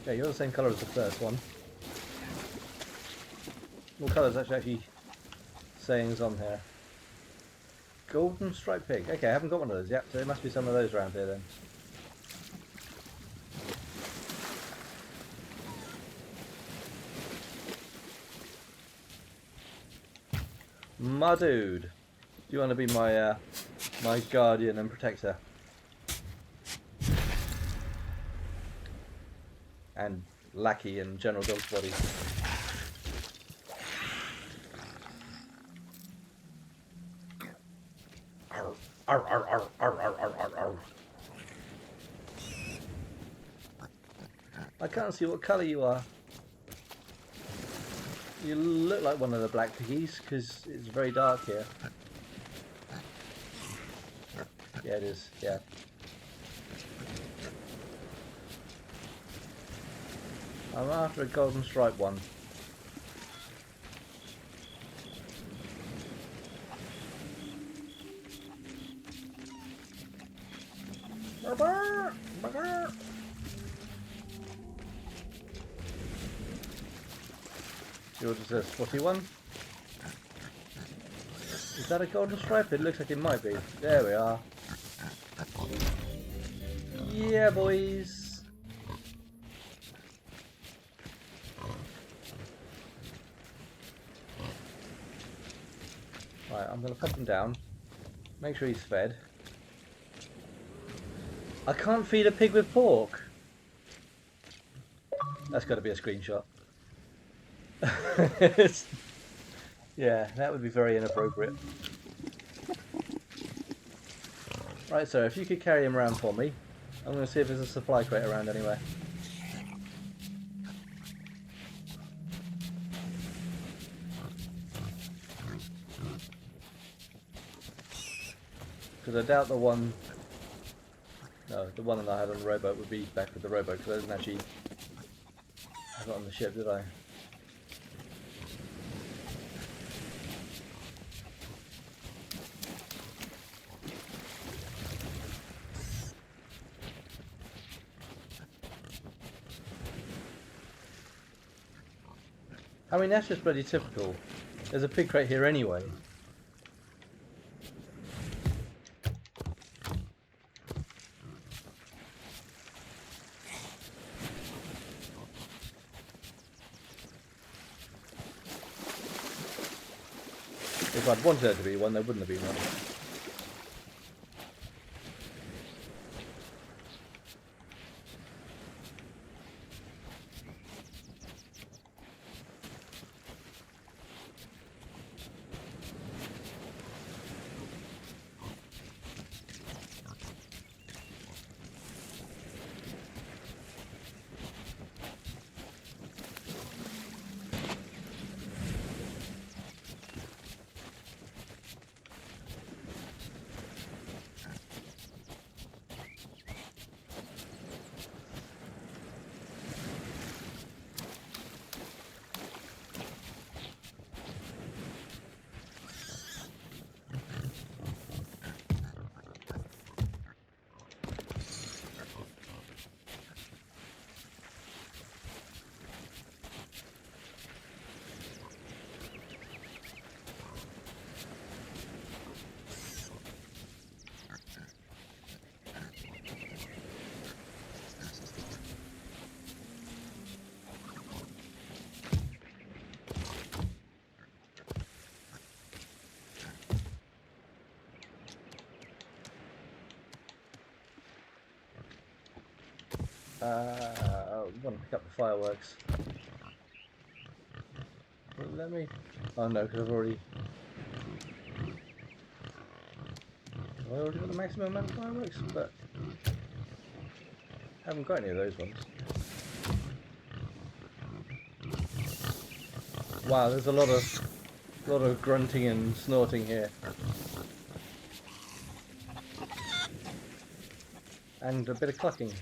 Yeah, you're the same colour as the first one. What colour is actually sayings on here? Golden striped pig. Okay, I haven't got one of those yet, so there must be some of those around here then. My dude, do you want to be my my guardian and protector? And lackey and general dog's body. Arr, arr, arr, arr, arr, arr, arr, arr. I can't see what colour you are. You look like one of the black piggies because it's very dark here. Yeah, it is. Yeah. I'm after a golden stripe one. Yours is a spotty one. Is that a golden stripe? It looks like it might be. There we are. Yeah, boys. Right, I'm going to put him down. Make sure he's fed. I can't feed a pig with pork. That's got to be a screenshot. Yeah, that would be very inappropriate. Right, so if you could carry him around for me, I'm going to see if there's a supply crate around anywhere. Because I doubt the one... No, the one that I had on the rowboat would be back with the rowboat, because I didn't actually have it on the ship, did I? I mean, that's just bloody typical. There's a pig crate here anyway. If I'd wanted there to be one, there wouldn't have been one. I want to pick up the fireworks. Let me... Oh no, because I've already... Have I already got the maximum amount of fireworks? But... I haven't got any of those ones. Wow, there's a lot of grunting and snorting here. And a bit of clucking.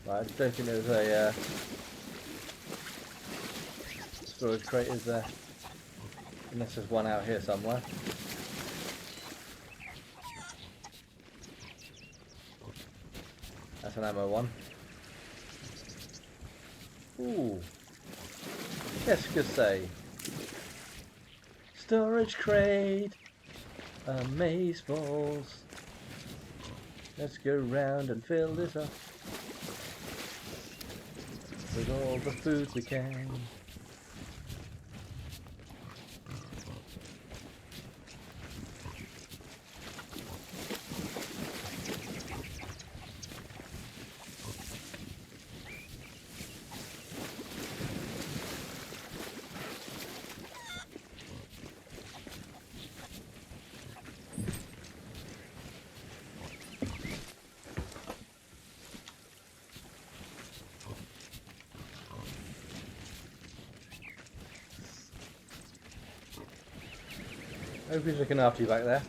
Right, I don't think there's a storage crate, is there? Unless there's one out here somewhere. That's an ammo one. Ooh. Qu'est-ce que c'est? Storage crate. Amazeballs. Let's go round and fill this up with all the food we can. Hope he's looking after you back there.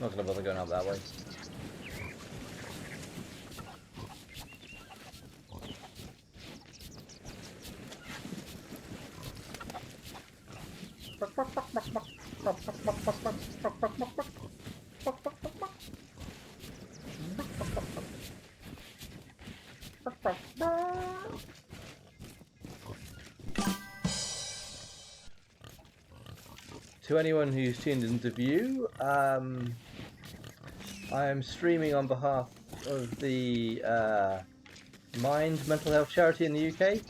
Not gonna bother going up that way. to anyone who's tuned into view, I am streaming on behalf of the Mind mental health charity in the UK,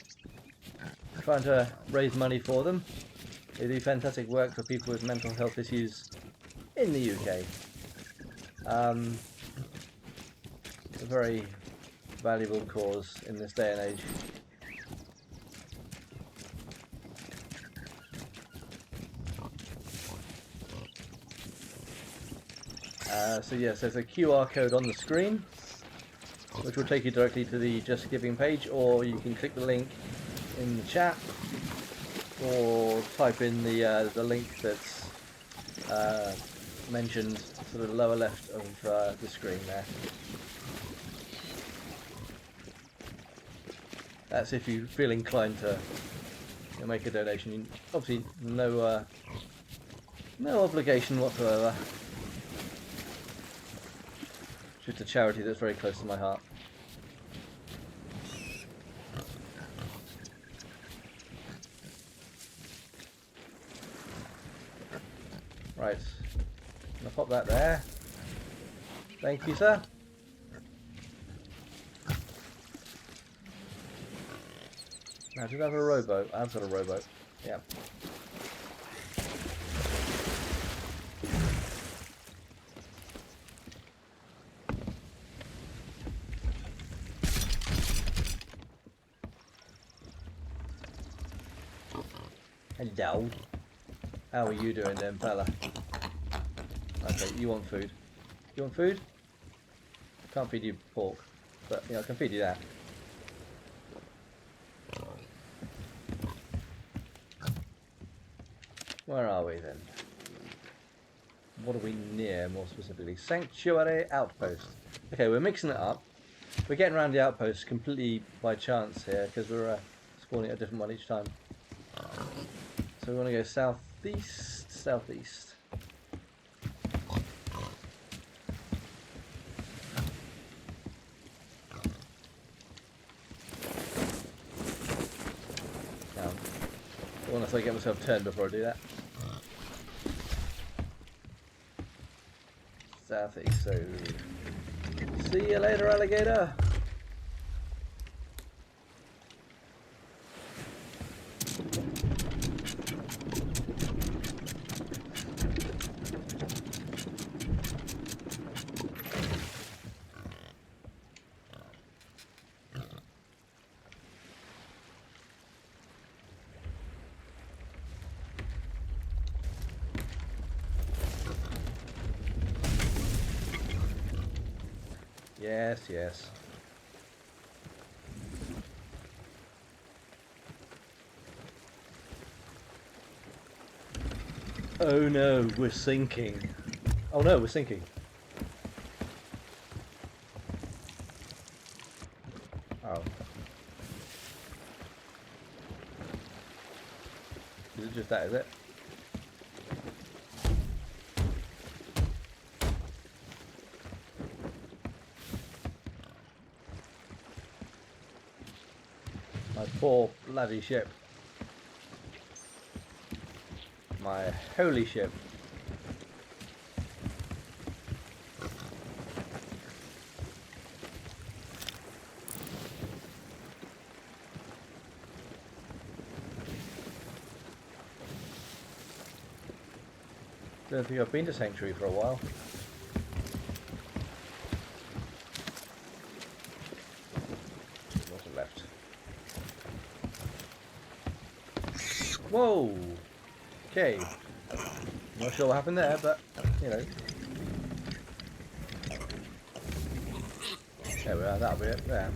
trying to raise money for them. They do fantastic work for people with mental health issues in the UK. A very valuable cause in this day and age. So yes, there's a QR code on the screen which will take you directly to the Just Giving page, or you can click the link in the chat or type in the link that's mentioned to the lower left of the screen there. That's if you feel inclined to make a donation. Obviously, no obligation whatsoever. Just a charity that's very close to my heart. Right, I'll pop that there. Thank you, sir. Now, did I have a rowboat? I've got a rowboat. Yeah. Hello. How are you doing then, fella? Okay, you want food. You want food? Can't feed you pork, but I can feed you that. Where are we then? What are we near, more specifically? Sanctuary Outpost. Okay, we're mixing it up. We're getting around the outpost completely by chance here, because we're spawning at a different one each time. So we want to go southeast, southeast. Now, unless I get myself turned before I do that. Southeast, so see you later, alligator. Yes, yes. Oh no, we're sinking. Oh no, we're sinking. Oh. Is it just that, is it? My poor bloody ship. My holy ship. Don't think I've been to Sanctuary for a while. What's left? Whoa! Okay. Not sure what happened there, but you know. There we are, that'll be it there.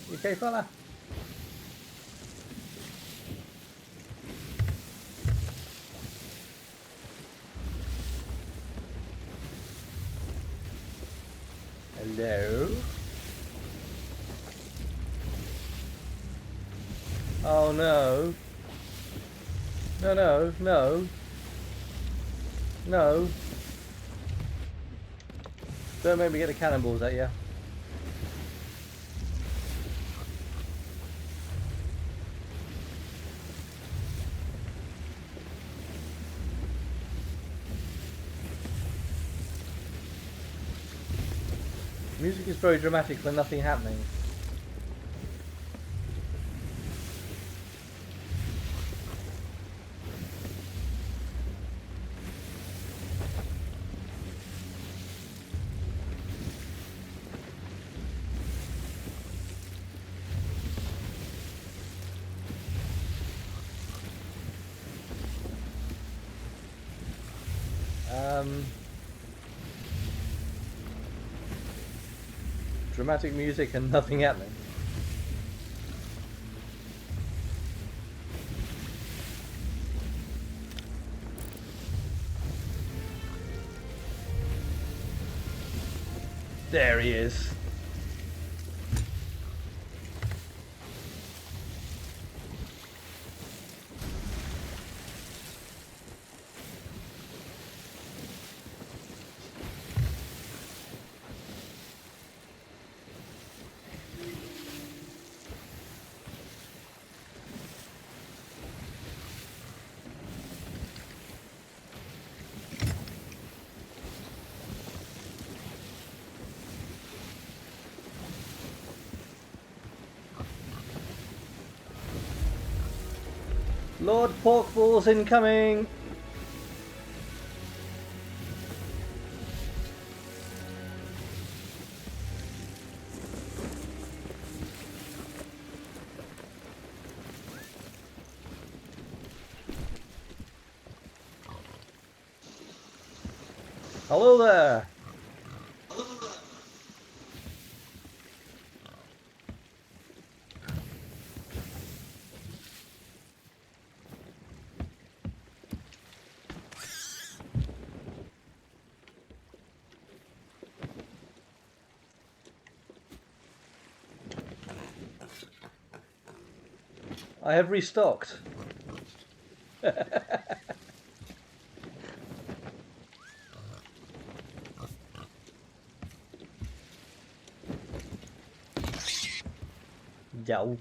You okay, fella? Hello? Oh no. No, no, no. No. Don't make me get the cannonballs at you. Music is very dramatic when nothing happening. Dramatic music and nothing happening. There he is. Lord Porkballs incoming! Hello there! I have restocked. Yo.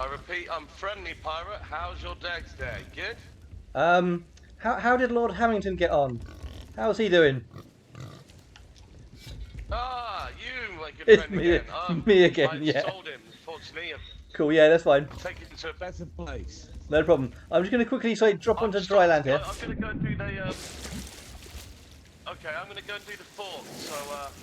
I repeat, I'm friendly pirate. How's your day today? Good? How did Lord Hamilton get on? How's he doing? Ah, you, my good It's friend me, again. me again, I yeah. sold him, unfortunately. Cool, yeah, that's fine. Take him to a better place. No problem. I'm just going to quickly drop onto dry land here. I'm going to go and do the... Okay, I'm going to go and do the fort, so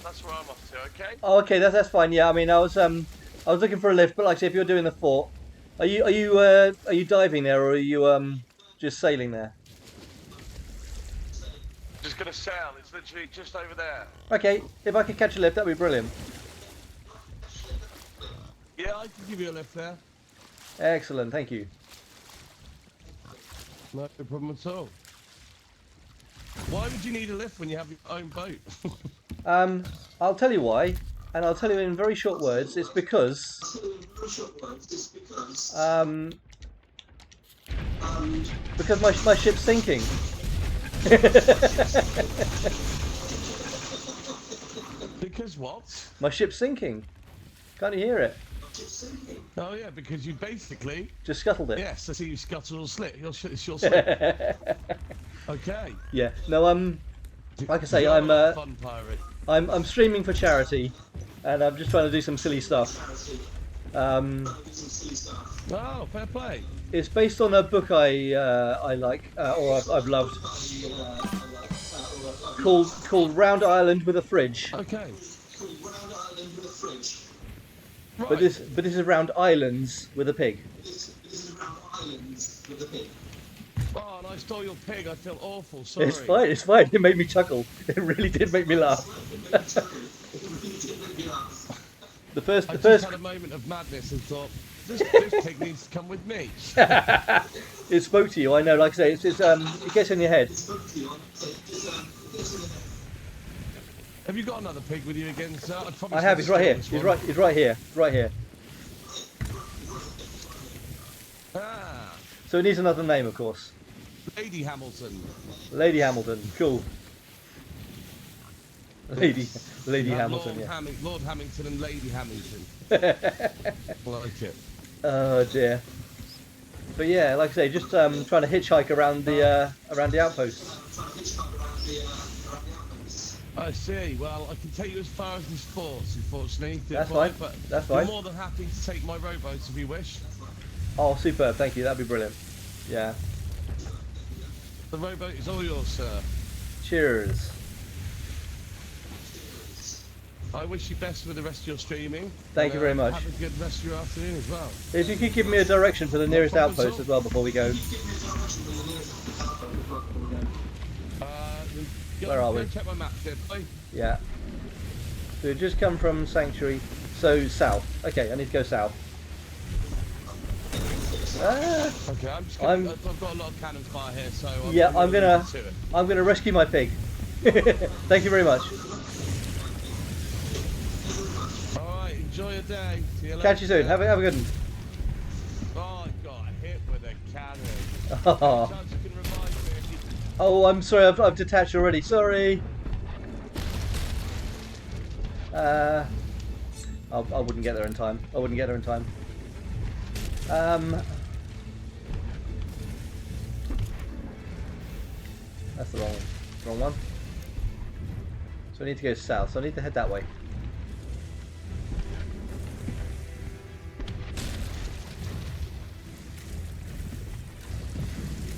that's where I'm off to, okay? Oh, okay, that's fine. Yeah, I mean, I was looking for a lift, but like I say, if you're doing the fort, are you diving there, or are you just sailing there? Just going to sail. It's literally just over there. Okay, if I could catch a lift, that'd be brilliant. Yeah, I can give you a lift there. Excellent, thank you. No problem at all. Why would you need a lift when you have your own boat? I'll tell you why, and I'll tell you in very short words. It's because my ship's sinking. Because what? My ship's sinking. Can't you hear it? Oh yeah, because you basically just scuttled it. Yes, I see you scuttled or slit. It's your slit. Okay. Yeah. No. Like I say, You're a fun pirate. I'm streaming for charity, and I'm just trying to do some silly stuff. Oh, fair play. It's based on a book I like, or I've loved. called Round Island with a fridge. Okay. But Right. this is Round Islands with a pig. Oh, and I stole your pig. I feel awful. Sorry. It's fine. It's fine. It made me chuckle. It really did make me laugh. The first. I just had a moment of madness and thought, this pig needs to come with me. It spoke to you. I know. Like I say, it gets in your head. Have you got another pig with you again, sir? I have. He's right here. He's right here. Right here. Ah, So it needs another name, of course. Lady Hamilton. Lady Hamilton. Cool. Lady Hamilton. Lord Hamilton and Lady Hamilton. Like it. Oh dear. But yeah, like I say, just trying to hitchhike around the outposts. I see. Well, I can take you as far as the sports, unfortunately. That's fine. But That's fine. I'm more than happy to take my rowboat if you wish. Oh, superb. Thank you. That'd be brilliant. Yeah. The rowboat is all yours, sir. Cheers. I wish you best with the rest of your streaming. Thank you very much. Have a good rest of your afternoon as well. If you could give me a direction for the nearest outpost as well before we go. Where are we? Go check my map, dear boy. Yeah. So we've just come from Sanctuary. So south. Okay, I need to go south. Okay, I've got a lot of cannon fire here, so I'm gonna rescue my pig. Thank you very much. Alright, enjoy your day. See you later. Catch you soon. Have a good one. Oh, I got hit with a cannon. Oh, Chance you can revive me if you... oh I'm sorry. I've detached already. Sorry. I wouldn't get there in time. I wouldn't get there in time. That's the wrong one. So I need to go south. So I need to head that way.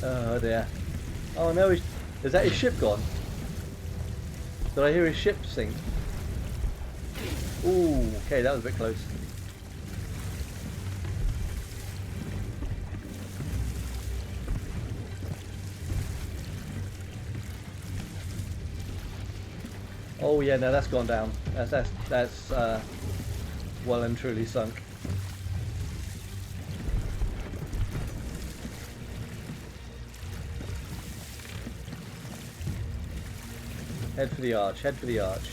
Oh dear. Oh no, is that his ship gone? Did I hear his ship sink? Ooh, okay, that was a bit close. Oh yeah, no, that's gone down. That's well and truly sunk. Head for the arch, head for the arch.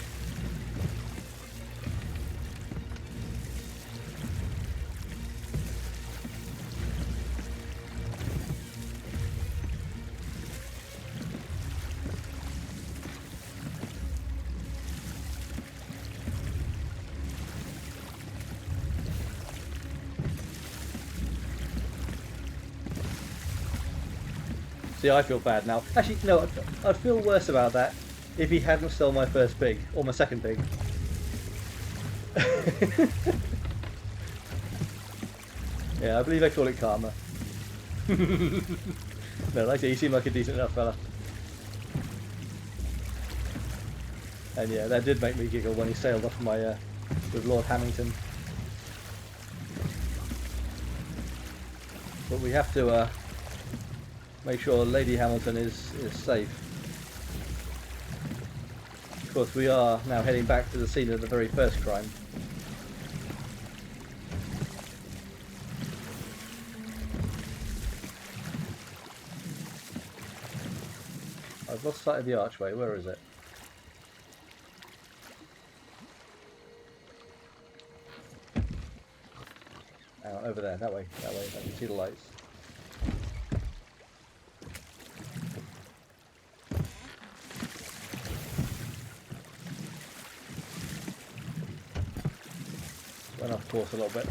See, I feel bad now. Actually, no, I'd feel worse about that if he hadn't stolen my first pig, or my second pig. Yeah, I believe I call it karma. No, like I say, you seem like a decent enough fella. And yeah, that did make me giggle when he sailed off my with Lord Hamilton. But we have to make sure Lady Hamilton is safe. Of course, we are now heading back to the scene of the very first crime. I've lost sight of the archway. Where is it? Out over there. That way. That way. I can see the lights. Went off course a little bit.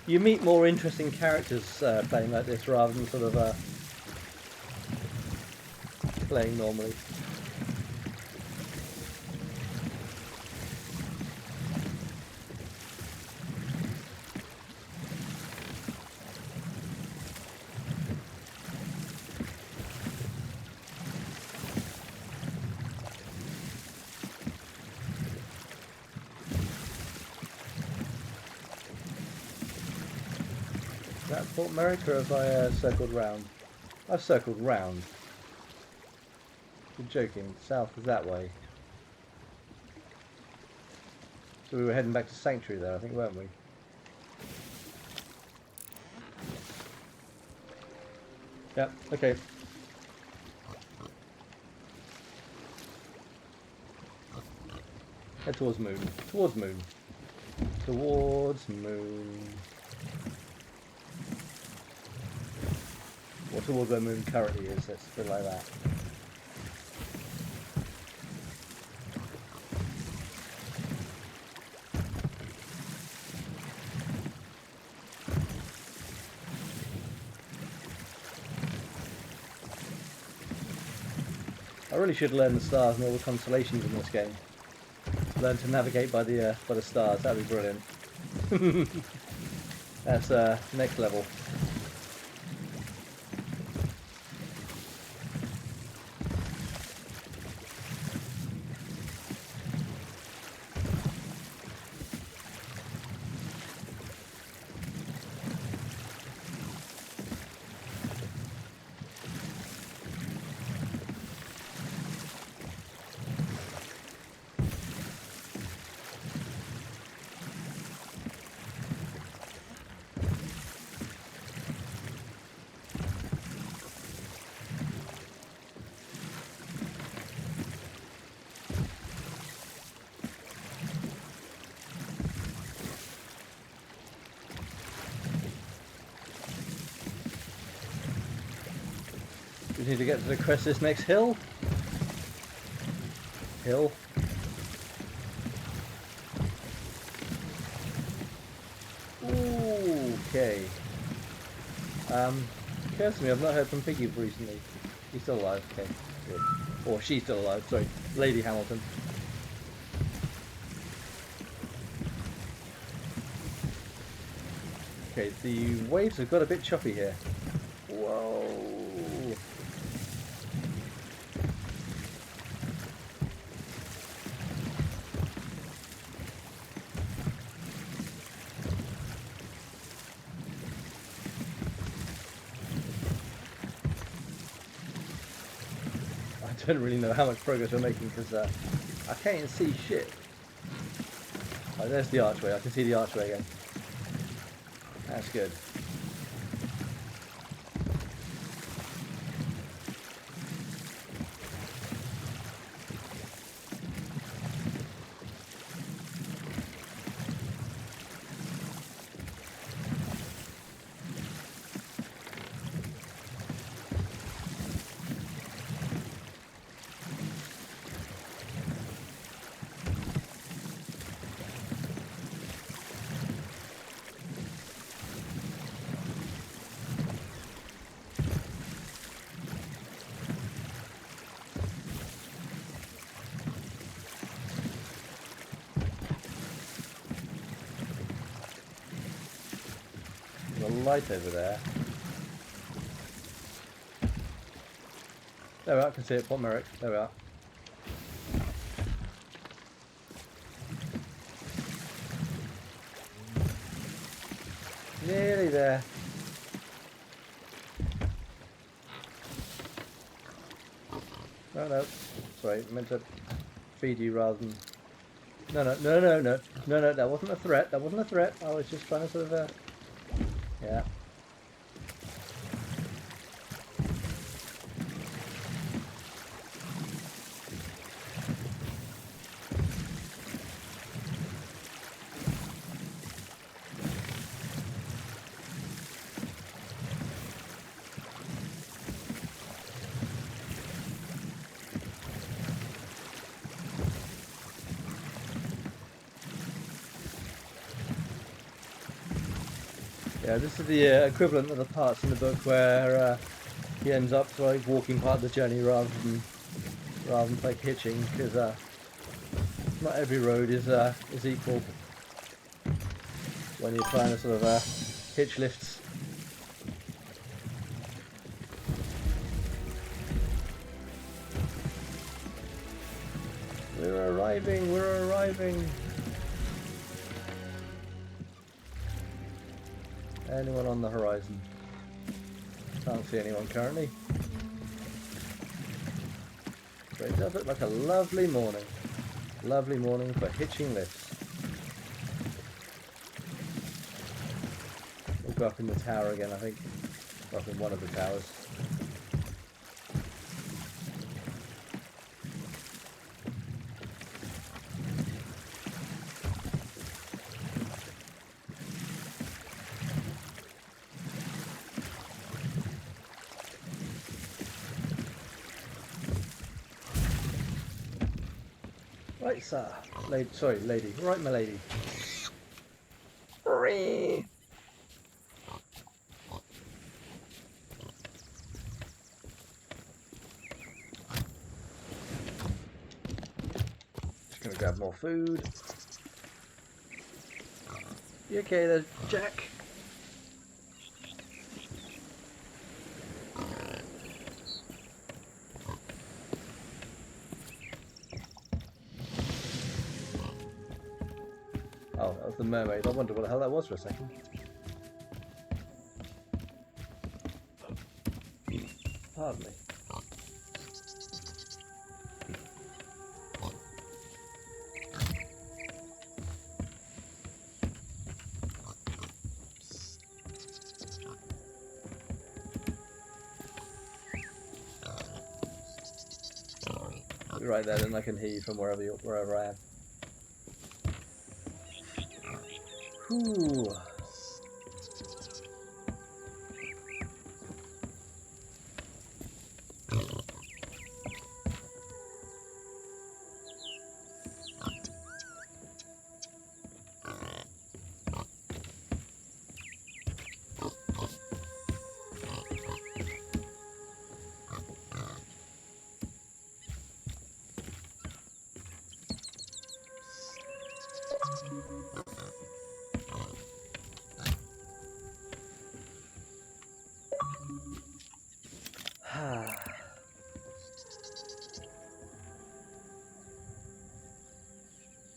You meet more interesting characters playing like this rather than sort of playing normally. Port Merrick, or have I circled round? I've circled round. You're joking. South is that way. So we were heading back to Sanctuary there, I think, weren't we? Yep, okay. Head towards moon. Towards moon. Towards moon. Or towards where moon currently is, let's put it like that. I really should learn the stars and all the constellations in this game. Learn to navigate by the stars. That'd be brilliant. That's next level. We need to get to the crest of this next hill. Hill. Ooh, okay. Occurs to me, I've not heard from Piggy recently. He's still alive, okay. Good. Or she's still alive, sorry. Lady Hamilton. Okay, the waves have got a bit choppy here. Whoa. I don't really know how much progress we're making because I can't even see shit. Oh, there's the archway. I can see the archway again. That's good. Light over there. There we are, I can see it, Port Merrick. There we are. Nearly there. No, no. Sorry, I meant to feed you rather than... No, no, no, no, no. No, no, that wasn't a threat. That wasn't a threat. I was just trying to sort of... Yeah. Yeah, this is the equivalent of the parts in the book where he ends up like walking part of the journey rather than like hitching, because not every road is equal when you're trying to sort of hitch lifts. We're arriving, we're arriving. Anyone on the horizon? Can't see anyone currently. But it does look like a lovely morning. Lovely morning for hitching lifts. We'll go up in the tower again, I think. Up in one of the towers. Right, sir. Lady. Right, my lady. Just gonna grab more food. You okay there, Jack? Oh, that was the mermaid. I wondered what the hell that was for a second. Pardon me. Be right there, then I can hear you from wherever I am. Whew.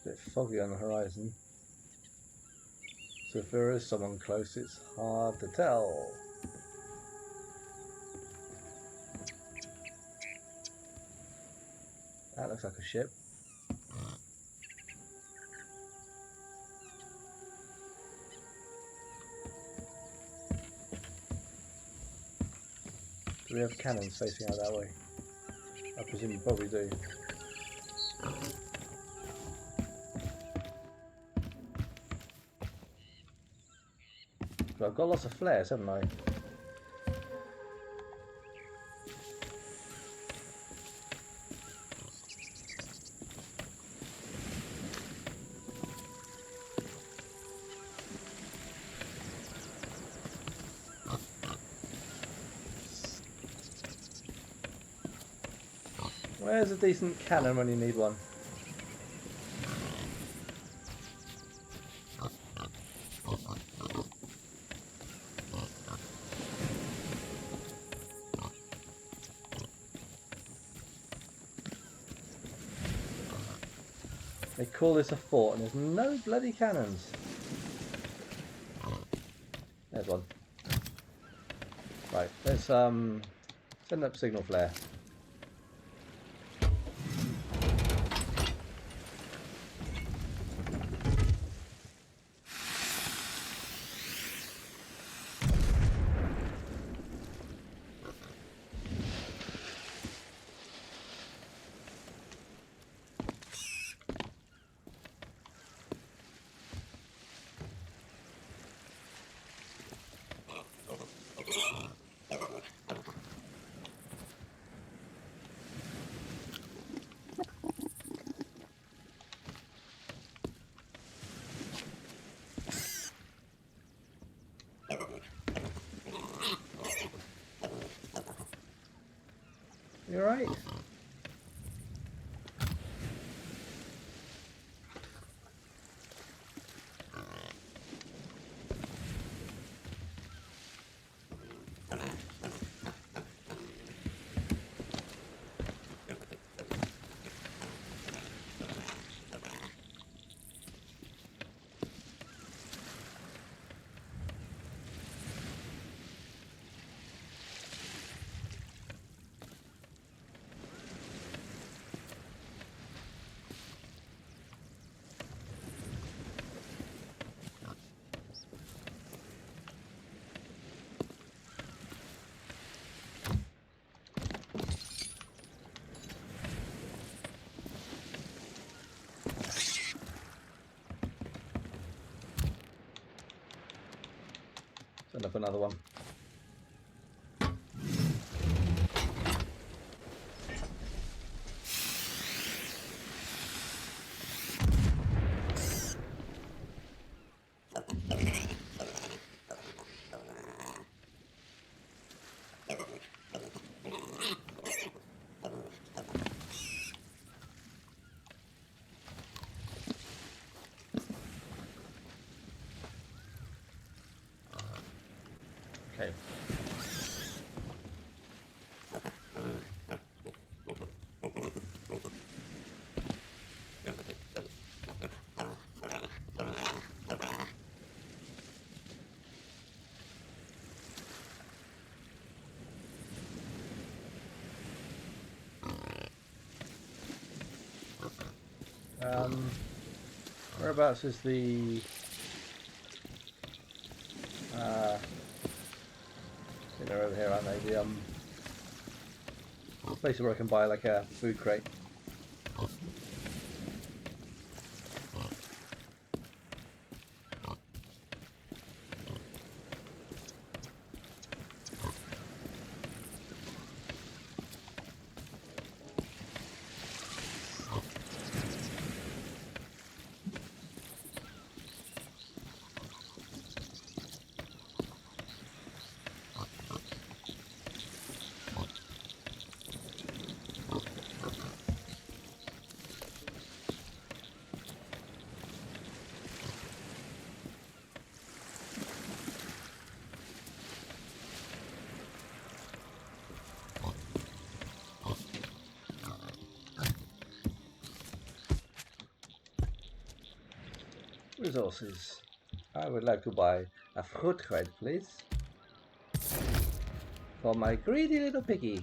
Bit foggy on the horizon, so if there is someone close, it's hard to tell. That looks like a ship. Do we have cannons facing out that way? I presume we probably do. But I've got lots of flares, haven't I? Where's a decent cannon when you need one? They call this a fort and there's no bloody cannons. There's one. Right, let's send up signal flare. You alright? up another one. Okay. Whereabouts is the I think they're over here, aren't they? The place where I can buy like a food crate. Resources. I would like to buy a fruit crate, please. For my greedy little piggy.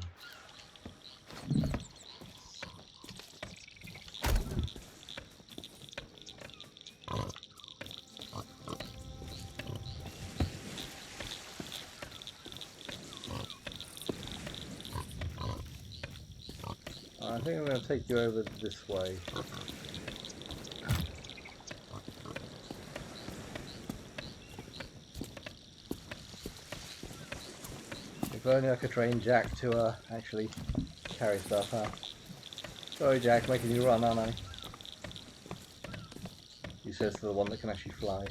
I think I'm going to take you over this way. If only I could train Jack to actually carry stuff, huh? Sorry Jack, making you run, aren't I? He says to the one that can actually fly.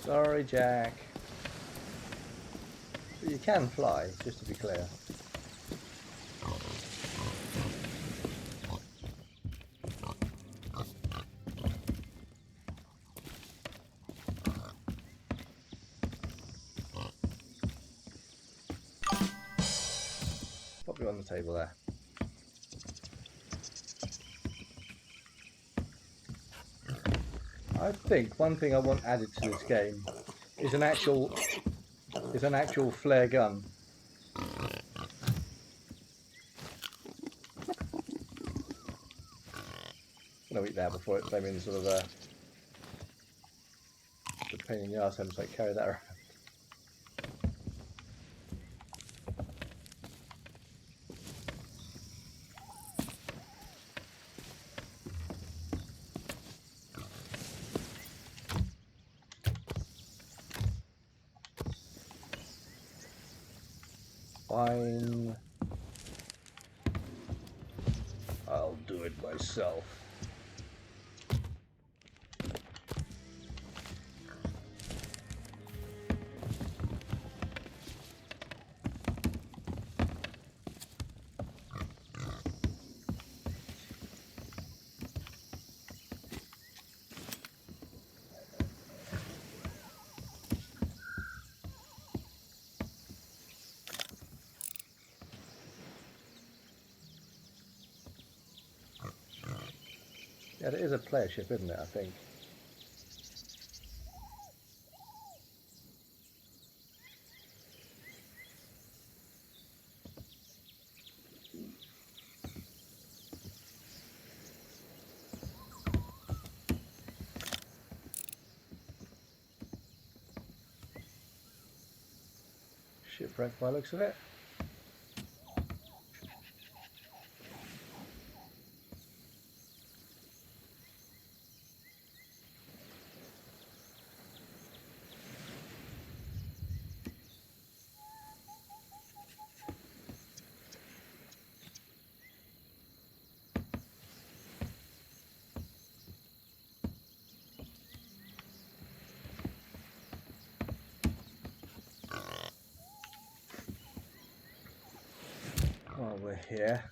Sorry, Jack. But you can fly, just to be clear. Pop you on the table there. I think one thing I want added to this game is an actual flare gun. I'm gonna eat that before it came in sort of the pain in the arse. I'm just like carry that around. Fine. I'll do it myself. Yeah, it is a player ship, isn't it, I think? Shipwreck by the looks of it. While we're here,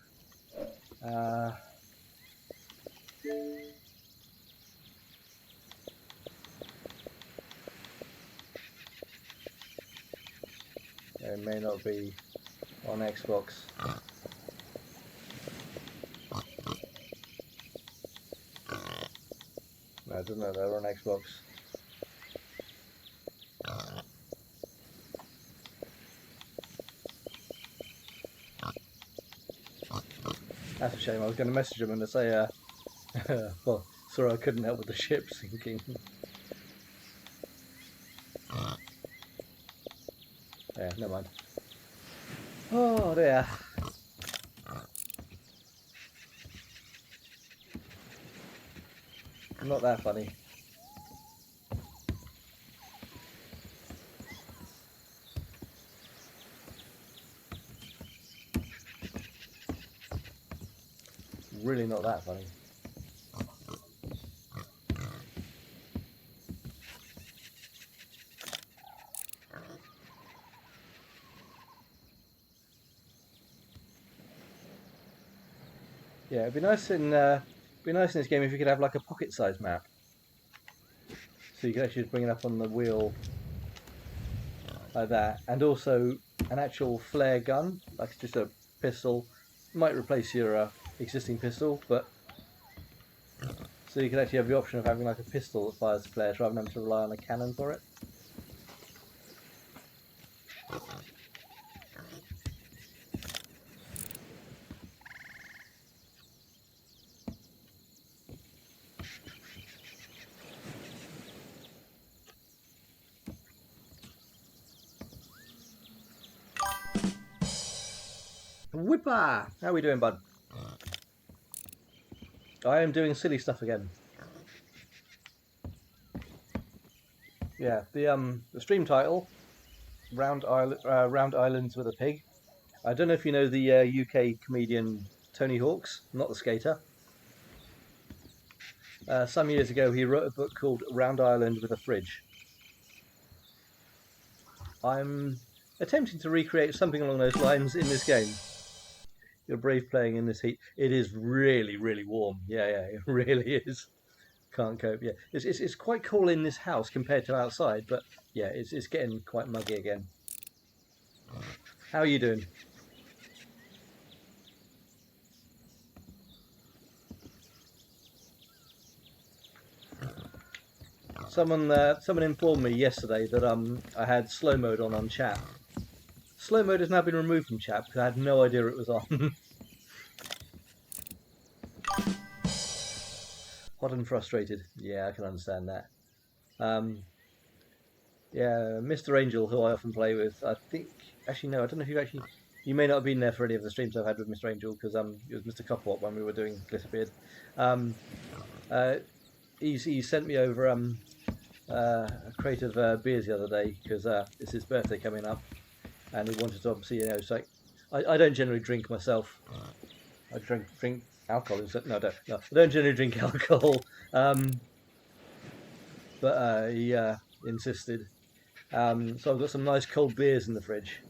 it may not be on Xbox. No, it doesn't know they're on Xbox. That's a shame. I was going to message him and to say, well, sorry, I couldn't help with the ship sinking. Yeah, never mind. Oh dear. Not that funny. Really not that funny. Yeah, it'd be nice in this game if you could have like a pocket-sized map, so you could actually just bring it up on the wheel like that, and also an actual flare gun, like just a pistol, might replace your existing pistol, but so you could actually have the option of having like a pistol that fires flares rather than having to rely on a cannon for it. Whipper! How are we doing, bud? I am doing silly stuff again. Yeah, the stream title, Round Islands with a Pig. I don't know if you know the UK comedian Tony Hawks, not the skater. Some years ago, he wrote a book called Round Island with a Fridge. I'm attempting to recreate something along those lines in this game. You're brave playing in this heat. It is really, really warm. Yeah, it really is. Can't cope. Yeah, it's quite cool in this house compared to outside, but yeah, it's getting quite muggy again. How are you doing? Someone informed me yesterday that I had slow mode on chat. Slow mode has now been removed from chat because I had no idea it was on. Hot and frustrated. Yeah, I can understand that. Yeah, Mr. Angel, who I often play with, I think actually no, I don't know if you may not have been there for any of the streams I've had with Mr. Angel because it was Mr. Copwop when we were doing Glitterbeard. Uh, he sent me over a crate of beers the other day because it's his birthday coming up, and he wanted to obviously I don't generally drink myself. I drink alcohol instead. No, I don't generally drink alcohol. Um, but he insisted. So I've got some nice cold beers in the fridge.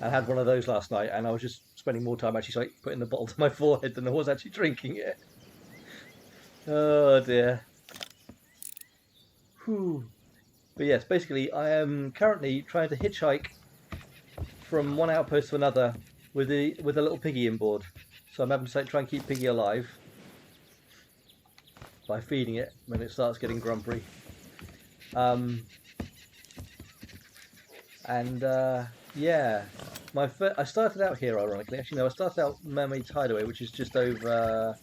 I had one of those last night, and I was just spending more time actually like putting the bottle to my forehead than I was actually drinking it. Oh dear. Whew. But yes, basically, I am currently trying to hitchhike from one outpost to another with a little piggy on board. So I'm having to try and keep Piggy alive by feeding it when it starts getting grumpy. Um, and yeah, I started out here ironically. Actually, no, I started out Mermaid's Hideaway, which is just over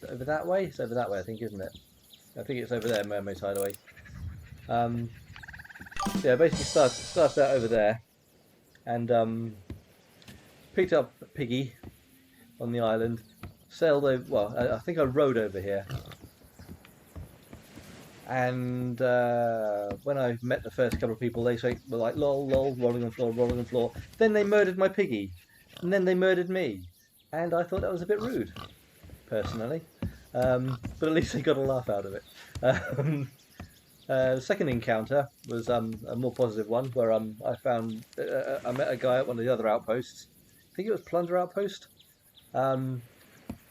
that way. It's over that way, I think, isn't it? I think it's over there, Mermaid's Hideaway. Um, yeah, basically started out over there, and picked up Piggy on the island, sailed over. Well, I think I rowed over here, and when I met the first couple of people, they were like, "Lol, lol, rolling on floor, rolling on floor." Then they murdered my Piggy, and then they murdered me, and I thought that was a bit rude, personally. But at least they got a laugh out of it. The second encounter was a more positive one, where I met a guy at one of the other outposts. I think it was Plunder Outpost.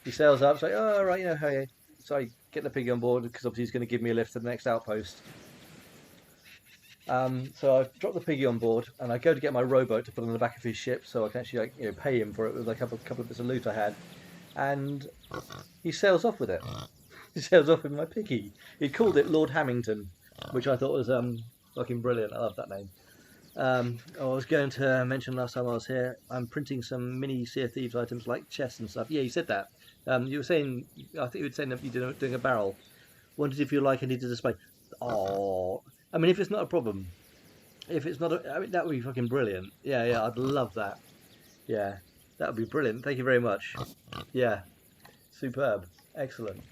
He sails up, so oh right, you know how you. So I get the Piggy on board because obviously he's going to give me a lift to the next outpost. So I drop the Piggy on board, and I go to get my rowboat to put on the back of his ship, so I can actually pay him for it with a couple of bits of loot I had, and he sails off with it. He sails off with my Piggy. He called it Lord Hamilton, which I thought was fucking brilliant. I love that name. I was going to mention last time I was here, I'm printing some mini Sea of Thieves items like chests and stuff. Yeah, you said that. You were saying, I think you were saying that you're doing a barrel. Wondered if you like any to display. Oh, I mean, if it's not a problem, if it's not, I mean, that would be fucking brilliant. Yeah, I'd love that. Yeah, that would be brilliant. Thank you very much. Yeah, superb, excellent.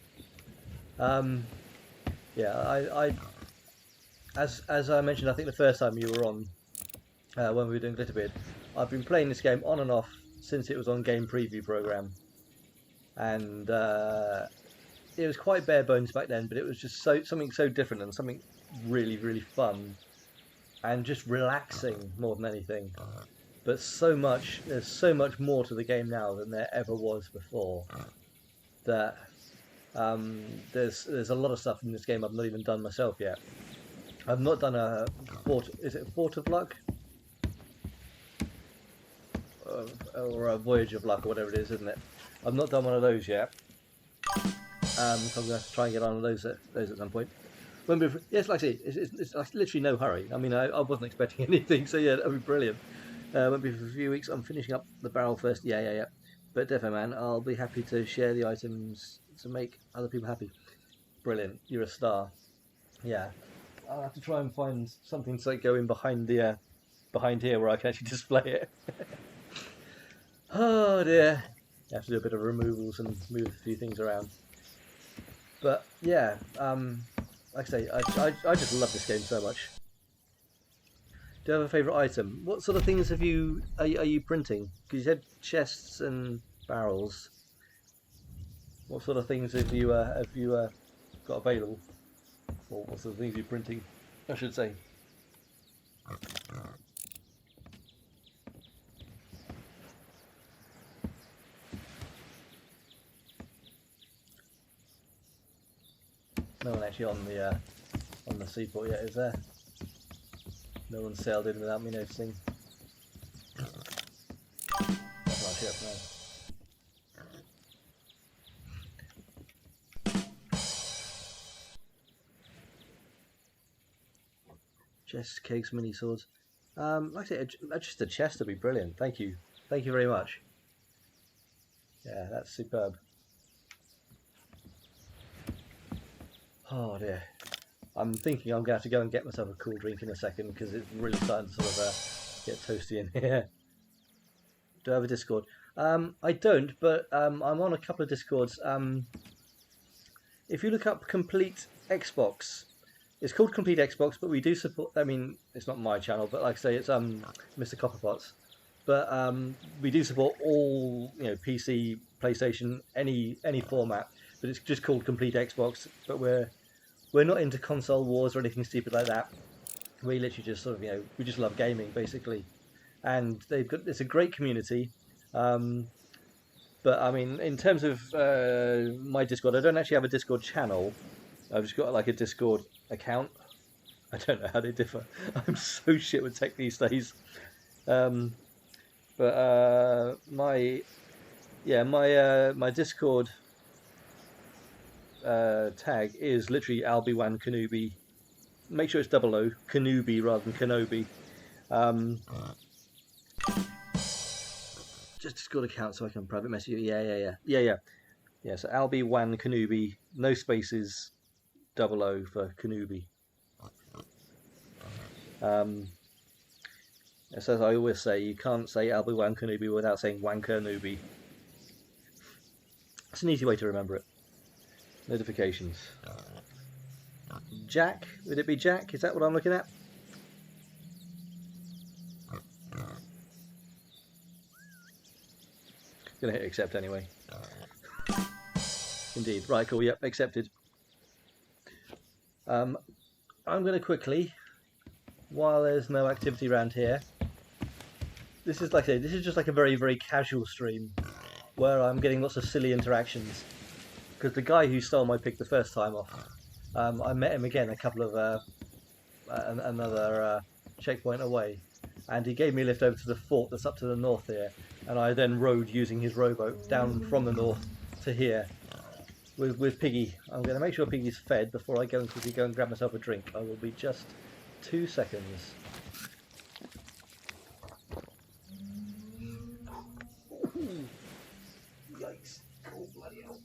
Um, yeah, as I mentioned, I think the first time you were on, when we were doing Glitterbeard, I've been playing this game on and off since it was on Game Preview Program, and it was quite bare bones back then, but it was just something so different and something really, really fun and just relaxing more than anything. But there's so much more to the game now than there ever was before. That there's a lot of stuff in this game I've not even done myself yet. I've not done is it Fort of Luck? Or a Voyage of Luck, or whatever it is, isn't it? I've not done one of those yet. So I'm going to try and get on those at some point. Yes, like I say, it's like literally no hurry. I mean, I wasn't expecting anything, so yeah, that'd be brilliant. Won't be for a few weeks. I'm finishing up the barrel first. Yeah. But definitely, man, I'll be happy to share the items to make other people happy. Brilliant, you're a star. Yeah, I'll have to try and find something to like go in behind here where I can actually display it. Oh dear, you have to do a bit of removals and move a few things around. But yeah, like I say, I just love this game so much. Do you have a favourite item? What sort of things are you printing? Because you said chests and barrels. What sort of things have you got available? Or what sort of things are you printing, I should say? No one actually on the seaport yet, is there? No one sailed in without me noticing. That's my ship now. Chests, kegs, mini swords. Like I say, just a chest would be brilliant. Thank you very much. Yeah, that's superb. Oh dear. I'm thinking I'm going to have to go and get myself a cool drink in a second because it's really starting to sort of get toasty in here. Do I have a Discord? I don't, but I'm on a couple of Discords. If you look up Complete Xbox, it's called Complete Xbox, but we do support. I mean, it's not my channel, but like I say, it's Mr. Copperpots. but we do support all, PC, PlayStation, any format. But it's just called Complete Xbox. But we're not into console wars or anything stupid like that. We literally just sort of we just love gaming basically, and it's a great community. But I mean, in terms of my Discord, I don't actually have a Discord channel. I've just got like a Discord account. I don't know how they differ. I'm so shit with tech these days. But my Discord tag is literally Albie-Wan Kenobi. Make sure it's double O, Kenobi rather than Kenobi. Just Discord account so I can private message you. Yeah. So Albie-Wan Kenobi, no spaces, double O for Kenobi. As I always say, you can't say Albie-Wan Kenobi without saying Wanker Noobi. It's an easy way to remember it. Notifications. Jack? Would it be Jack? Is that what I'm looking at? Gonna hit accept anyway. Indeed. Right, cool. Yep, accepted. I'm gonna quickly, while there's no activity around here. This is like I say, this is just like a very, very casual stream where I'm getting lots of silly interactions. Because the guy who stole my pig the first time off, I met him again a couple of another checkpoint away, and he gave me a lift over to the fort that's up to the north here, and I then rode using his rowboat down from the north to here with Piggy. I'm going to make sure Piggy's fed before I go and quickly go and grab myself a drink. I will be just 2 seconds. Yikes. Oh, bloody hell.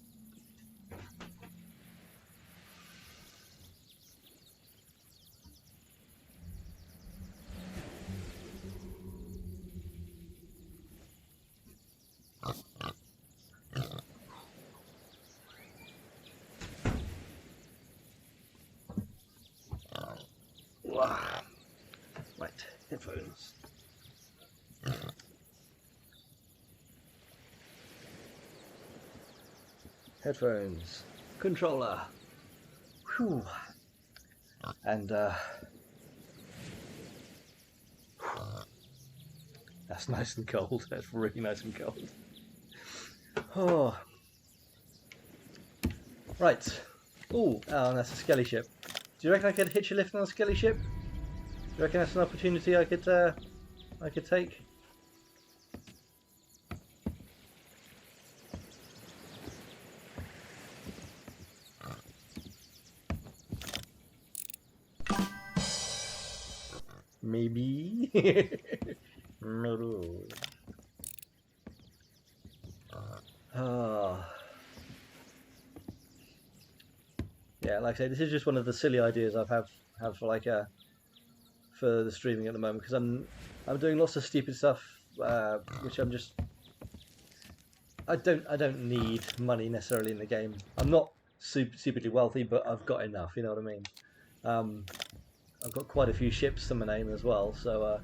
Right, headphones. Headphones. Controller. Whew. And that's nice and cold. That's really nice and cold. Oh. Right. Oh, that's a skelly ship. Do you reckon I could hitch a lift on a skelly ship? Do you reckon that's an opportunity I could take? Maybe. No. Oh. Yeah, like I say, this is just one of the silly ideas I've have for for the streaming at the moment, because I'm doing lots of stupid stuff, which I don't need money necessarily in the game. I'm not stupidly wealthy, but I've got enough. You know what I mean? I've got quite a few ships to my name as well, so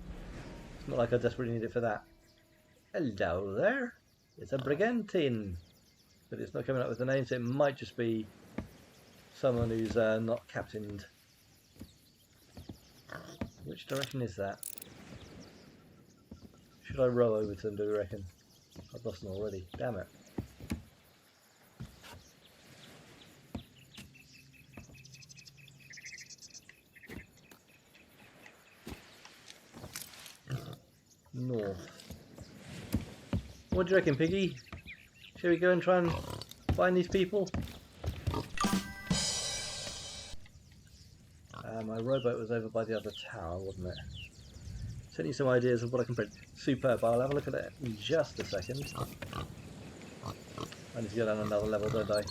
it's not like I desperately need it for that. Hello there. It's a brigantine, but it's not coming up with the name, so it might just be someone who's not captained. Which direction is that? Should I row over to them, do you reckon? I've lost them already. Damn it. North. What do you reckon, Piggy? Shall we go and try and find these people? My rowboat was over by the other tower, wasn't it? Send you some ideas of what I can print. Superb. I'll have a look at it in just a second. I need to go down another level, don't I?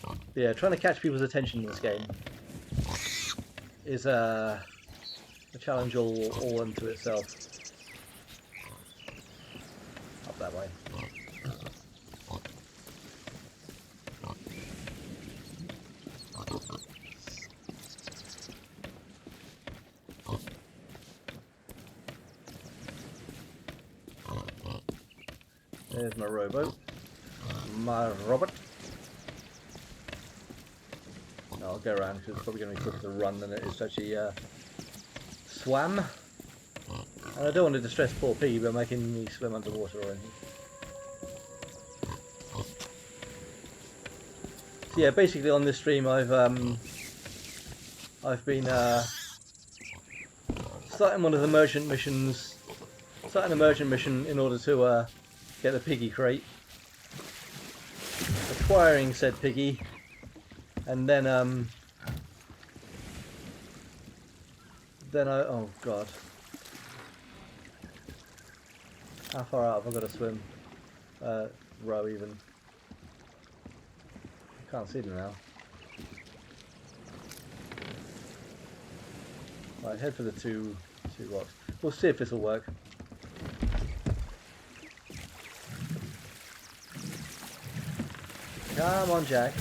But yeah, trying to catch people's attention in this game is a challenge all unto itself. Up that way. There's my rowboat. My robot. No, I'll go around because it's probably going to be quicker to run than it is to actually swam. And I don't want to distress poor Piggy by making me swim underwater or anything. So yeah, basically on this stream I've been starting one of the merchant missions. Starting a merchant mission in order to get the Piggy crate. Acquiring said Piggy. And then oh god. How far out have I got to swim? Row even. Can't see them now. Right, head for the two rocks. We'll see if this will work. Come on, Jack.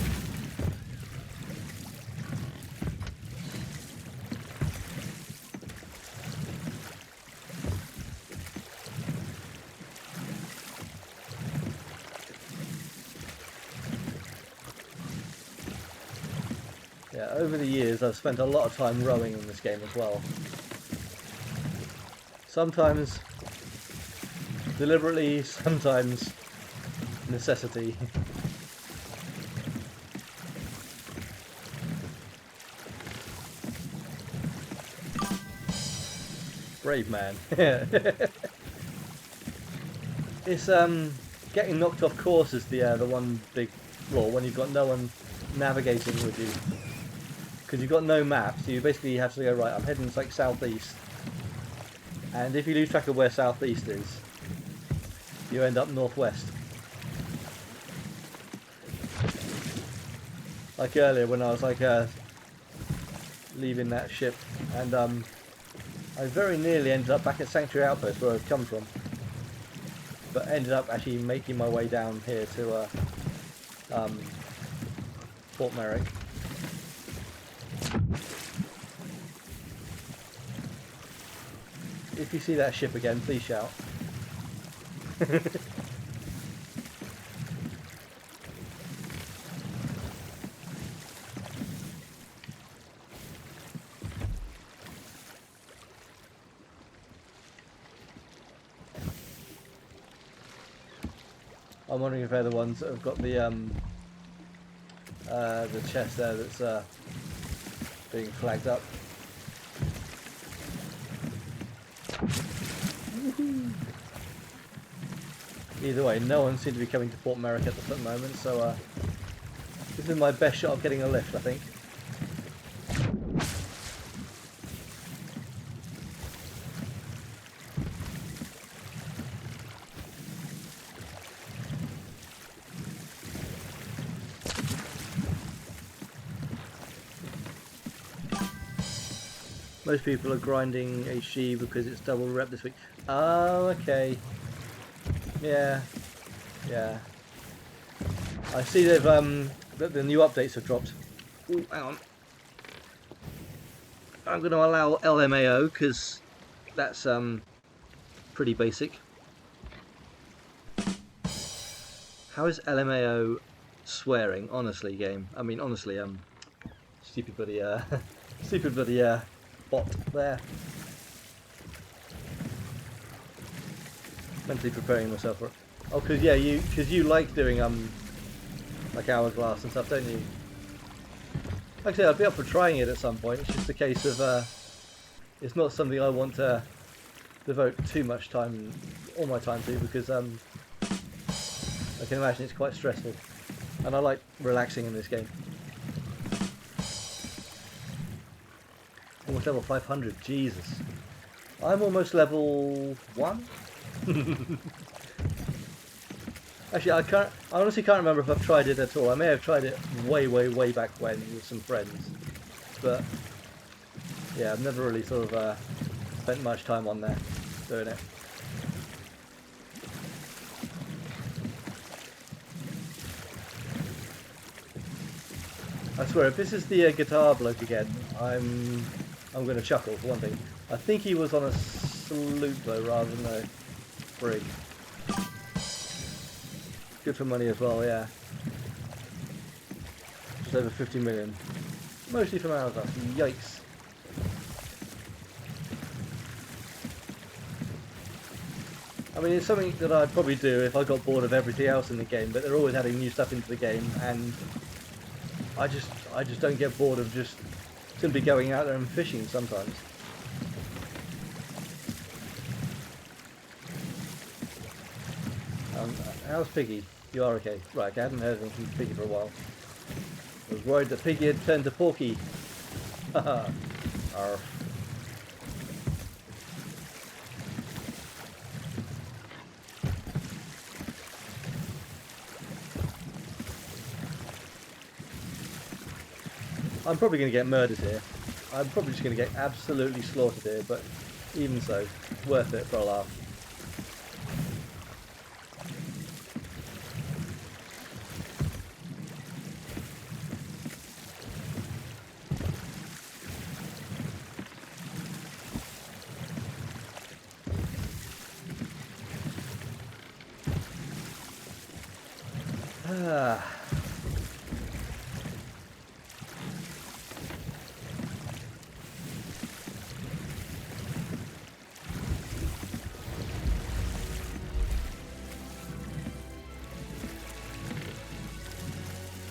Yeah, over the years I've spent a lot of time rowing in this game as well. Sometimes deliberately, sometimes necessity. Brave man. It's getting knocked off course is the one big flaw when you've got no one navigating with you. Because you've got no map, so you basically have to go, right, I'm heading like southeast. And if you lose track of where southeast is, you end up northwest. Like earlier when I was like leaving that ship, and I very nearly ended up back at Sanctuary Outpost where I've come from. But ended up actually making my way down here to Port Merrick. If you see that ship again, please shout. I'm wondering if they're the ones that have got the chest there that's being flagged up. Either way, no one seems to be coming to Port Merrick at the moment, so this is my best shot of getting a lift, I think. Most people are grinding HG because it's double rep this week. Oh, okay. Yeah. Yeah. I see they've that the new updates have dropped. Ooh, hang on. I'm going to allow LMAO because that's pretty basic. How is LMAO swearing? Honestly, game. I mean, honestly, stupid bloody stupid bloody bot there. Mentally preparing myself for it. Oh, cause yeah, you like doing like hourglass and stuff, don't you? Like I say, I'd be up for trying it at some point. It's just a case of it's not something I want to devote too much time, all my time to, because I can imagine it's quite stressful, and I like relaxing in this game. Almost level 500, Jesus. I'm almost level 1? Actually, I honestly can't remember if I've tried it at all. I may have tried it way back when with some friends. But, yeah, I've never really sort of spent much time on there doing it. I swear, if this is the guitar bloke again, I'm going to chuckle for one thing. I think he was on a sloop though, rather than a brig. Good for money as well, yeah. Just over 50 million. Mostly from ours, yikes. I mean, it's something that I'd probably do if I got bored of everything else in the game, but they're always adding new stuff into the game, and I just don't get bored of just simply going out there and fishing sometimes. How's Piggy? You are okay. Right, I haven't heard anything from Piggy for a while. I was worried that Piggy had turned to Porky. Haha. Arf. I'm probably going to get murdered here. I'm probably just going to get absolutely slaughtered here, but even so, worth it for a laugh.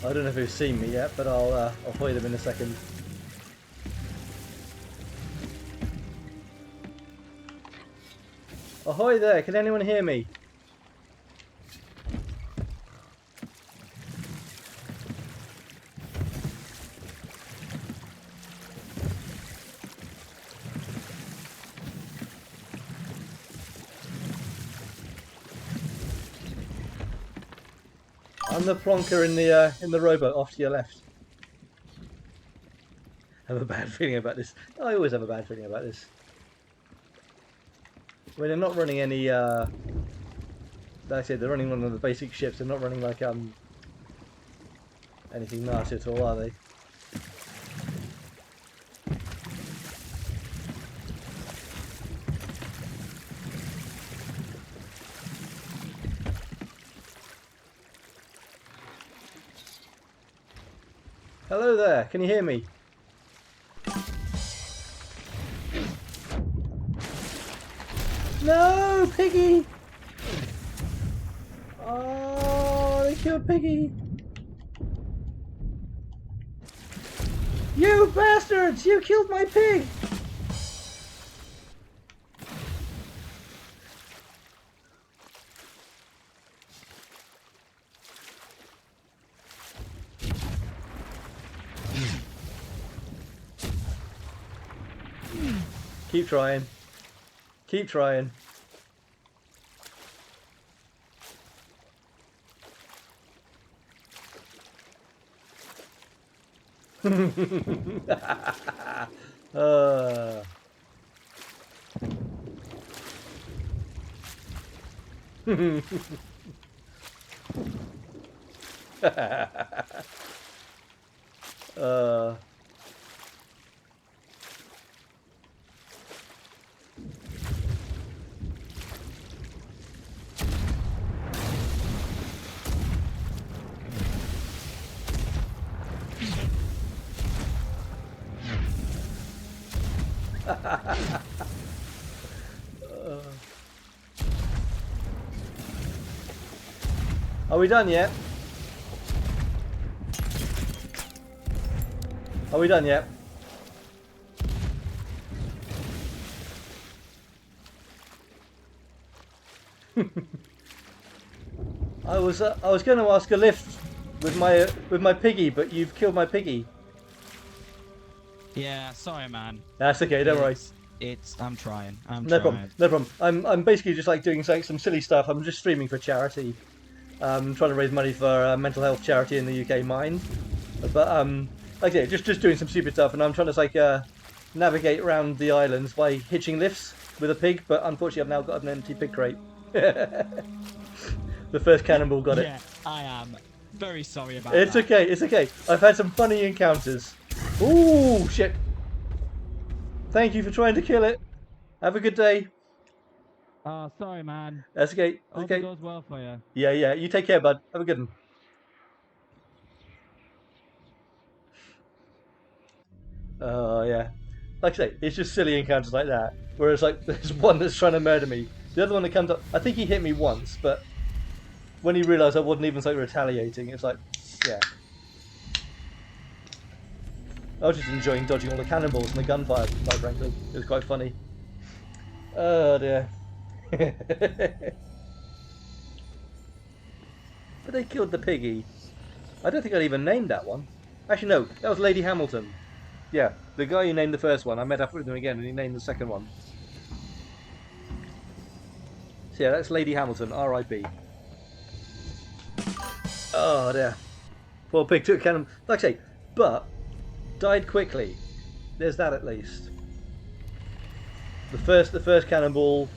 I don't know if they've seen me yet, but I'll hoy them in a second. Ahoy there! Can anyone hear me? I'm the plonker in the rowboat off to your left. I have a bad feeling about this. I always have a bad feeling about this. When they're not running any, like I said, they're running one of the basic ships. They're not running like anything nasty at all, are they? Hello there, can you hear me? No, Piggy! Oh, they killed Piggy! You bastards! You killed my pig! Keep trying. Keep trying. Are we done yet? Are we done yet? I was going to ask a lift with my piggy, but you've killed my piggy. Yeah, sorry, man. That's okay. Don't worry. I'm trying. No problem. No problem. I'm basically just like doing some silly stuff. I'm just streaming for charity. Trying to raise money for a mental health charity in the UK, Mind. But like I say, just doing some stupid stuff, and I'm trying to like navigate around the islands by hitching lifts with a pig. But unfortunately, I've now got an empty pig crate. The first cannonball got it. Yeah, I am very sorry about It's that. okay. It's okay. I've had some funny encounters. Ooh, shit. Thank you for trying to kill it. Have a good day. Oh, sorry, man. That's okay. That's Hope it okay. goes well for you. Yeah, yeah. You take care, bud. Have a good one. Oh, yeah. Like I say, it's just silly encounters like that. Whereas, like, there's one that's trying to murder me. The other one that comes up, I think he hit me once, but when he realised I wasn't even like retaliating, it's like, yeah. I was just enjoying dodging all the cannonballs and the gunfire, quite frankly. It was quite funny. Oh, dear. But they killed the piggy. I don't think I'd even named that one. Actually, no, that was Lady Hamilton. Yeah, the guy who named the first one, I met up with him again and he named the second one. So yeah, that's Lady Hamilton, R.I.P. Oh dear. Poor pig took cannon. Like I say, but died quickly. There's that at least. The first cannonball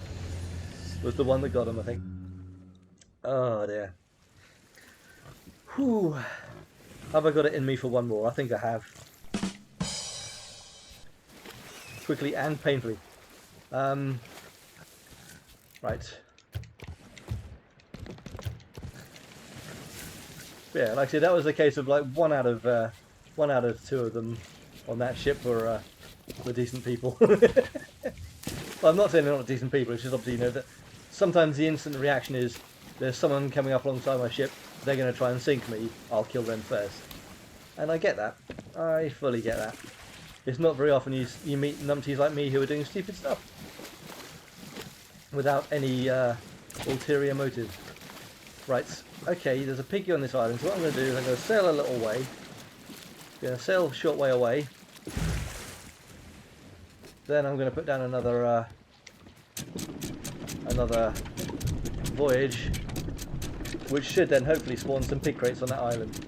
was the one that got him, I think. Oh dear. Whew. Have I got it in me for one more? I think I have. Quickly and painfully. Right. Yeah, like I said, that was a case of like one out of two of them on that ship were decent people. Well, I'm not saying they're not decent people. It's just obviously that sometimes the instant reaction is there's someone coming up alongside my ship. They're going to try and sink me. I'll kill them first, and I get that. I fully get that. It's not very often you meet numpties like me who are doing stupid stuff without any ulterior motive. Right. Okay, there's a piggy on this island, so what I'm going to do is I'm going to sail a little way. I'm going to sail a short way away. Then I'm going to put down another voyage, which should then hopefully spawn some pig crates on that island.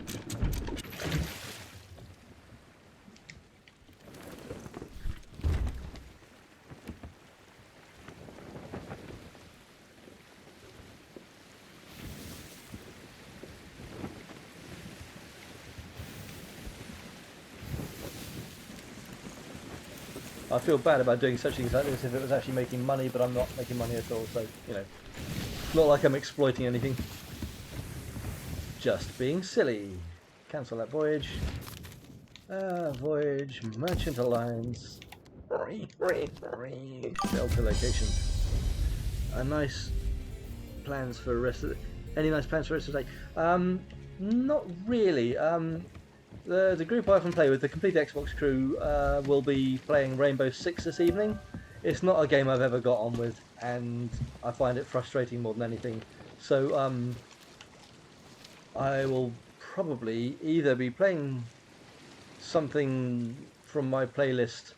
I feel bad about doing such things like this if it was actually making money, but I'm not making money at all, so, you know, it's not like I'm exploiting anything. Just being silly. Cancel that voyage. Voyage, Merchant Alliance. Delta location. Nice plans for the rest of the... Any nice plans for the rest of the day? Not really. The group I often play with, the Complete Xbox crew, will be playing Rainbow Six this evening. It's not a game I've ever got on with, and I find it frustrating more than anything. So I will probably either be playing something from my playlist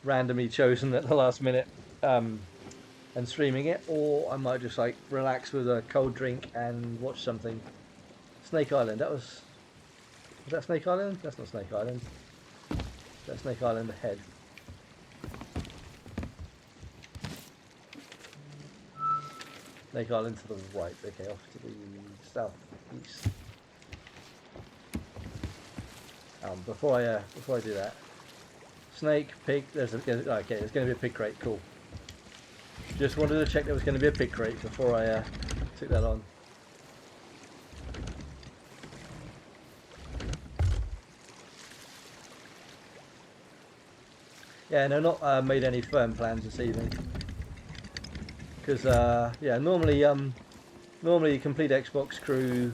randomly chosen at the last minute and streaming it, or I might just like relax with a cold drink and watch something. Snake Island, was that Snake Island? That's not Snake Island. That's Snake Island ahead. Snake Island to the right. Okay, off to the southeast. Before I do that, snake, pig. There's going to be a pig crate. Cool. Just wanted to check there was going to be a pig crate before I took that on. Yeah, no, not made any firm plans this evening. Because yeah, normally Complete Xbox crew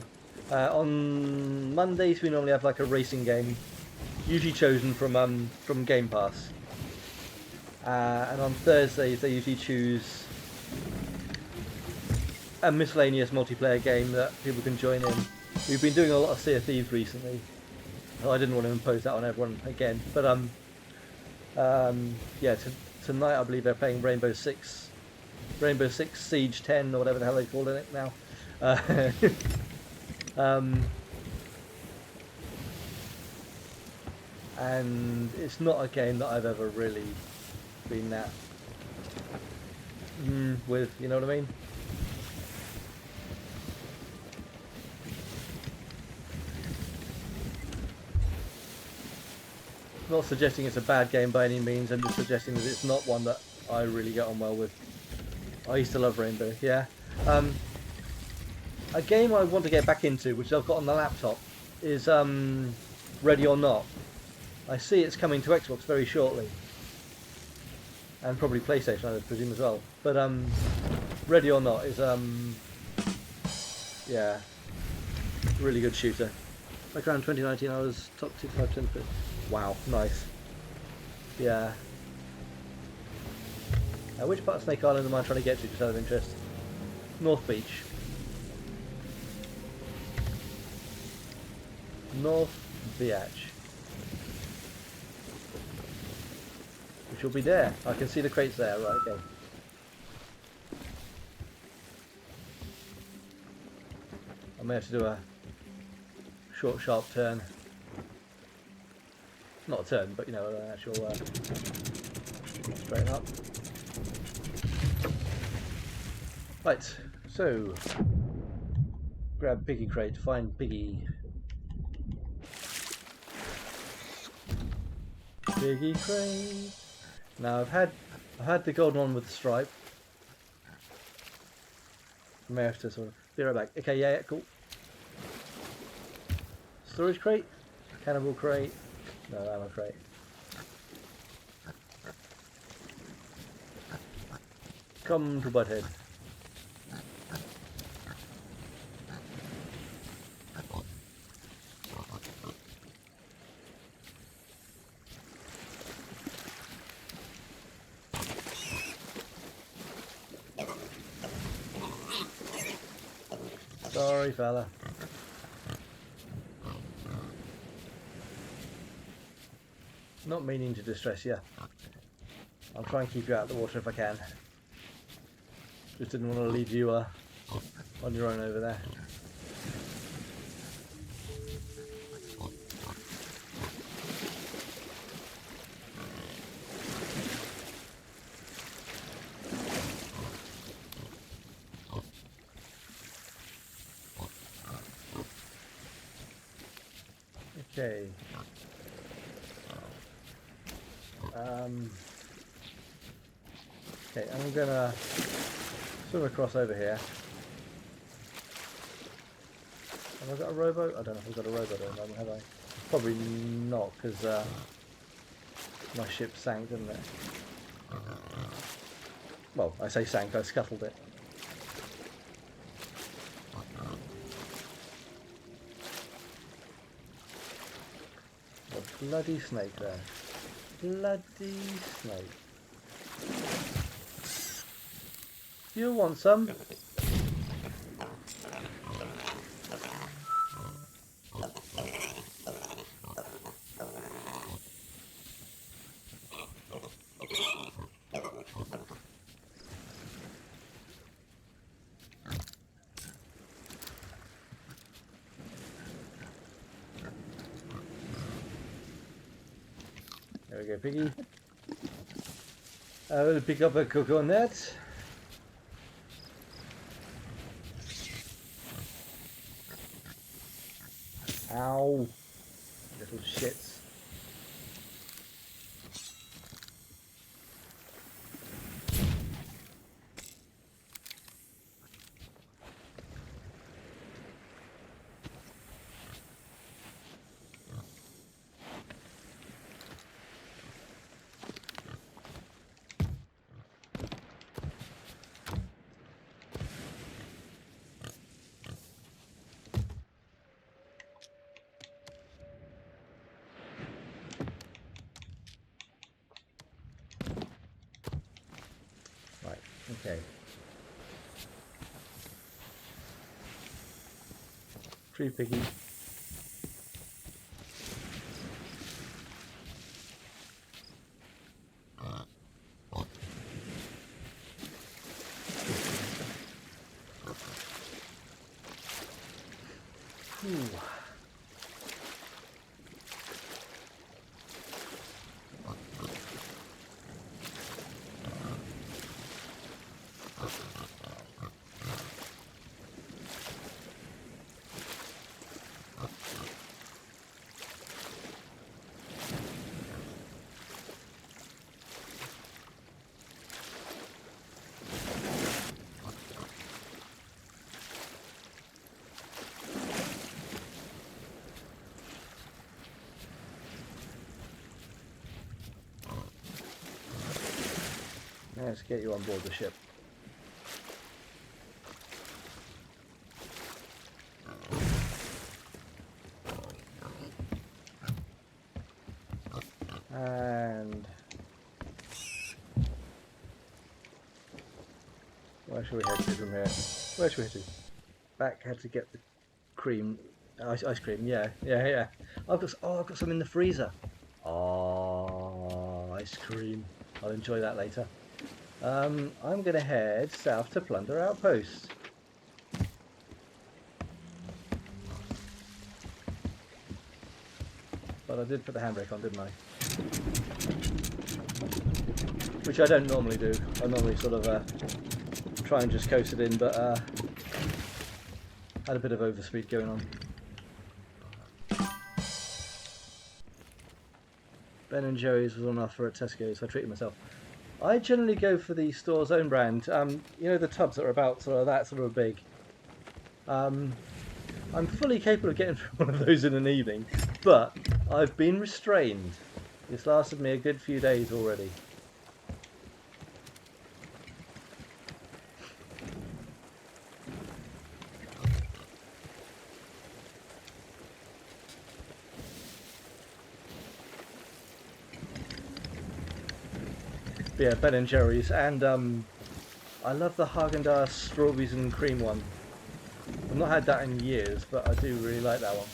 on Mondays we normally have like a racing game, usually chosen from Game Pass, and on Thursdays they usually choose a miscellaneous multiplayer game that people can join in. We've been doing a lot of Sea of Thieves recently, so I didn't want to impose that on everyone again. But yeah, tonight I believe they're playing Rainbow Six Siege 10 or whatever the hell they call it now. And it's not a game that I've ever really been that with, you know what I mean? Not suggesting it's a bad game by any means, I'm just suggesting that it's not one that I really get on well with. I used to love Rainbow. Yeah. A game I want to get back into, which I've got on the laptop, is Ready or Not. I see it's coming to Xbox very shortly, and probably PlayStation, I presume as well. But Ready or Not is yeah, really good shooter. Back around 2019, I was top 25%. Wow, nice. Yeah. Which part of Snake Island am I trying to get to, just out of interest? North Beach. North Beach. Which will be there. I can see the crates there, right, okay. I may have to do a short, sharp turn. Not a turn, but you know, an actual straight up. Right, so grab Piggy crate, find Piggy. Piggy crate. Now I've had the golden one with the stripe. I may have to sort of be right back. Okay, yeah, cool. Storage crate, cannibal crate, no ammo crate. Come to Butthead. Sorry, fella. Not meaning to distress you. I'll try and keep you out of the water if I can. Just didn't want to leave you on your own over there. Okay. Okay, I'm gonna swim across over here. Have I got a rowboat? I don't know if I've got a rowboat at the moment, have I? Probably not, because my ship sank, didn't it? Well, I say sank, I scuttled it. A bloody snake there. Bloody snake. You want some? There we go, Piggy. I will pick up a coconut. Ow. Little shits. Okay. Tree Piggy. Ooh. Let's get you on board the ship. And where should we head to from here? Where should we head to? Back, had to get the cream, ice cream. Yeah. I've got some in the freezer. Oh, ice cream. I'll enjoy that later. I'm gonna head south to plunder outposts. But I did put the handbrake on, didn't I? Which I don't normally do. I normally sort of try and just coast it in, but had a bit of overspeed going on. Ben & Jerry's was on offer at Tesco's, so I treated myself. I generally go for the store's own brand. You know, the tubs that are about sort of that sort of big. I'm fully capable of getting one of those in an evening, but I've been restrained. It's lasted me a good few days already. But yeah, Ben & Jerry's, and I love the Haagen-Dazs strawberries and cream one. I've not had that in years, but I do really like that one.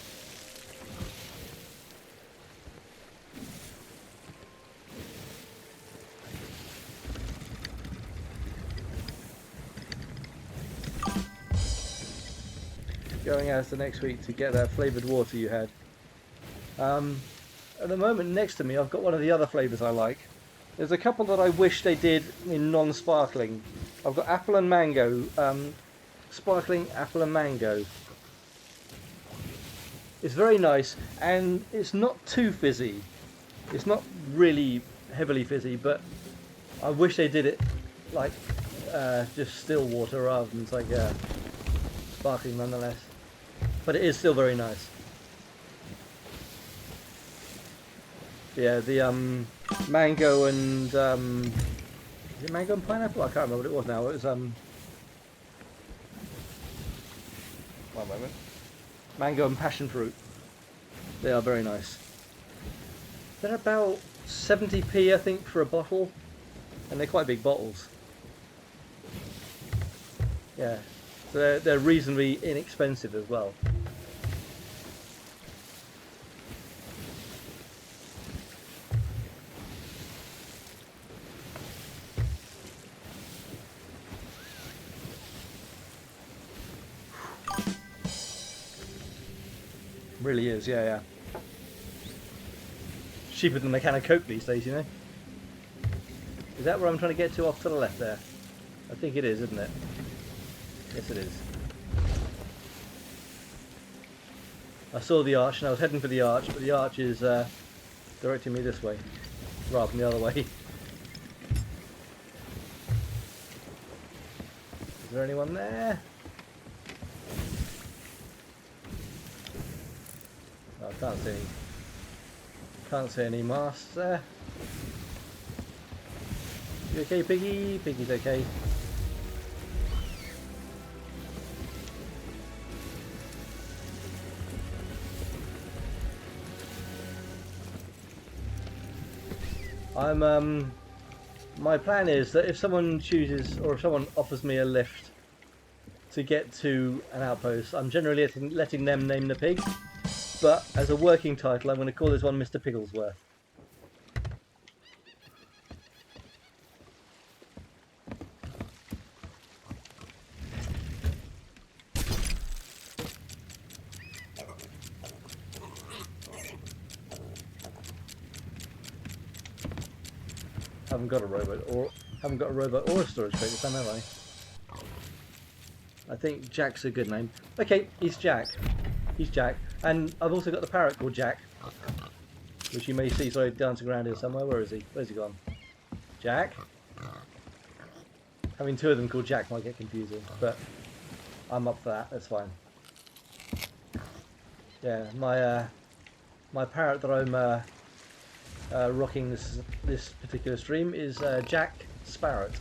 Going out the next week to get that flavoured water you had. At the moment next to me I've got one of the other flavours I like. There's a couple that I wish they did in non-sparkling. I've got apple and mango, sparkling apple and mango. It's very nice and it's not too fizzy. It's not really heavily fizzy, but I wish they did it like just still water rather than like sparkling nonetheless. But it is still very nice. Yeah, the mango and is it mango and pineapple? I can't remember what it was now. It was one moment. Mango and passion fruit. They are very nice. They're about 70p I think for a bottle, and they're quite big bottles. Yeah, so they're reasonably inexpensive as well. Really is, yeah. Cheaper than the can of Coke these days, you know. Is that where I'm trying to get to off to the left there? I think it is, isn't it? Yes, it is. I saw the arch and I was heading for the arch, but the arch is directing me this way, rather than the other way. Is there anyone there? Oh, I can't see any masts there. You okay, Piggy? Piggy's okay. My plan is that if someone chooses, or if someone offers me a lift to get to an outpost, I'm generally letting them name the pig. But as a working title, I'm going to call this one Mr. Pigglesworth. Haven't got a robot or a storage crate this time, have I? I think Jack's a good name. Okay, he's Jack. He's Jack. And I've also got the parrot called Jack, which you may see sort of dancing around here somewhere. Where is he? Where's he gone? Jack? Having two of them called Jack might get confusing, but I'm up for that. That's fine. Yeah, my parrot that I'm rocking this particular stream is Jack Sparrowt.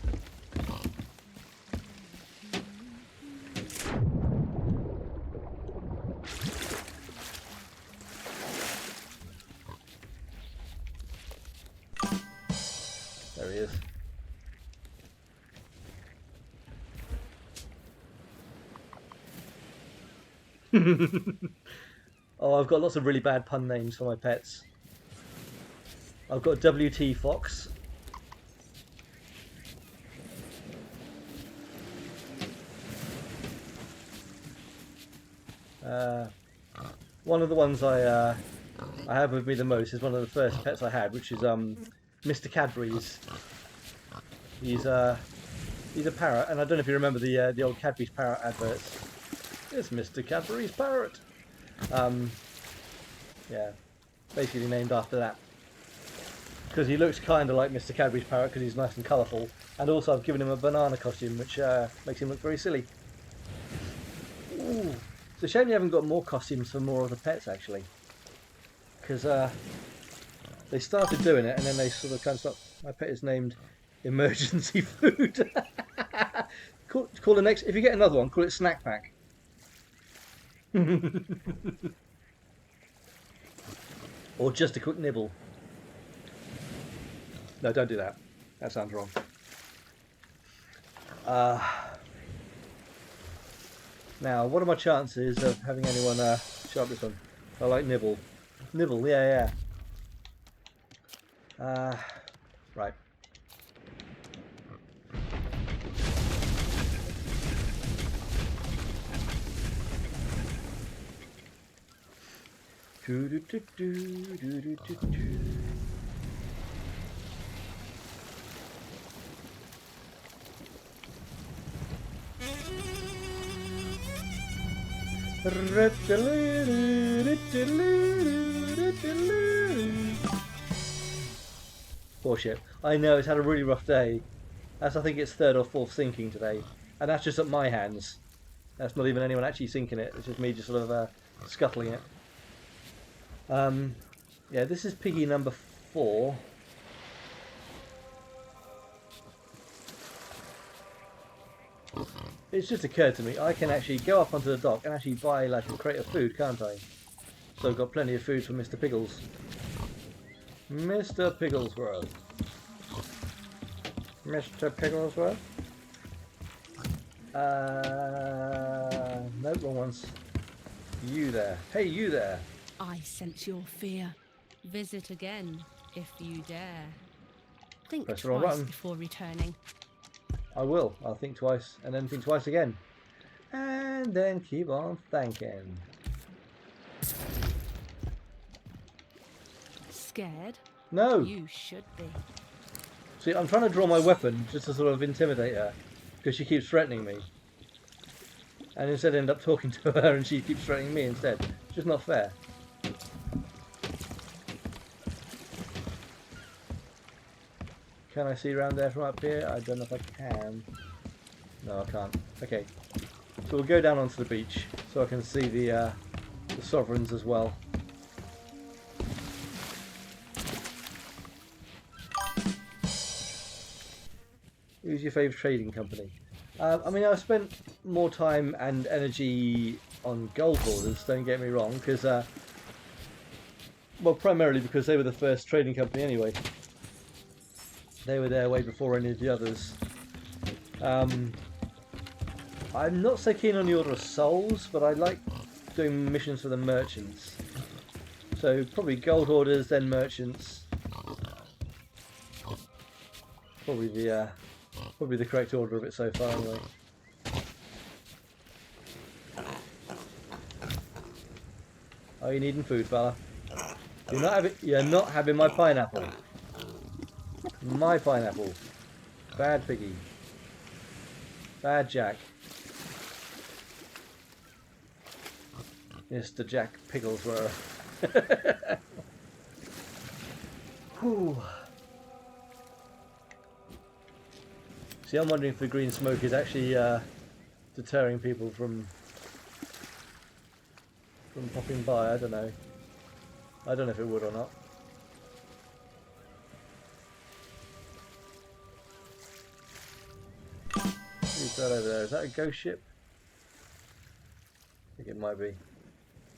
There he is. Oh, I've got lots of really bad pun names for my pets. I've got WT Fox. One of the ones I have with me the most is one of the first pets I had, which is Mr. Cadbury's. He's a parrot, and I don't know if you remember the old Cadbury's parrot adverts. It's Mr. Cadbury's parrot. Yeah, basically named after that. Because he looks kind of like Mr. Cadbury's parrot because he's nice and colourful. And also I've given him a banana costume, which makes him look very silly. Ooh. It's a shame you haven't got more costumes for more of the pets, actually. Because they started doing it and then they sort of kind of stopped. My pet is named Emergency Food. Call the next, if you get another one, call it Snack Pack. Or just a quick nibble. No, don't do that. That sounds wrong. Now, what are my chances of having anyone show up this one? I like nibble. Nibble, yeah. Right. Poor ship. I know it's had a really rough day. That's, I think, its third or fourth sinking today, and that's just at my hands. That's not even anyone actually sinking it. It's just me just sort of scuttling it. Yeah, this is piggy number 4. It's just occurred to me I can actually go up onto the dock and actually buy like a crate of food, can't I? So I've got plenty of food for Mr. Piggles. Mr. Pigglesworth. Mr. Pigglesworth? No, wrong ones. You there. Hey, you there. I sense your fear. Visit again, if you dare. Think Press the wrong twice button. before returning. I will. I'll think twice and then think twice again. And then keep on thinking. Scared? No! You should be. See, I'm trying to draw my weapon just to sort of intimidate her. Because she keeps threatening me. And instead I end up talking to her and she keeps threatening me instead. It's just not fair. Can I see around there from up here? I don't know if I can. No, I can't. Okay. So we'll go down onto the beach so I can see the sovereigns as well. Who's your favourite trading company? I mean, I've spent more time and energy on gold hoarders, don't get me wrong, because, well, primarily because they were the first trading company anyway. They were there way before any of the others. I'm not so keen on the Order of Souls, but I like doing missions for the merchants. So probably gold hoarders, then merchants. Probably the correct order of it so far anyway. Oh, you needing food, fella? You're not having my pineapple. My pineapple. Bad piggy. Bad Jack. Mr. Jack Pigglesworth. Whew. See, I'm wondering if the green smoke is actually deterring people from popping by. I don't know. I don't know if it would or not. Who's that over there? Is that a ghost ship? I think it might be.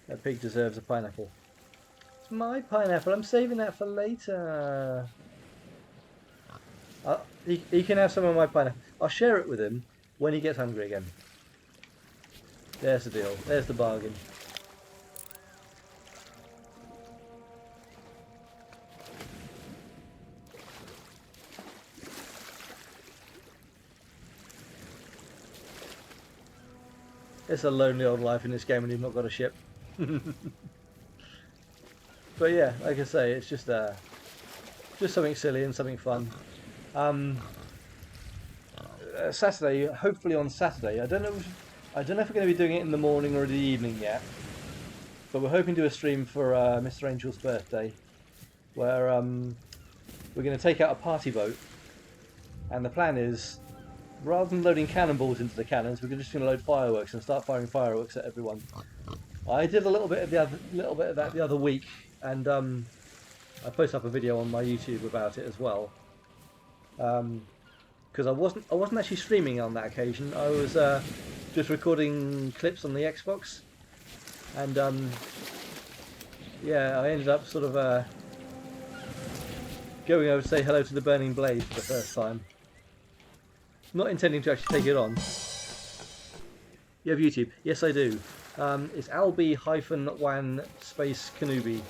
That pig deserves a pineapple. It's my pineapple. I'm saving that for later. He can have some of my pineapple. I'll share it with him when he gets hungry again. There's the deal. There's the bargain. It's a lonely old life in this game when you've not got a ship. But yeah, like I say, it's just something silly and something fun. Saturday, hopefully on Saturday. I don't know if we're going to be doing it in the morning or the evening yet. But we're hoping to do a stream for Mr. Angel's birthday, where we're going to take out a party boat, and the plan is, rather than loading cannonballs into the cannons, we're just going to load fireworks and start firing fireworks at everyone. I did a little bit of that the other week, and I posted up a video on my YouTube about it as well. Because I wasn't actually streaming on that occasion. I was just recording clips on the Xbox, and yeah, I ended up sort of going over to say hello to the burning blade for the first time. Not intending to actually take it on. You have YouTube? Yes, I do. It's Albie-Wan space Kenobi.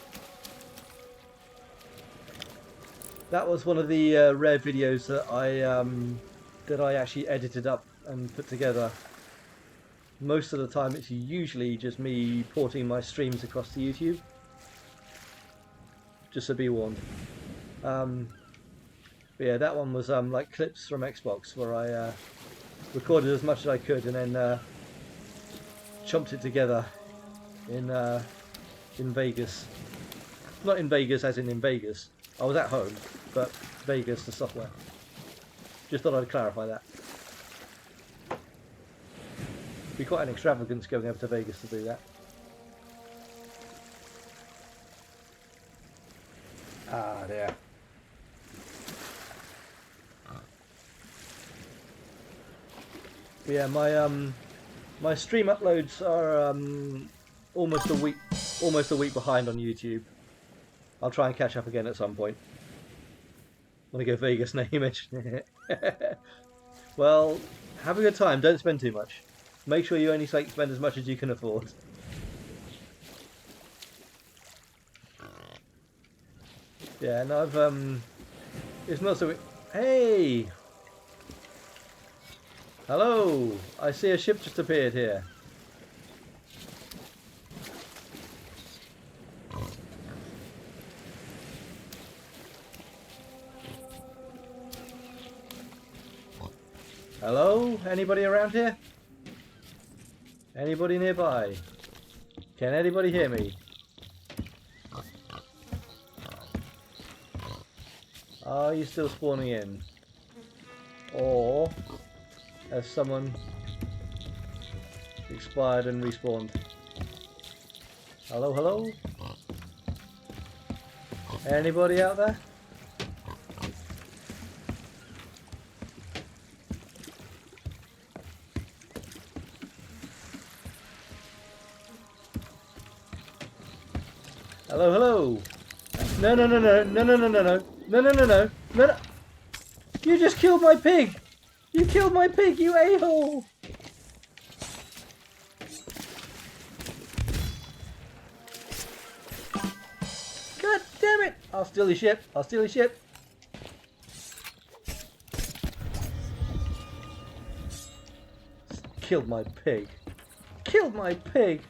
That was one of the rare videos that I actually edited up and put together. Most of the time, it's usually just me porting my streams across to YouTube. Just so be warned. But yeah, that one was like clips from Xbox, where I recorded as much as I could and then chomped it together in Vegas. Not in Vegas as in Vegas. I was at home, but Vegas, the software. Just thought I'd clarify that. It'd be quite an extravagance going over to Vegas to do that. Ah, there. Yeah, my stream uploads are almost a week behind on YouTube. I'll try and catch up again at some point. Want to go Vegas now you mention it. Well, have a good time. Don't spend too much. Make sure you only spend as much as you can afford. Yeah, and I've it's not so. Hey. Hello. I see a ship just appeared here. Hello? Anybody around here? Anybody nearby? Can anybody hear me? Are you still spawning in? Or has someone expired and respawned? Hello, hello? Anybody out there? Hello, hello. No, no, no, no, no, no, no, no, no, no, no, no, no, no, no. You just killed my pig. You killed my pig, you a-hole. God damn it. I'll steal your ship. I'll steal your ship. Killed my pig. Killed my pig.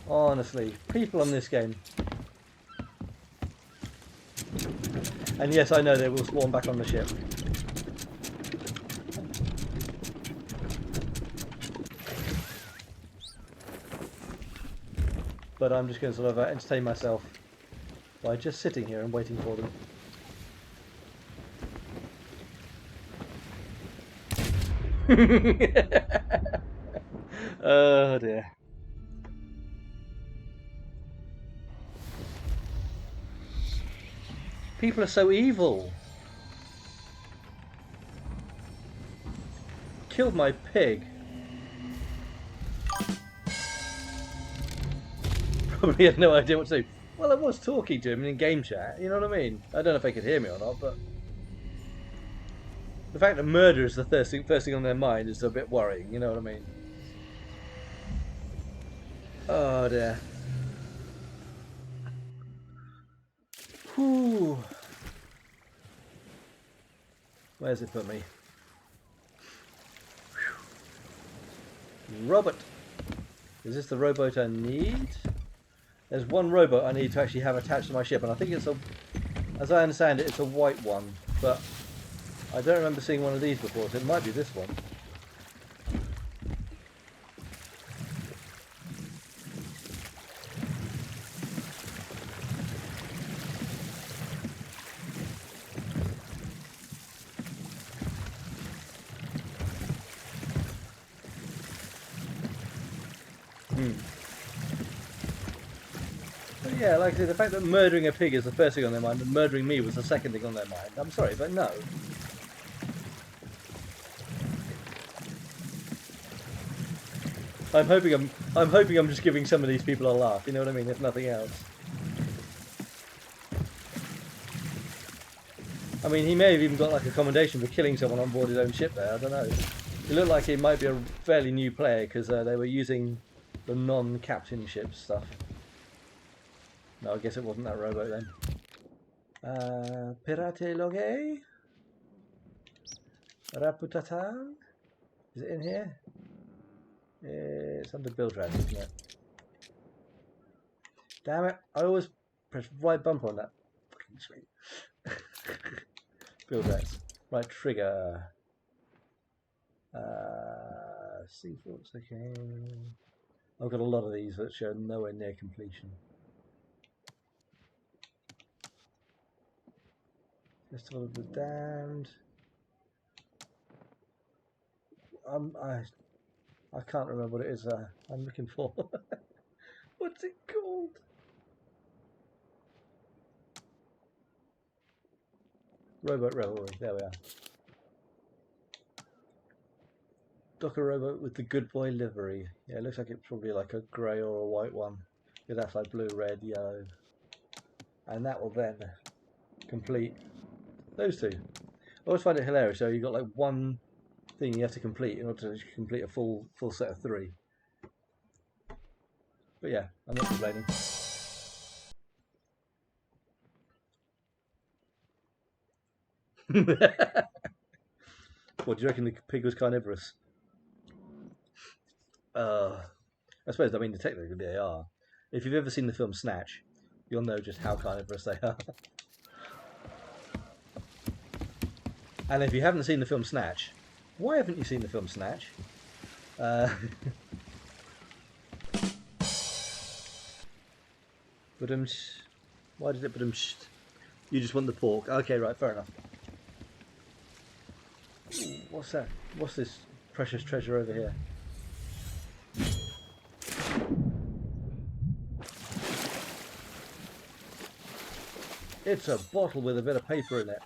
Honestly, people on this game. And yes, I know they will spawn back on the ship. But I'm just going to sort of entertain myself by just sitting here and waiting for them. Oh dear. People are so evil. killed my pig. Probably had no idea what to do. Well, I was talking to him in game chat, you know what I mean? I don't know if they could hear me or not, but the fact that murder is the first thing on their mind is a bit worrying, you know what I mean? Oh dear. Whew. Where's it put me? Robot. Is this the rowboat I need? There's one rowboat I need to actually have attached to my ship, and I think it's a, as I understand it, it's a white one, but I don't remember seeing one of these before, so it might be this one. But yeah, like I said, the fact that murdering a pig is the first thing on their mind and murdering me was the second thing on their mind. I'm sorry, but no. I'm hoping I'm just giving some of these people a laugh, you know what I mean, if nothing else. I mean, he may have even got like a commendation for killing someone on board his own ship there, I don't know. It looked like it might be a fairly new player because they were using the non-captain ship stuff. No, I guess it wasn't that rowboat then. Pirate Loge? Raputatan? Is it in here? It's under build rad, isn't it? Damn it, I always press right bumper on that fucking screen. Build rats. Right trigger. Sea forts, okay. I've got a lot of these that show nowhere near completion. Festival of the Damned. I can't remember what it is I'm looking for. What's it called? Rowboat Revelry, there we are. Docker rowboat with the good boy livery. Yeah, it looks like it's probably like a grey or a white one. Yeah, that's like blue, red, yellow. And that will then complete those two. I always find it hilarious. So you've got like one thing you have to complete in order to complete a full set of 3. But yeah, I'm not complaining. What do you reckon the pig was carnivorous? I suppose, I mean, technically they are. If you've ever seen the film Snatch, you'll know just how carnivorous they are. And if you haven't seen the film Snatch, why haven't you seen the film Snatch? But why did it you just want the pork? Okay, right, fair enough. Ooh, what's that? What's this precious treasure over here? It's a bottle with a bit of paper in it.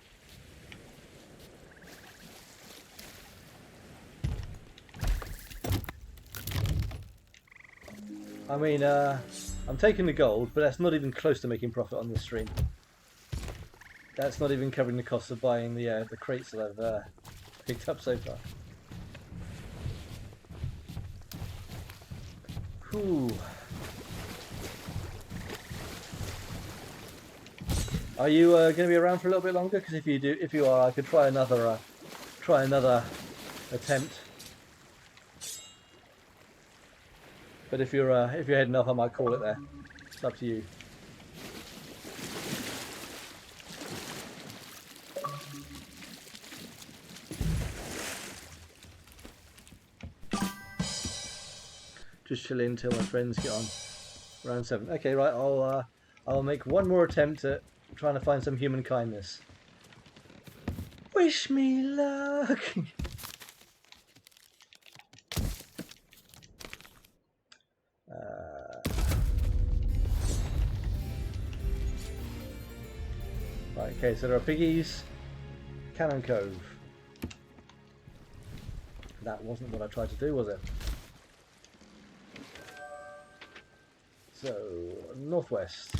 I mean, I'm taking the gold, but that's not even close to making profit on this stream. That's not even covering the cost of buying the crates that I've picked up so far. Whew. Are you going to be around for a little bit longer? Because if you are, I could try another attempt. But if you're heading off, I might call it there. It's up to you. Just chill until my friends get on. Round 7. Okay, right. I'll make one more attempt at trying to find some human kindness. Wish me luck. Right, okay, so there are piggies. Cannon Cove. That wasn't what I tried to do, was it? So, northwest.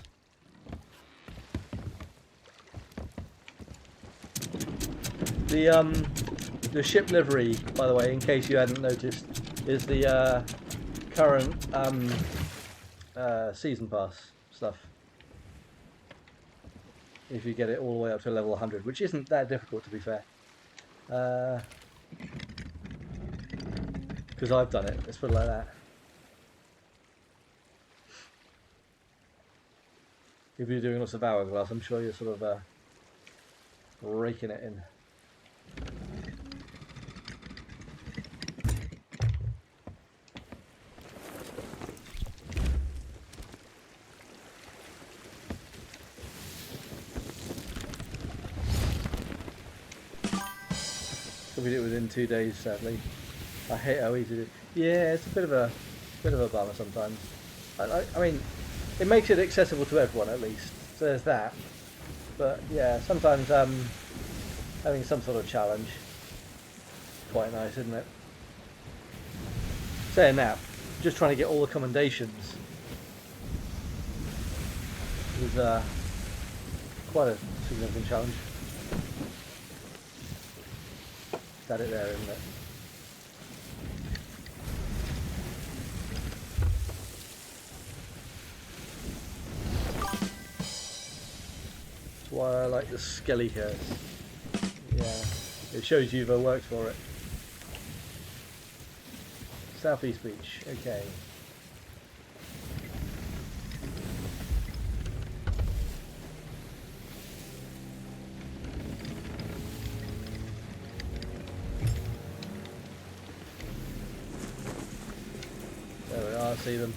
The ship livery, by the way, in case you hadn't noticed, is the current season pass stuff. If you get it all the way up to level 100, which isn't that difficult, to be fair. Because I've done it, let's put it like that. If you're doing lots of hourglass, I'm sure you're sort of raking it in. We did it within 2 days, sadly. I hate how easy it is. Yeah, it's a bit of a bummer sometimes. I mean, it makes it accessible to everyone at least. So there's that. But yeah, sometimes having some sort of challenge is quite nice, isn't it? Saying that, just trying to get all the commendations is quite a significant challenge. Got it there, isn't it? That's why I like the skelly curse. Yeah, it shows you've worked for it. Southeast Beach, okay. There we are, I see them.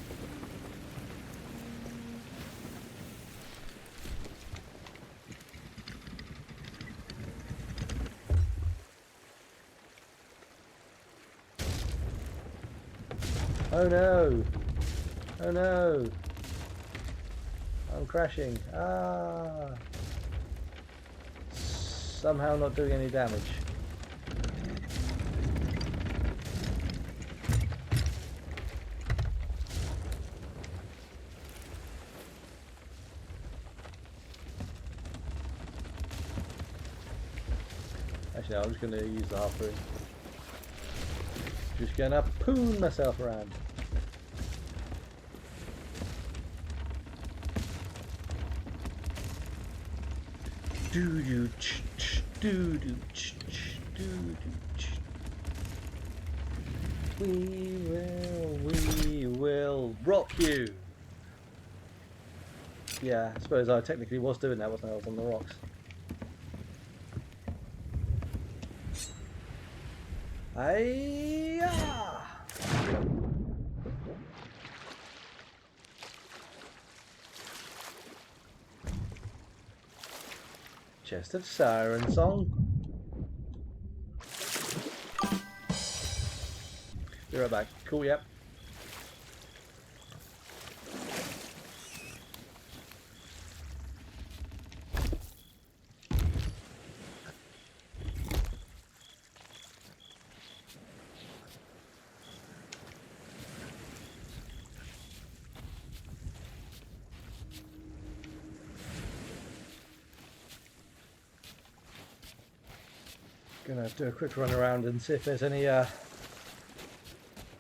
Oh no! Oh no! I'm crashing. Ah! Somehow not doing any damage. Actually, no, I'm just going to use the harpoon. Just going to poon myself around. Do do ch ch do do ch ch do do ch. We will rock you. Yeah, I suppose I technically was doing that, wasn't I? I was on the rocks. Hiya! Chest of Siren Song. Be right back. Cool, yep. Gonna do a quick run around and see if there's any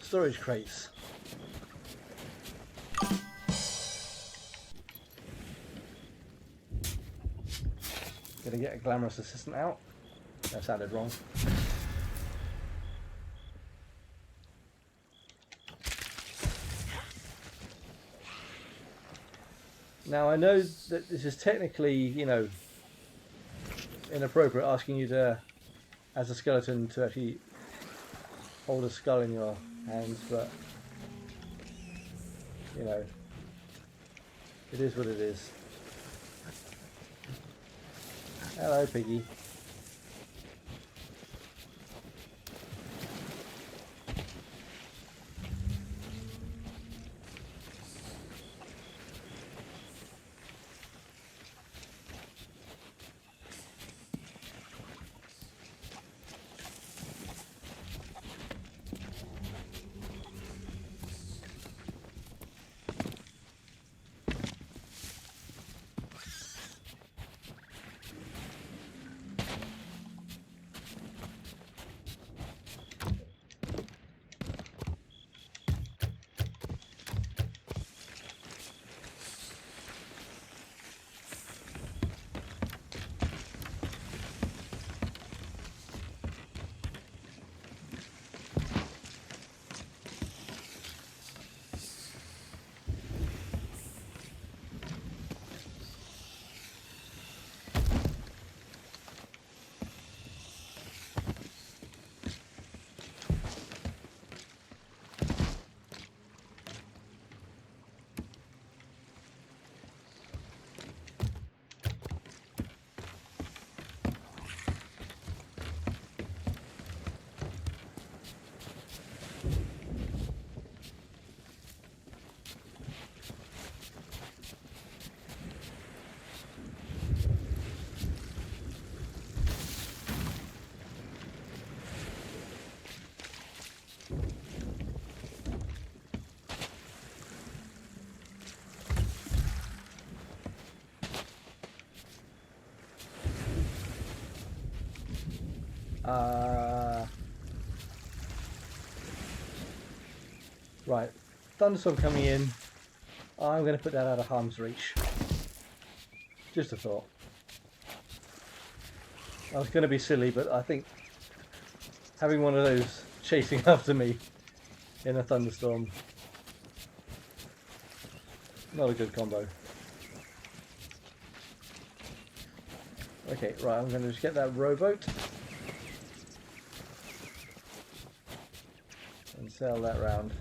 storage crates. Gonna get a glamorous assistant out. That sounded wrong. Now I know that this is technically, you know, inappropriate asking you to, as a skeleton, to actually hold a skull in your hands, but you know, it is what it is. Hello, piggy. Right, thunderstorm coming in. I'm going to put that out of harm's reach. Just a thought. I was going to be silly, but I think having one of those chasing after me in a thunderstorm, not a good combo. Okay, right, I'm going to just get that rowboat and sail that round.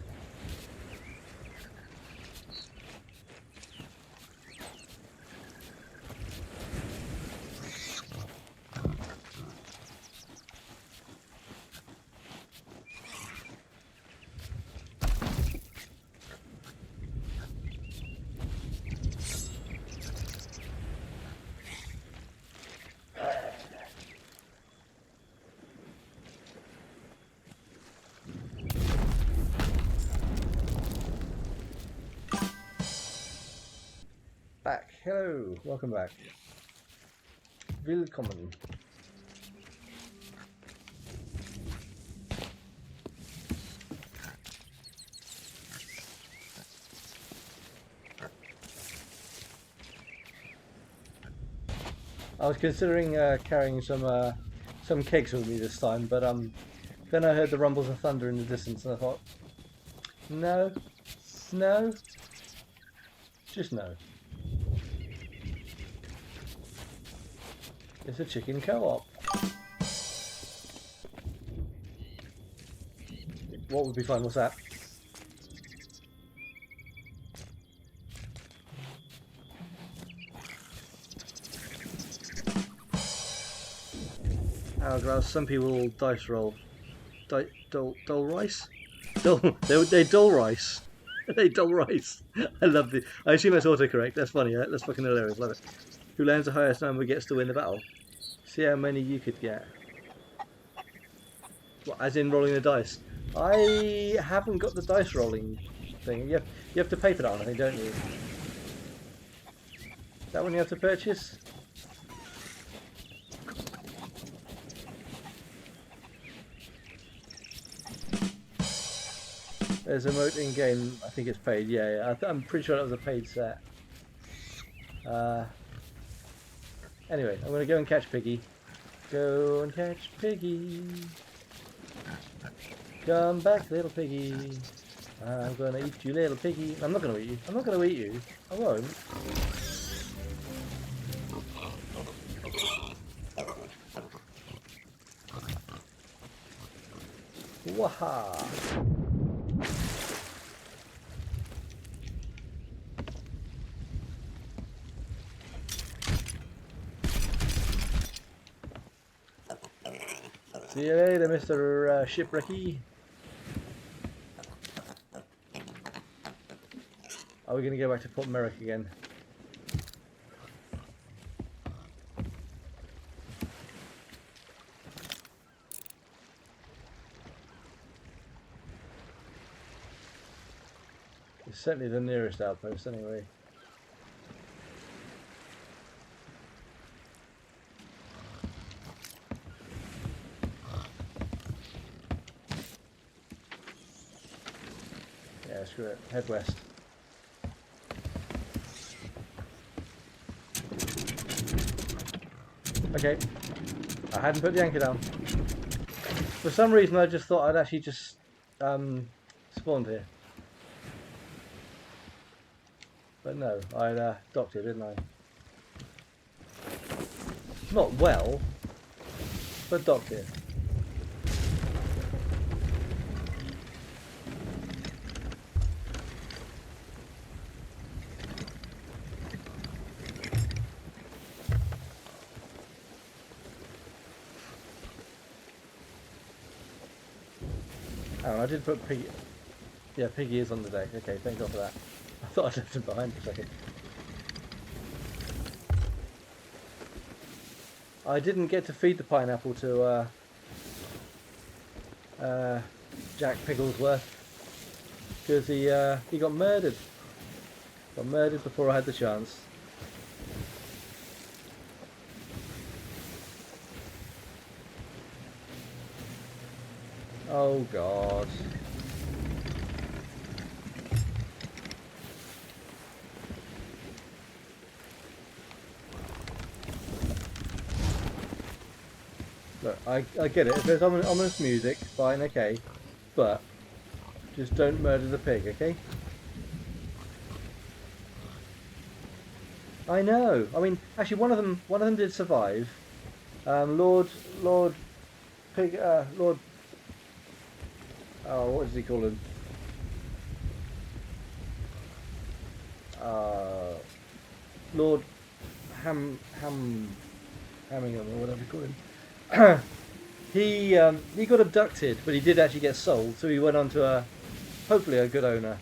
Back. Hello. Welcome back. Willkommen. I was considering carrying some kegs with me this time, but then I heard the rumbles of thunder in the distance, and I thought, no, no, just no. It's a chicken co-op. What would be fun? What's that? Hourglass. Some people dice roll. Dull rice? They dull rice. They dull rice. I love the. I assume that's autocorrect. That's funny. That's fucking hilarious. Love it. Who lands the highest number gets to win the battle. See how many you could get. What, as in rolling the dice? I haven't got the dice rolling thing. You have to pay for that one, I think, don't you? Is that one you have to purchase? There's a mode in game. I think it's paid. Yeah. I'm pretty sure that was a paid set. Anyway, I'm going to go and catch Piggy. Go and catch Piggy. Come back, little piggy. I'm going to eat you, little piggy. I'm not going to eat you. I'm not going to eat you. I won't. Waha! See you later, Mr. Shipwrecky. Are we going to go back to Port Merrick again? It's certainly the nearest outpost anyway. Yeah, screw it. Head west. Okay. I hadn't put the anchor down. For some reason I just thought I'd actually just spawned here. But no, I docked here, didn't I? Not well, but docked here. Oh, I did put Piggy. Yeah, Piggy is on the deck. Okay, thank God for that. I thought I'd left him behind for a second. I didn't get to feed the pineapple to Jack Pigglesworth because he got murdered. Got murdered before I had the chance. Oh God. Look, I get it. If there's ominous music, fine, okay. But just don't murder the pig, okay? I know. I mean, actually, one of them did survive. Lord Pig, Lord. Oh, what does he call him? Lord Hammingham or whatever you call him. he got abducted, but he did actually get sold, so he went on to hopefully a good owner.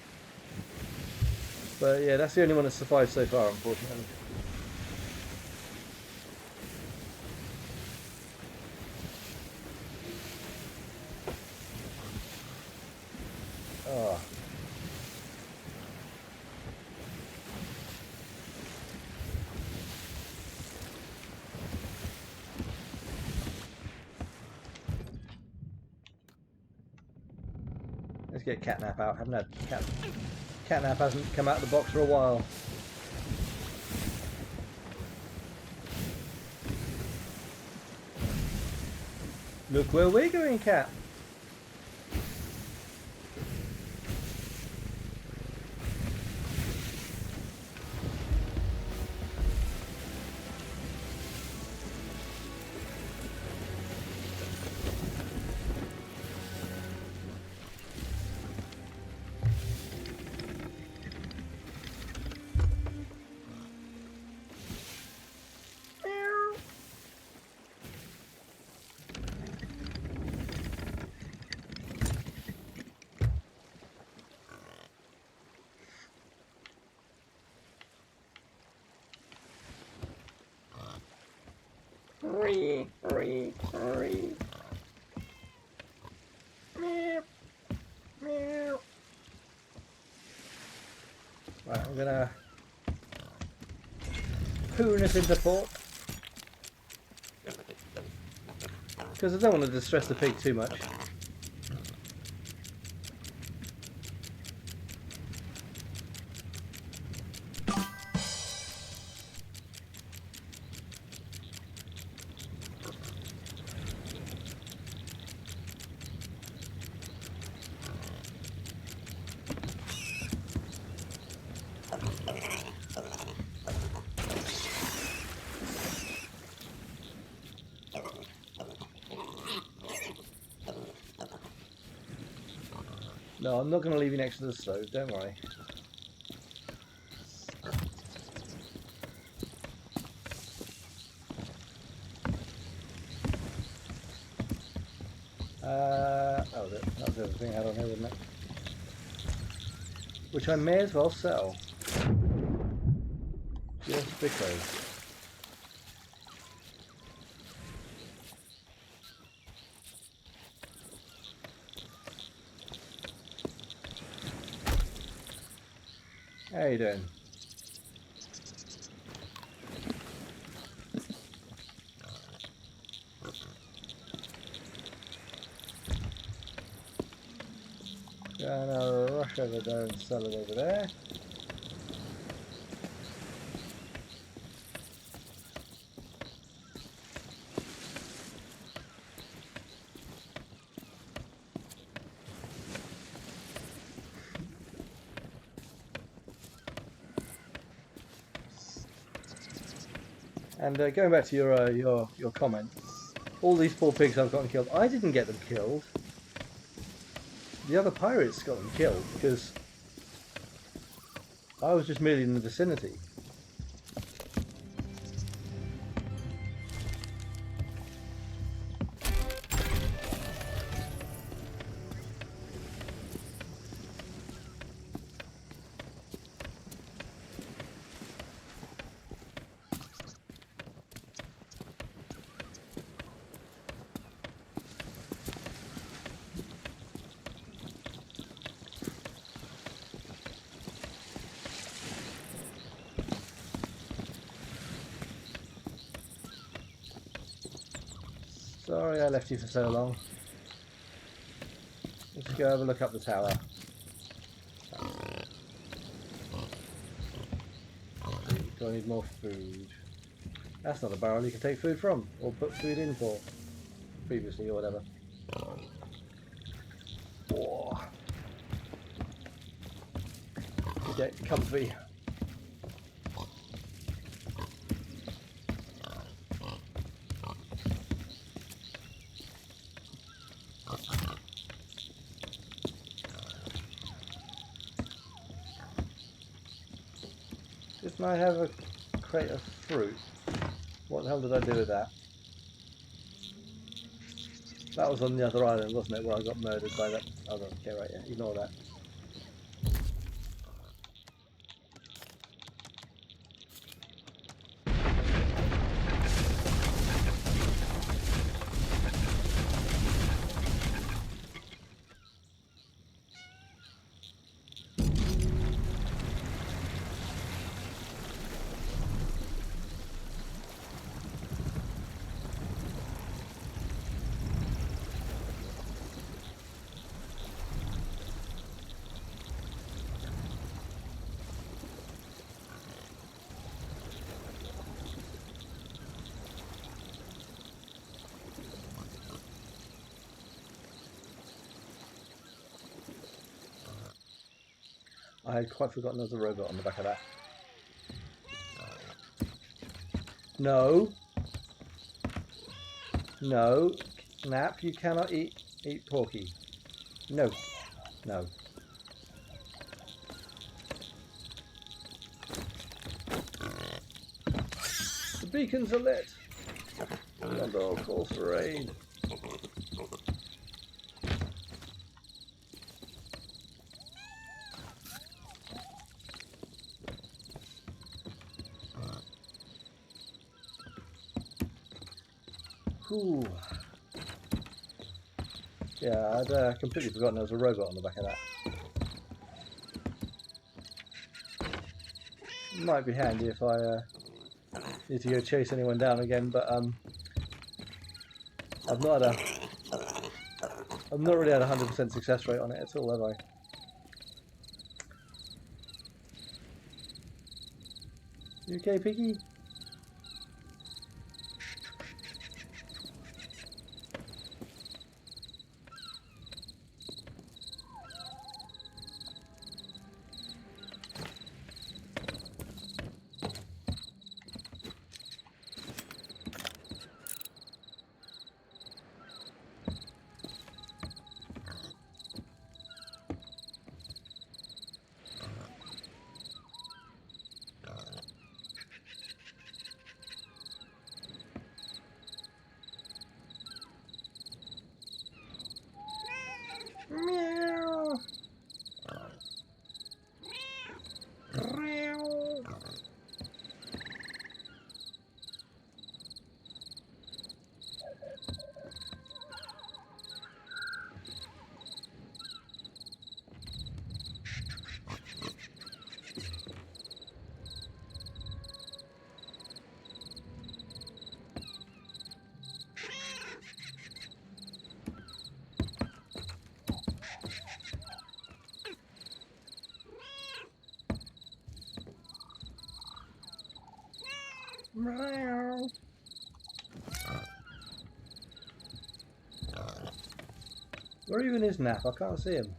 But yeah, that's the only one that's survived so far, unfortunately. Oh. Let's get Catnap out. Haven't had Catnap hasn't come out of the box for a while. Look where we're going, Cat. Right, I'm gonna hoon us into port because I don't want to distress the pig too much. No, I'm not going to leave you next to the stove, don't worry. Oh, that was the other thing I had on here, wasn't it? Which I may as well sell. Just because. How you doing? Gonna rush over there and sell it over there. And going back to your comments, all these poor pigs I've gotten killed. I didn't get them killed. The other pirates got them killed because I was just merely in the vicinity. Sorry I left you for so long. go have a look up the tower. Do I need more food? That's not a barrel you can take food from, or put food in for, previously, or whatever. Whoa. Get comfy. Didn't I have a crate of fruit? What the hell did I do with that? That was on the other island, wasn't it, where I got murdered by that other... Okay, right, yeah, ignore that. I had quite forgotten there was a robot on the back of that. No. No. Nap, you cannot eat Porky. No. No. The beacons are lit. We're under all calls for aid. Ooh. Yeah, I'd completely forgotten there was a robot on the back of that. Might be handy if I need to go chase anyone down again, but I've not really had a 100% success rate on it at all, have I? You okay, Piggy? Meow. Meow. Meow. Where even is Nap? I can't see him.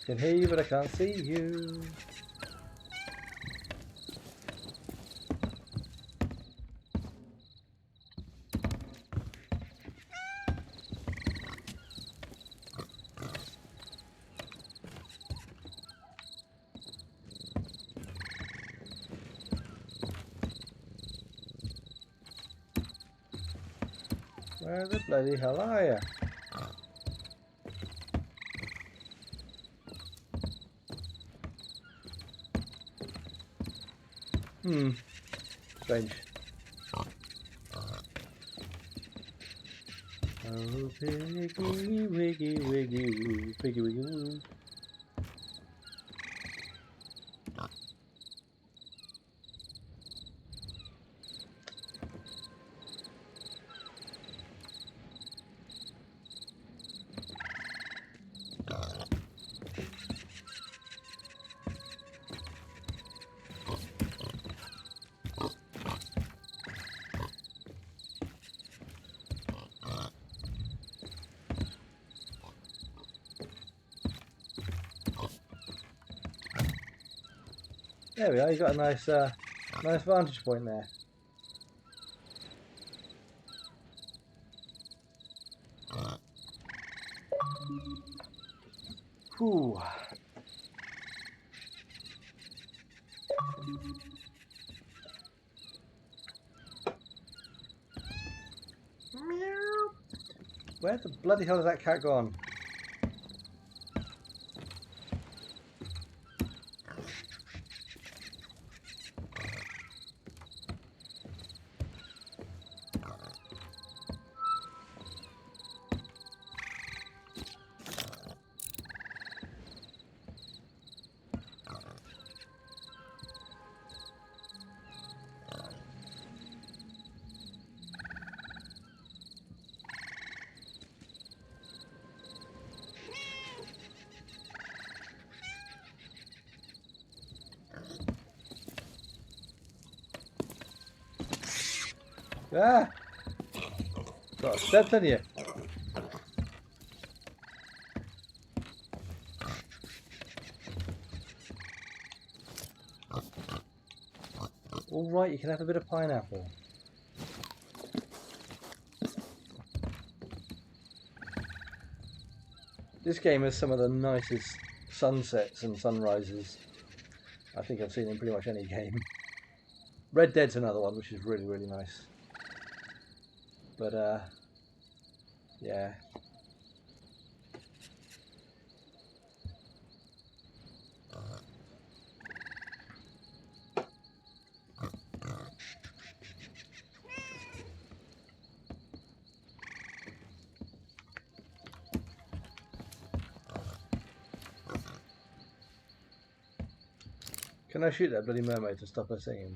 Can hear you, but I can't see you. Where the bloody hell are you? Strange. Oh, piggy, wiggy, wiggy, woo, piggy, wiggy, woo. There we are. You got a nice, nice vantage point there. Whew. Where the bloody hell has that cat gone? Ah! Got stepped on you. All right, you can have a bit of pineapple. This game has some of the nicest sunsets and sunrises I think I've seen in pretty much any game. Red Dead's another one which is really, really nice. But yeah. Can I shoot that bloody mermaid to stop her singing?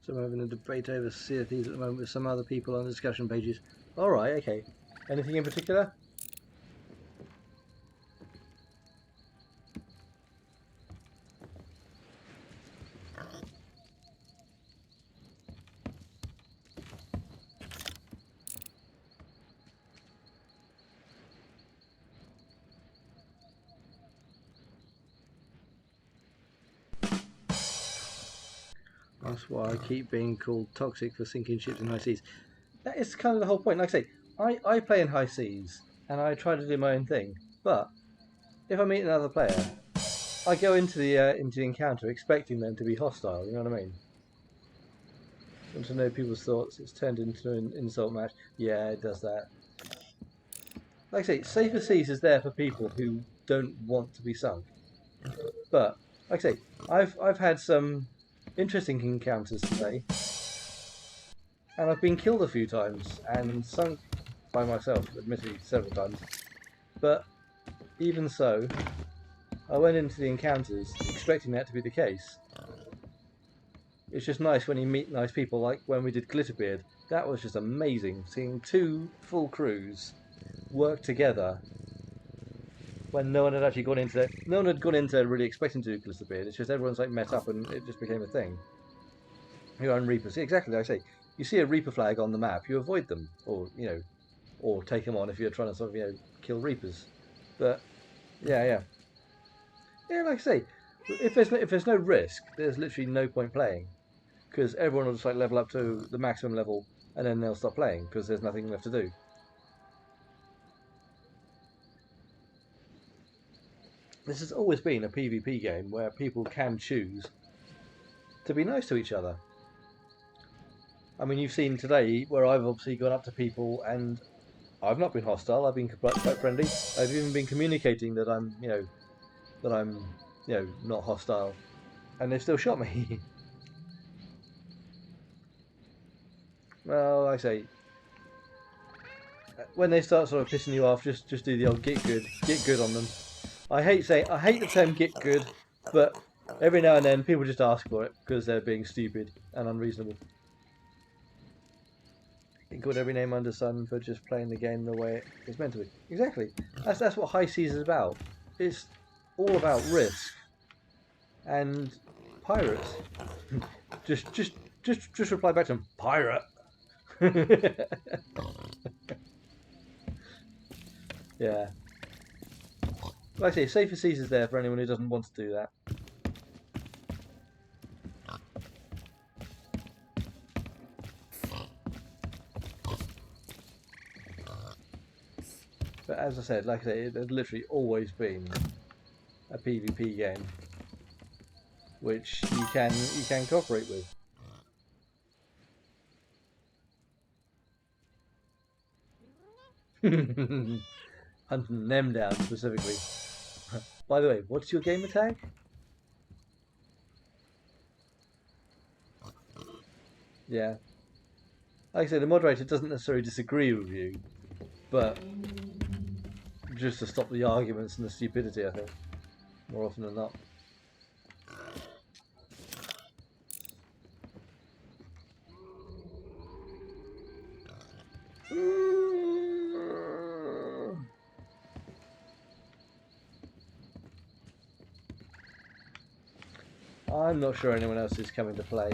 So I'm having a debate over Sea of Thieves at the moment with some other people on the discussion pages. Alright, okay. Anything in particular? That's why I keep being called toxic for sinking ships in high seas. That is kind of the whole point. Like I say, I play in high seas and I try to do my own thing. But if I meet another player, I go into the encounter expecting them to be hostile. You know what I mean? Want to know people's thoughts? It's turned into an insult match. Yeah, it does that. Like I say, Safer Seas is there for people who don't want to be sunk. But like I say, I've had some interesting encounters today, and I've been killed a few times and sunk by myself, admittedly several times. But even so, I went into the encounters expecting that to be the case. It's just nice when you meet nice people, like when we did Glitterbeard. That was just amazing, seeing two full crews work together when no one had actually gone into it. No one had gone into really expecting to do Glitterbeard. It's just everyone's like met up and it just became a thing. You're on Reapers. Exactly, like I say, you see a Reaper flag on the map, you avoid them, or or take them on if you're trying to sort of kill Reapers. But yeah, like I say, if there's no risk, there's literally no point playing, because everyone will just like level up to the maximum level and then they'll stop playing because there's nothing left to do. this has always been a PvP game where people can choose to be nice to each other. I mean, you've seen today where I've obviously gone up to people and I've not been hostile. I've been quite friendly. I've even been communicating that I'm, not hostile, and they still shot me. Well, I say, when they start sort of pissing you off, just do the old get good on them. I hate the term get good, but every now and then people just ask for it because they're being stupid and unreasonable. Get good every name under sun for just playing the game the way it's meant to be. Exactly. That's what High Seas is about. It's all about risk and pirates. just reply back to them, pirate. Yeah. Like I say, Safer Seas is there for anyone who doesn't want to do that. But as I said, like I say, it has literally always been a PvP game, which you can cooperate with. Hunting them down specifically. By the way, what's your gamer tag? Yeah. Like I say, the moderator doesn't necessarily disagree with you, but just to stop the arguments and the stupidity, I think, more often than not. I'm not sure anyone else is coming to play.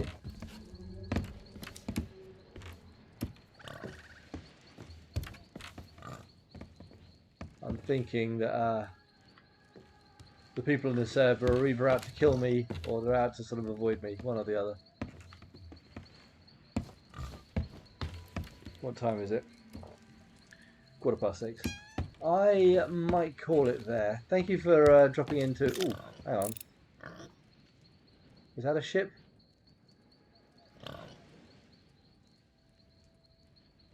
I'm thinking that the people in the server are either out to kill me or they're out to sort of avoid me, one or the other. What time is it? 6:15. I might call it there. Thank you for dropping into... Ooh, hang on. Is that a ship?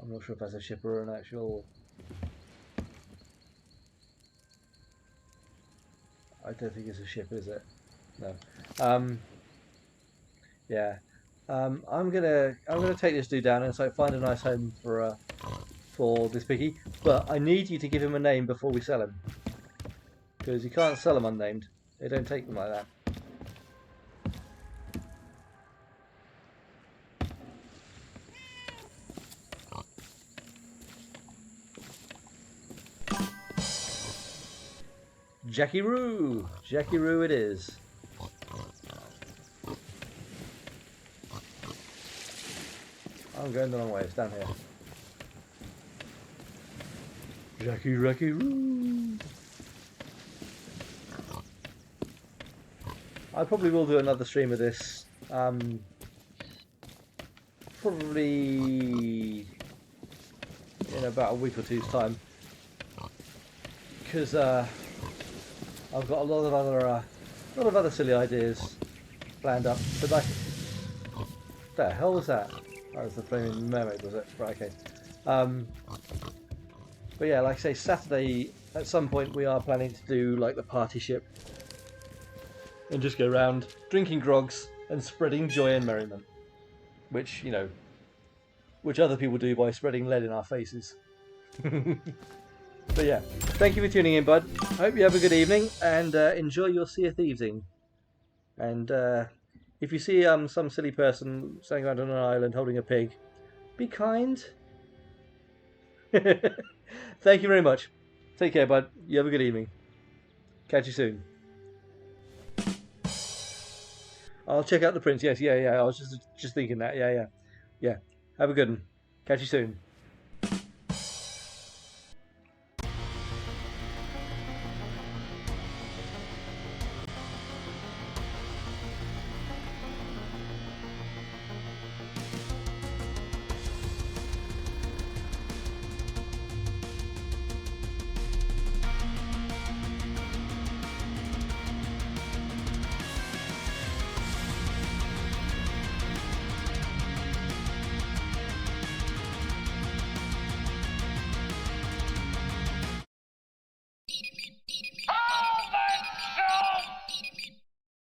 I'm not sure if that's a ship or an actual... I don't think it's a ship, is it? No. Yeah. I'm gonna take this dude down and so find a nice home for this piggy. But I need you to give him a name before we sell him, because you can't sell them unnamed. They don't take them like that. Jackie Roo! Jackie Roo it is. I'm going the wrong way, it's down here. Jackie Roo! I probably will do another stream of this. Probably in about a week or two's time. Because I've got a lot of other silly ideas planned up. But like, what the hell was that? That was the flaming mermaid, was it? Right, okay. But yeah, like I say, Saturday at some point we are planning to do like the party ship and just go around drinking grogs and spreading joy and merriment, which which other people do by spreading lead in our faces. But yeah, thank you for tuning in, bud. Hope you have a good evening and enjoy your Sea of Thievesing. And if you see some silly person standing around on an island holding a pig, be kind. Thank you very much. Take care, bud. You have a good evening. Catch you soon. I'll check out the prints. Yes, yeah. I was just thinking that. Yeah. Have a good one. Catch you soon.